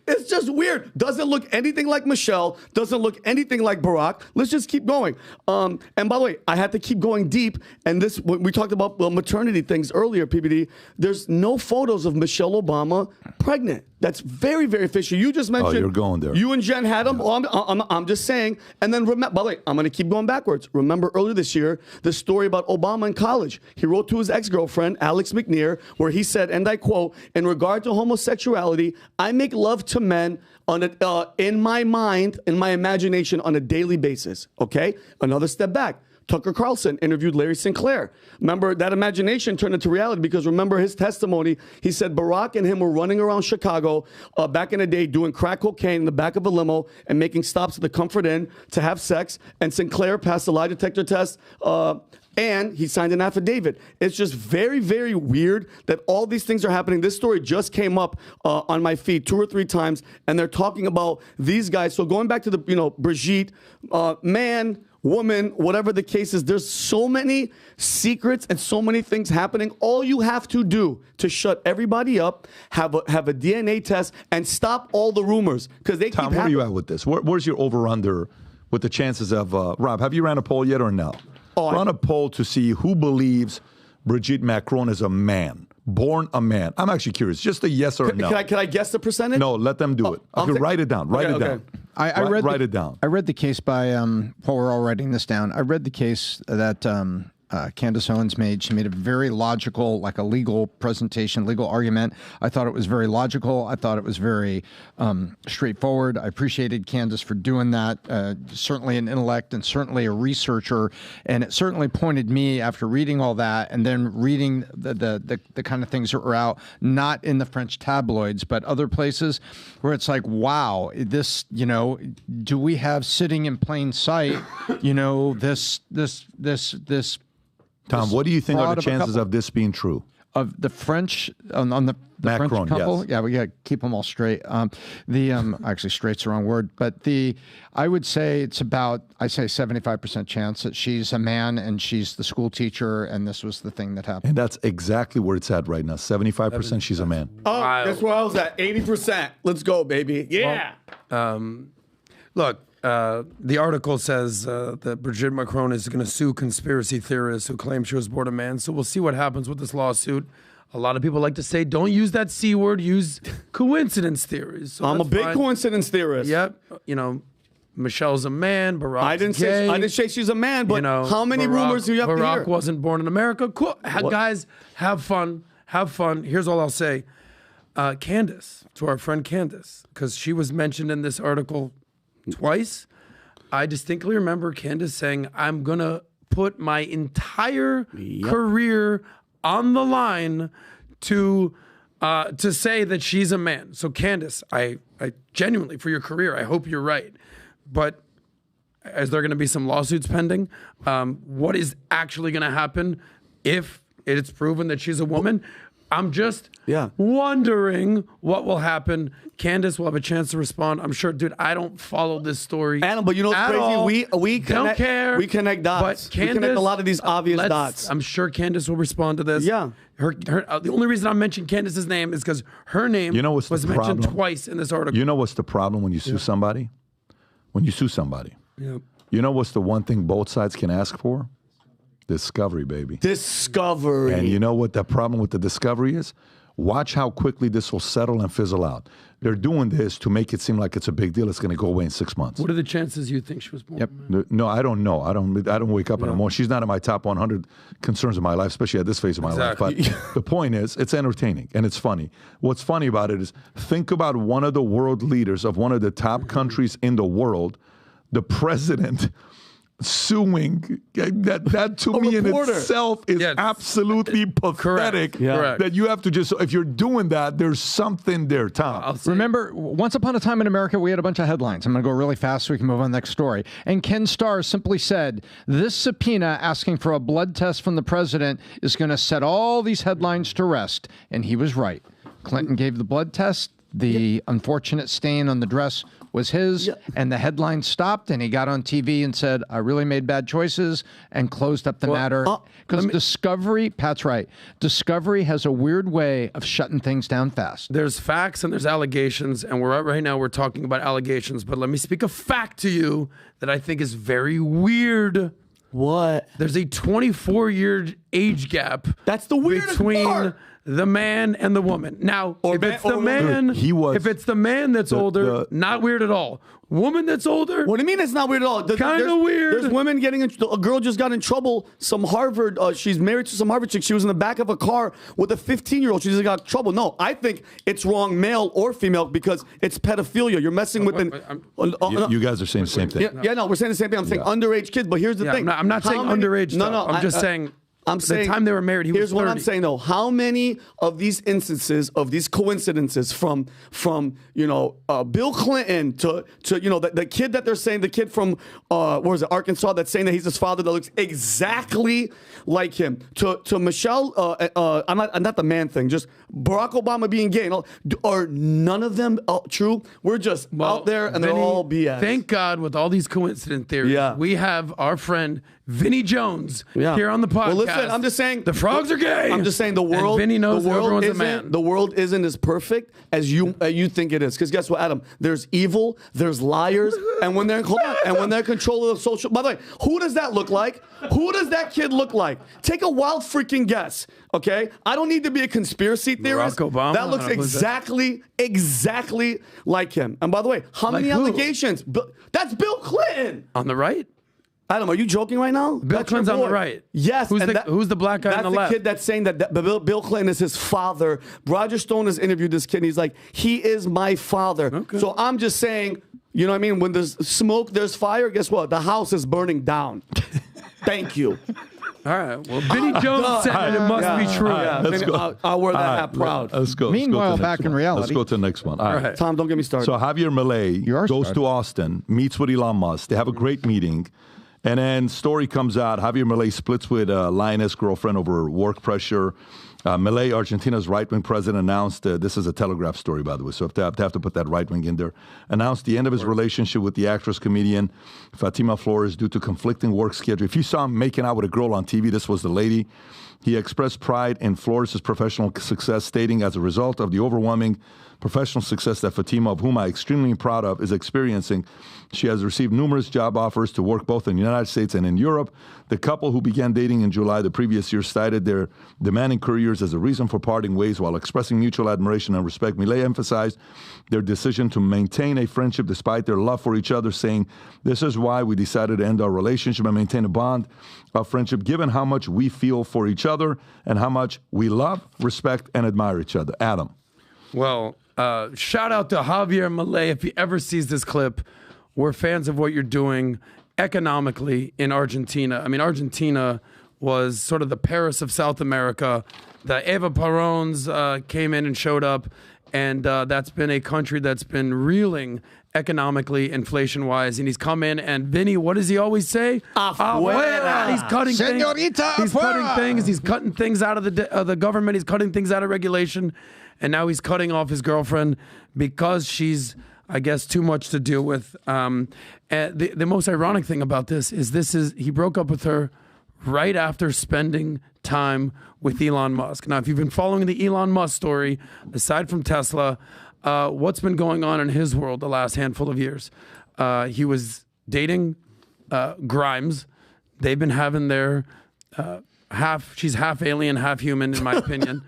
It's just weird. Doesn't look anything like Michelle. Doesn't look anything like Barack. Let's just keep going. And by the way, I had to keep going deep. And this, when we talked about maternity things earlier, PBD, there's no photos of Michelle Obama pregnant. That's very, very fishy. You just mentioned. Oh, you're going there. You and Jen had them. Oh, I'm just saying. And then, by the way, I'm going to keep going backwards. Remember earlier this year, the story about Obama in college. He wrote to his ex-girlfriend, Alex McNear, where he said, and I quote, in regard to homosexuality, I make love to men in my mind, in my imagination, on a daily basis. Okay? Another step back. Tucker Carlson interviewed Larry Sinclair. Remember, that imagination turned into reality because remember his testimony. He said Barack and him were running around Chicago back in the day doing crack cocaine in the back of a limo and making stops at the Comfort Inn to have sex. And Sinclair passed the lie detector test and he signed an affidavit. It's just very, very weird that all these things are happening. This story just came up on my feed 2 or 3 times, and they're talking about these guys. So going back to the, Brigitte, man, woman, whatever the case is, there's so many secrets and so many things happening. All you have to do to shut everybody up, have a DNA test, and stop all the rumors because they Tom, keep where are you at with this? Where's your over-under with the chances of, Rob, have you ran a poll yet or no? Run a poll to see who believes Brigitte Macron is a man. Born a man. I'm actually curious. Just a yes or no. Can I guess the percentage? No, let them do it. Okay, write it down. Write it down. Write it down. I read the case by, while we're all writing this down, I read the case that Candace Owens made. She made a very logical, like a legal presentation, legal argument. I thought it was very logical. I thought it was very straightforward. I appreciated Candace for doing that. Certainly an intellect and certainly a researcher. And it certainly pointed me after reading all that and then reading the kind of things that were out, not in the French tabloids, but other places where it's like, wow, this, do we have sitting in plain sight, this Tom, what do you think are the chances of this being true? Of the French, on the Macron, French couple? Yes. Yeah, we got to keep them all straight. Actually, straight's the wrong word, but I would say it's about, I say 75% chance that she's a man and she's the school teacher and this was the thing that happened. And that's exactly where it's at right now. 75% she's a man. Oh, that's where I was at. 80%. Let's go, baby. Yeah. Look. The article says that Brigitte Macron is going to sue conspiracy theorists who claim she was born a man. So we'll see what happens with this lawsuit. A lot of people like to say, don't use that C word, use coincidence theories. So I'm a big coincidence theorist. Yep. Michelle's a man, Barack's I didn't say she's a man, but how many Barack, rumors do you have to hear? Barack wasn't born in America. Cool. Guys, have fun. Have fun. Here's all I'll say. Candace, to our friend Candace, because she was mentioned in this article twice. I distinctly remember Candace saying, I'm going to put my entire career on the line to say that she's a man. So Candace, I genuinely, for your career, I hope you're right. But is there going to be some lawsuits pending? What is actually going to happen if it's proven that she's a woman. I'm just wondering what will happen. Candace will have a chance to respond. I'm sure, dude, I don't follow this story. Adam, but you know what's crazy? We connect, don't care. We connect dots. But Candace, we connect a lot of these obvious dots. I'm sure Candace will respond to this. Yeah. The only reason I mentioned Candace's name is because her name was mentioned twice in this article. You know what's the problem when you sue somebody? When you sue somebody. Yep. You know what's the one thing both sides can ask for? Discovery, baby. Discovery. And you know what the problem with the discovery is? Watch how quickly this will settle and fizzle out. They're doing this to make it seem like it's a big deal. It's going to go away in 6 months. What are the chances you think she was born? Yep. No, I don't know. I don't wake up in the morning. She's not in my top 100 concerns of my life, especially at this phase of my life. But the point is, it's entertaining and it's funny. What's funny about it is, think about one of the world leaders of one of the top countries in the world, the president, suing. That to me in itself is absolutely pathetic. Correct. That you have to just, if you're doing that, there's something there, Tom. Remember, once upon a time in America, we had a bunch of headlines. I'm going to go really fast so we can move on to the next story. And Ken Starr simply said, this subpoena asking for a blood test from the president is going to set all these headlines to rest. And he was right. Clinton gave the blood test. The unfortunate stain on the dress was his, and the headline stopped, and he got on TV and said, I really made bad choices, and closed up the matter. Because Discovery, Pat's right, Discovery has a weird way of shutting things down fast. There's facts and there's allegations, and right now we're talking about allegations, but let me speak a fact to you that I think is very weird. What? There's a 24-year age gap. That's the weirdest between part. The man and the woman. Now, if it's the man that's older, not weird at all. Woman that's older. What do you mean it's not weird at all? Kind of weird. There's women getting a girl just got in trouble. Some Harvard, she's married to some Harvard chick. She was in the back of a car with a 15-year-old. She just got in trouble. No, I think it's wrong, male or female, because it's pedophilia. You're messing with you guys are saying the same thing. Yeah, no, we're saying the same thing. I'm saying underage kids, but here's the thing. I'm not saying underage stuff. No, I'm just saying. I'm saying, the time they were married, he was 30. Here's what I'm saying, though. How many of these instances, of these coincidences from Bill Clinton to the kid that they're saying, the kid from, Arkansas, that's saying that he's his father that looks exactly like him, to Michelle, I'm not the man thing, just Barack Obama being gay, are none of them true? We're just out there and they're all BS. Thank God, with all these coincident theories, we have our friend Vinny Jones here on the podcast. Well, listen, I'm just saying the frogs are gay. I'm just saying the world. And Vinny knows everyone's a man. The world isn't as perfect as you think it is. Because guess what, Adam? There's evil. There's liars. And when they're in control of the social. By the way, who does that look like? Who does that kid look like? Take a wild freaking guess. Okay, I don't need to be a conspiracy theorist. Barack Obama. That looks exactly like him. And by the way, how many allegations? That's Bill Clinton on the right. Adam, are you joking right now? Bill Clinton's on the right. Yes. Who's the black guy on the left? That's the kid that's saying that Bill Clinton is his father. Roger Stone has interviewed this kid, and he's like, he is my father. Okay. So I'm just saying, you know what I mean? When there's smoke, there's fire. Guess what? The house is burning down. Thank you. All right. Well, Vinny Jones said it must be true. Let's go. I'll wear that hat proud. Let's go. Meanwhile, back in reality. Let's go to the next one. All right. Tom, don't get me started. So Javier Milei goes to Austin, meets with Elon Musk. They have a great meeting. And then story comes out, Javier Milei splits with Lioness girlfriend over work pressure. Milei, Argentina's right-wing president, announced, this is a Telegraph story, by the way, so they have to put that right-wing in there, announced the end of his relationship with the actress-comedian Fatima Flores due to conflicting work schedule. If you saw him making out with a girl on TV, this was the lady. He expressed pride in Flores' professional success, stating, as a result of the overwhelming professional success that Fatima, of whom I'm extremely proud of, is experiencing, she has received numerous job offers to work both in the United States and in Europe. The couple, who began dating in July the previous year, cited their demanding careers as a reason for parting ways. While expressing mutual admiration and respect, Milei emphasized their decision to maintain a friendship despite their love for each other, saying, "This is why we decided to end our relationship and maintain a bond of friendship, given how much we feel for each other and how much we love, respect, and admire each other." Adam. Well, shout out to Javier Milei. If he ever sees this clip, we're fans of what you're doing economically in Argentina. I mean, Argentina was sort of the Paris of South America. The Eva Peróns came in and showed up, And that's been a country that's been reeling economically, inflation-wise. And he's come in, and Vinny, what does he always say? Afuera. He's cutting Señorita, things. He's putting afuera. things. He's cutting things out of the government. He's cutting things out of regulation. And now he's cutting off his girlfriend because she's, I guess, too much to deal with. And the most ironic thing about this is he broke up with her right after spending time with Elon Musk. Now, if you've been following the Elon Musk story, aside from Tesla, what's been going on in his world the last handful of years? He was dating Grimes. They've been having their she's half alien, half human, in my opinion.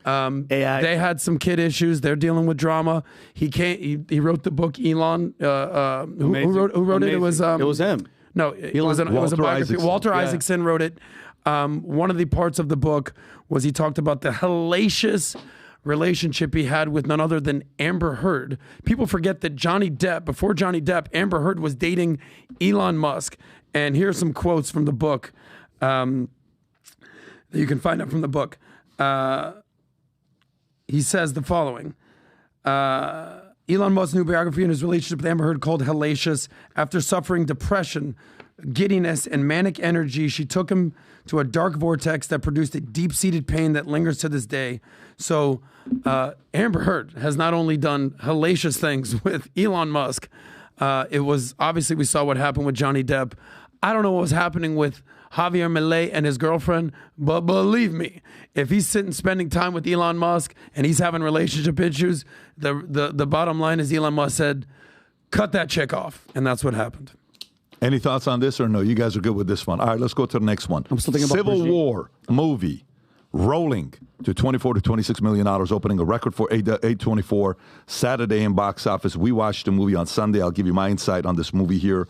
AI. They had some kid issues. They're dealing with drama. He wrote the book Elon. Who wrote it? It was him. No, it was a biography. Walter Isaacson wrote it. One of the parts of the book was he talked about the hellacious relationship he had with none other than Amber Heard. People forget that before Johnny Depp, Amber Heard was dating Elon Musk. And here's some quotes from the book that you can find out from the book. He says the following. Elon Musk's new biography and his relationship with Amber Heard called hellacious. After suffering depression, giddiness, and manic energy, she took him to a dark vortex that produced a deep-seated pain that lingers to this day. So Amber Heard has not only done hellacious things with Elon Musk, it was obviously we saw what happened with Johnny Depp. I don't know what was happening with Javier Milei and his girlfriend, but believe me, if he's sitting spending time with Elon Musk and he's having relationship issues, the bottom line is Elon Musk said, cut that chick off. And that's what happened. Any thoughts on this or no? You guys are good with this one. All right, let's go to the next one. I'm still thinking about Civil Brigitte. War movie rolling to $24 to $26 million, opening a record for 8/24 Saturday in box office. We watched the movie on Sunday. I'll give you my insight on this movie here.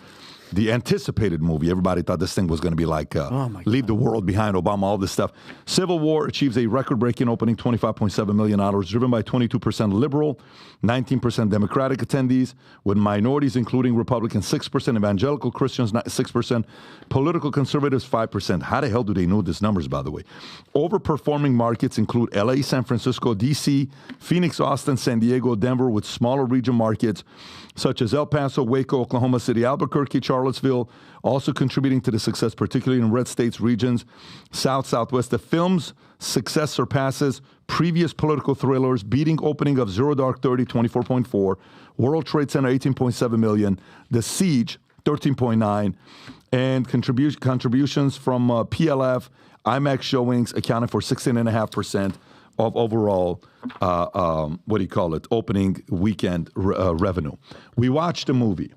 The anticipated movie. Everybody thought this thing was going to be like Leave the World Behind, Obama, all this stuff. Civil War achieves a record-breaking opening, $25.7 million, driven by 22% liberal, 19% Democratic attendees, with minorities including Republicans 6%, evangelical Christians 6%, political conservatives 5%. How the hell do they know these numbers, by the way? Overperforming markets include LA, San Francisco, DC, Phoenix, Austin, San Diego, Denver, with smaller region markets such as El Paso, Waco, Oklahoma City, Albuquerque, Charlottesville, also contributing to the success, particularly in red states regions, South, Southwest. The film's success surpasses previous political thrillers, beating opening of Zero Dark 30, 24.4, World Trade Center, 18.7 million, The Siege, 13.9, and contributions from PLF, IMAX showings accounted for 16.5% of overall, opening weekend revenue. We watched the movie.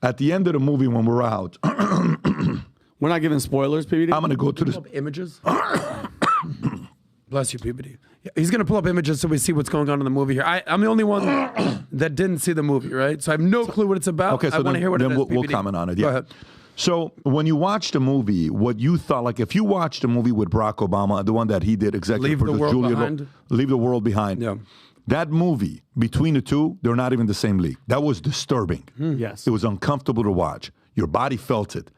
At the end of the movie, when we're out, we're not giving spoilers, PBD. I'm going to go to the images. Bless you, PBD. Yeah, he's going to pull up images so we see what's going on in the movie here. I'm the only one that didn't see the movie, right? So I have no clue what it's about. Okay, so I want to hear what it is. We'll comment on it. Yeah. Go ahead. So when you watch the movie, what you thought, like if you watched the movie with Barack Obama, the one that he did, executive producer, Leave the World Behind. Yeah. That movie, between the two, they're not even the same league. That was disturbing. Yes. It was uncomfortable to watch. Your body felt it.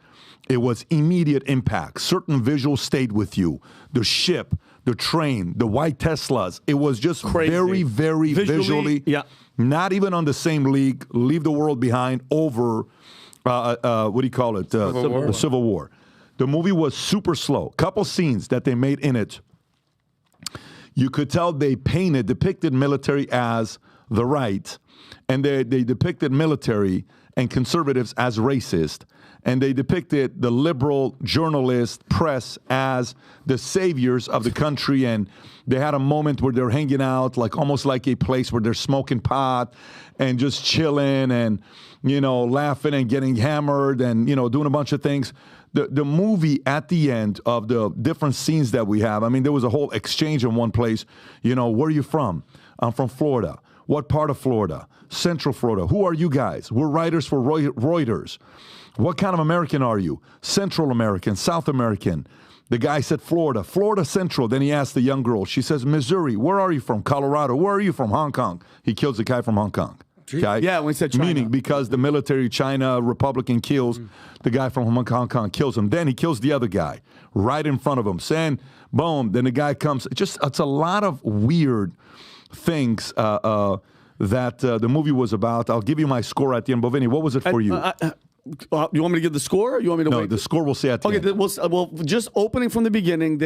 It was immediate impact. Certain visuals stayed with you. The ship, the train, the white Teslas. It was just crazy. Very, very visually. Yeah. Not even on the same league. Leave the World Behind over, the Civil War. The movie was super slow. Couple scenes that they made in it. You could tell they depicted military as the right, and they depicted military and conservatives as racist, and they depicted the liberal journalist press as the saviors of the country, and they had a moment where they're hanging out, like almost like a place where they're smoking pot and just chilling and, laughing and getting hammered and, doing a bunch of things. The movie at the end of the different scenes that we have, I mean, there was a whole exchange in one place. Where are you from? I'm from Florida. What part of Florida? Central Florida. Who are you guys? We're writers for Reuters. What kind of American are you? Central American, South American. The guy said Florida. Florida Central. Then he asked the young girl. She says, Missouri. Where are you from? Colorado. Where are you from? Hong Kong. He kills the guy from Hong Kong. Okay? Yeah, when he said China. Meaning because the military China Republican kills the guy from Hong Kong, kills him. Then he kills the other guy right in front of him. Saying, boom. Then the guy comes. It's a lot of weird things that the movie was about. I'll give you my score at the end. But Vinny, what was it for you? You want me to give the score? Or you want me to No, wait? the score we'll say at the end. Well, just opening from the beginning,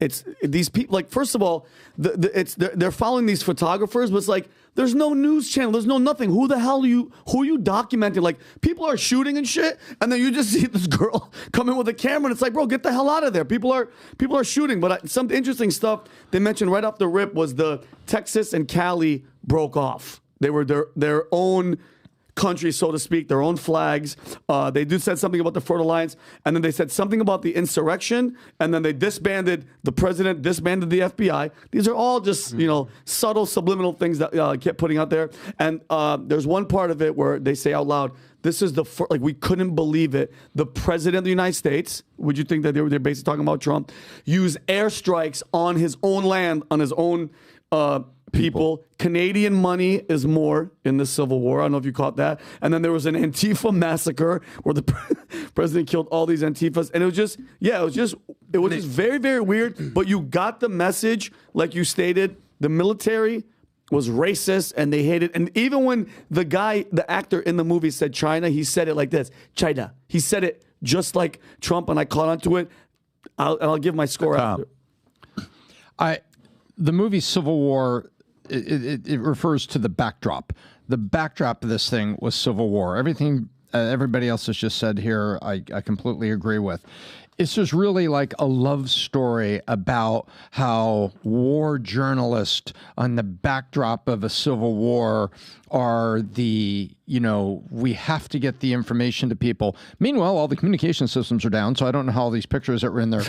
it's these people. Like, first of all, they're following these photographers, but it's like there's no news channel, there's no nothing. Who the hell who are you documenting? Like, people are shooting and shit, and then you just see this girl come in with a camera, and it's like, bro, get the hell out of there. People are shooting. But some interesting stuff they mentioned right off the rip was the Texas and Cali broke off. They were their own country, so to speak, their own flags. They said something about the Fertile Alliance, and then they said something about the insurrection, and then they disbanded the president, disbanded the FBI. These are all just, subtle, subliminal things that kept putting out there. And there's one part of it where they say out loud, this is the first, like, we couldn't believe it. The president of the United States, would you think that they're basically talking about Trump, used airstrikes on his own land, on his own people. Canadian money is more in the Civil War. I don't know if you caught that. And then there was an Antifa massacre where the president killed all these Antifas. And it was just very, very weird. But you got the message, like you stated, the military was racist and they hated. And even when the actor in the movie said China, he said it like this, China. He said it just like Trump, and I caught onto it. I'll give my score after. The movie Civil War, it refers to the backdrop. The backdrop of this thing was Civil War. Everything everybody else has just said here, I completely agree with. It's just really like a love story about how war journalists on the backdrop of a civil war are we have to get the information to people. Meanwhile, all the communication systems are down, so I don't know how all these pictures that were in their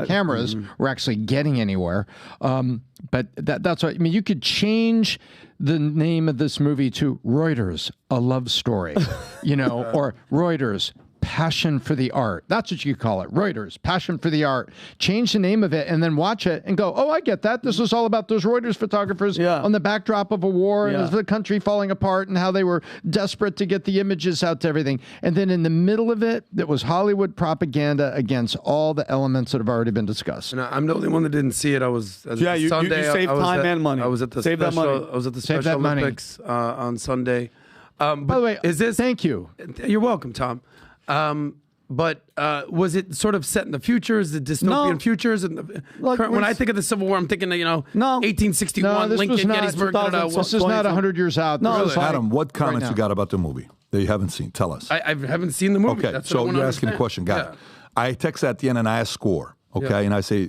cameras were actually getting anywhere. But that's what I mean. You could change the name of this movie to Reuters, a love story, or Reuters, Passion for the Art. That's what you call it. Reuters, Passion for the Art. Change the name of it and then watch it and go, oh, I get that. This is all about those Reuters photographers on the backdrop of a war and the country falling apart and how they were desperate to get the images out to everything. And then in the middle of it, that was Hollywood propaganda against all the elements that have already been discussed. And I'm the only one that didn't see it. I was at you Sunday. You saved time and money. I was at the Save that money. I was at the Special Olympics on Sunday. By the way, thank you. You're welcome, Tom. But was it sort of set in the futures, the dystopian futures? And when I think of the Civil War, I'm thinking, 1861, Lincoln, Gettysburg. This is not 100 years out. No, really. Adam, what comments you got about the movie that you haven't seen? Tell us. I haven't seen the movie. Okay, so you're asking a question. Got it. I text at the end and I ask score. Okay, and I say,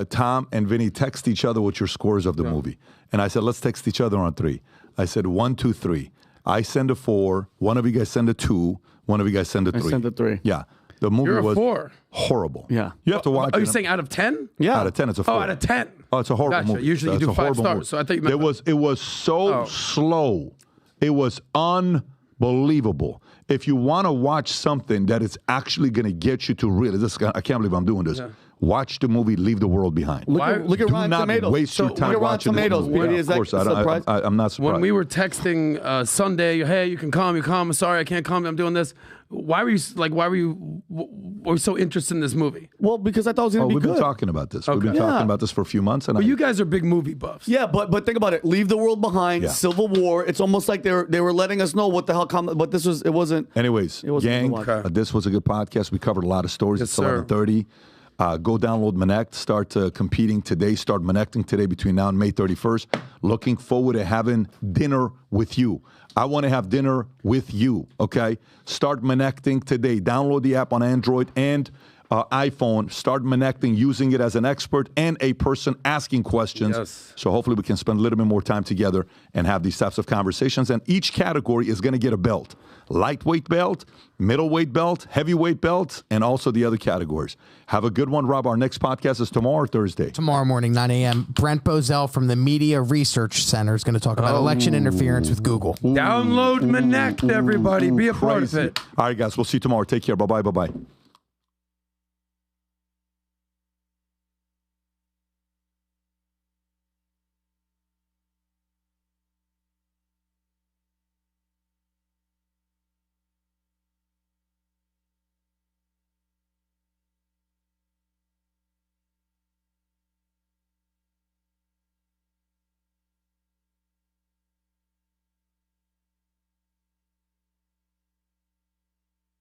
Tom and Vinny text each other what your scores of the movie. And I said, let's text each other on 3. I said 1, 2, 3. I send a 4. One of you guys send a 2. One of you guys send a 3. I sent a 3. Yeah. The movie You're a was 4. horrible. Yeah. You have to watch it. Are you saying out of 10? Yeah. Out of 10, it's a 4. Oh, out of 10. Oh, it's a horrible movie. Usually you do 5 stars. Movie. So I thought you meant it was so slow. It was unbelievable. If you want to watch something that is actually going to get you to really, I can't believe I'm doing this. Yeah. Watch the movie Leave the World Behind. Look at Rotten Tomatoes. Do not waste your time watching Tomatoes. Of course, I'm not surprised. When we were texting Sunday, hey, you can come, I'm sorry, I can't come, I'm doing this. Why were you so interested in this movie? Well, because I thought it was going to be good. We've been talking about this. Okay. We've been talking about this for a few months. But you guys are big movie buffs. Yeah, but think about it. Leave the World Behind, Civil War. It's almost like they were letting us know what the hell but it wasn't. Anyways, gang, this was a good podcast. We covered a lot of stories. It's 11:30. Go download Minnect. Start competing today. Start Minnecting today between now and May 31st. Looking forward to having dinner with you. I want to have dinner with you, okay? Start Minnecting today. Download the app on Android and iPhone. Start Minnecting, using it as an expert and a person asking questions. Yes. So hopefully we can spend a little bit more time together and have these types of conversations. And each category is going to get a belt. Lightweight belt, middleweight belt, heavyweight belt, and also the other categories. Have a good one, Rob. Our next podcast is tomorrow or Thursday? Tomorrow morning, 9 a.m. Brent Bozell from the Media Research Center is going to talk about election interference with Google. Download Minnect, everybody. Be a part of it. All right, guys. We'll see you tomorrow. Take care. Bye-bye. Bye-bye.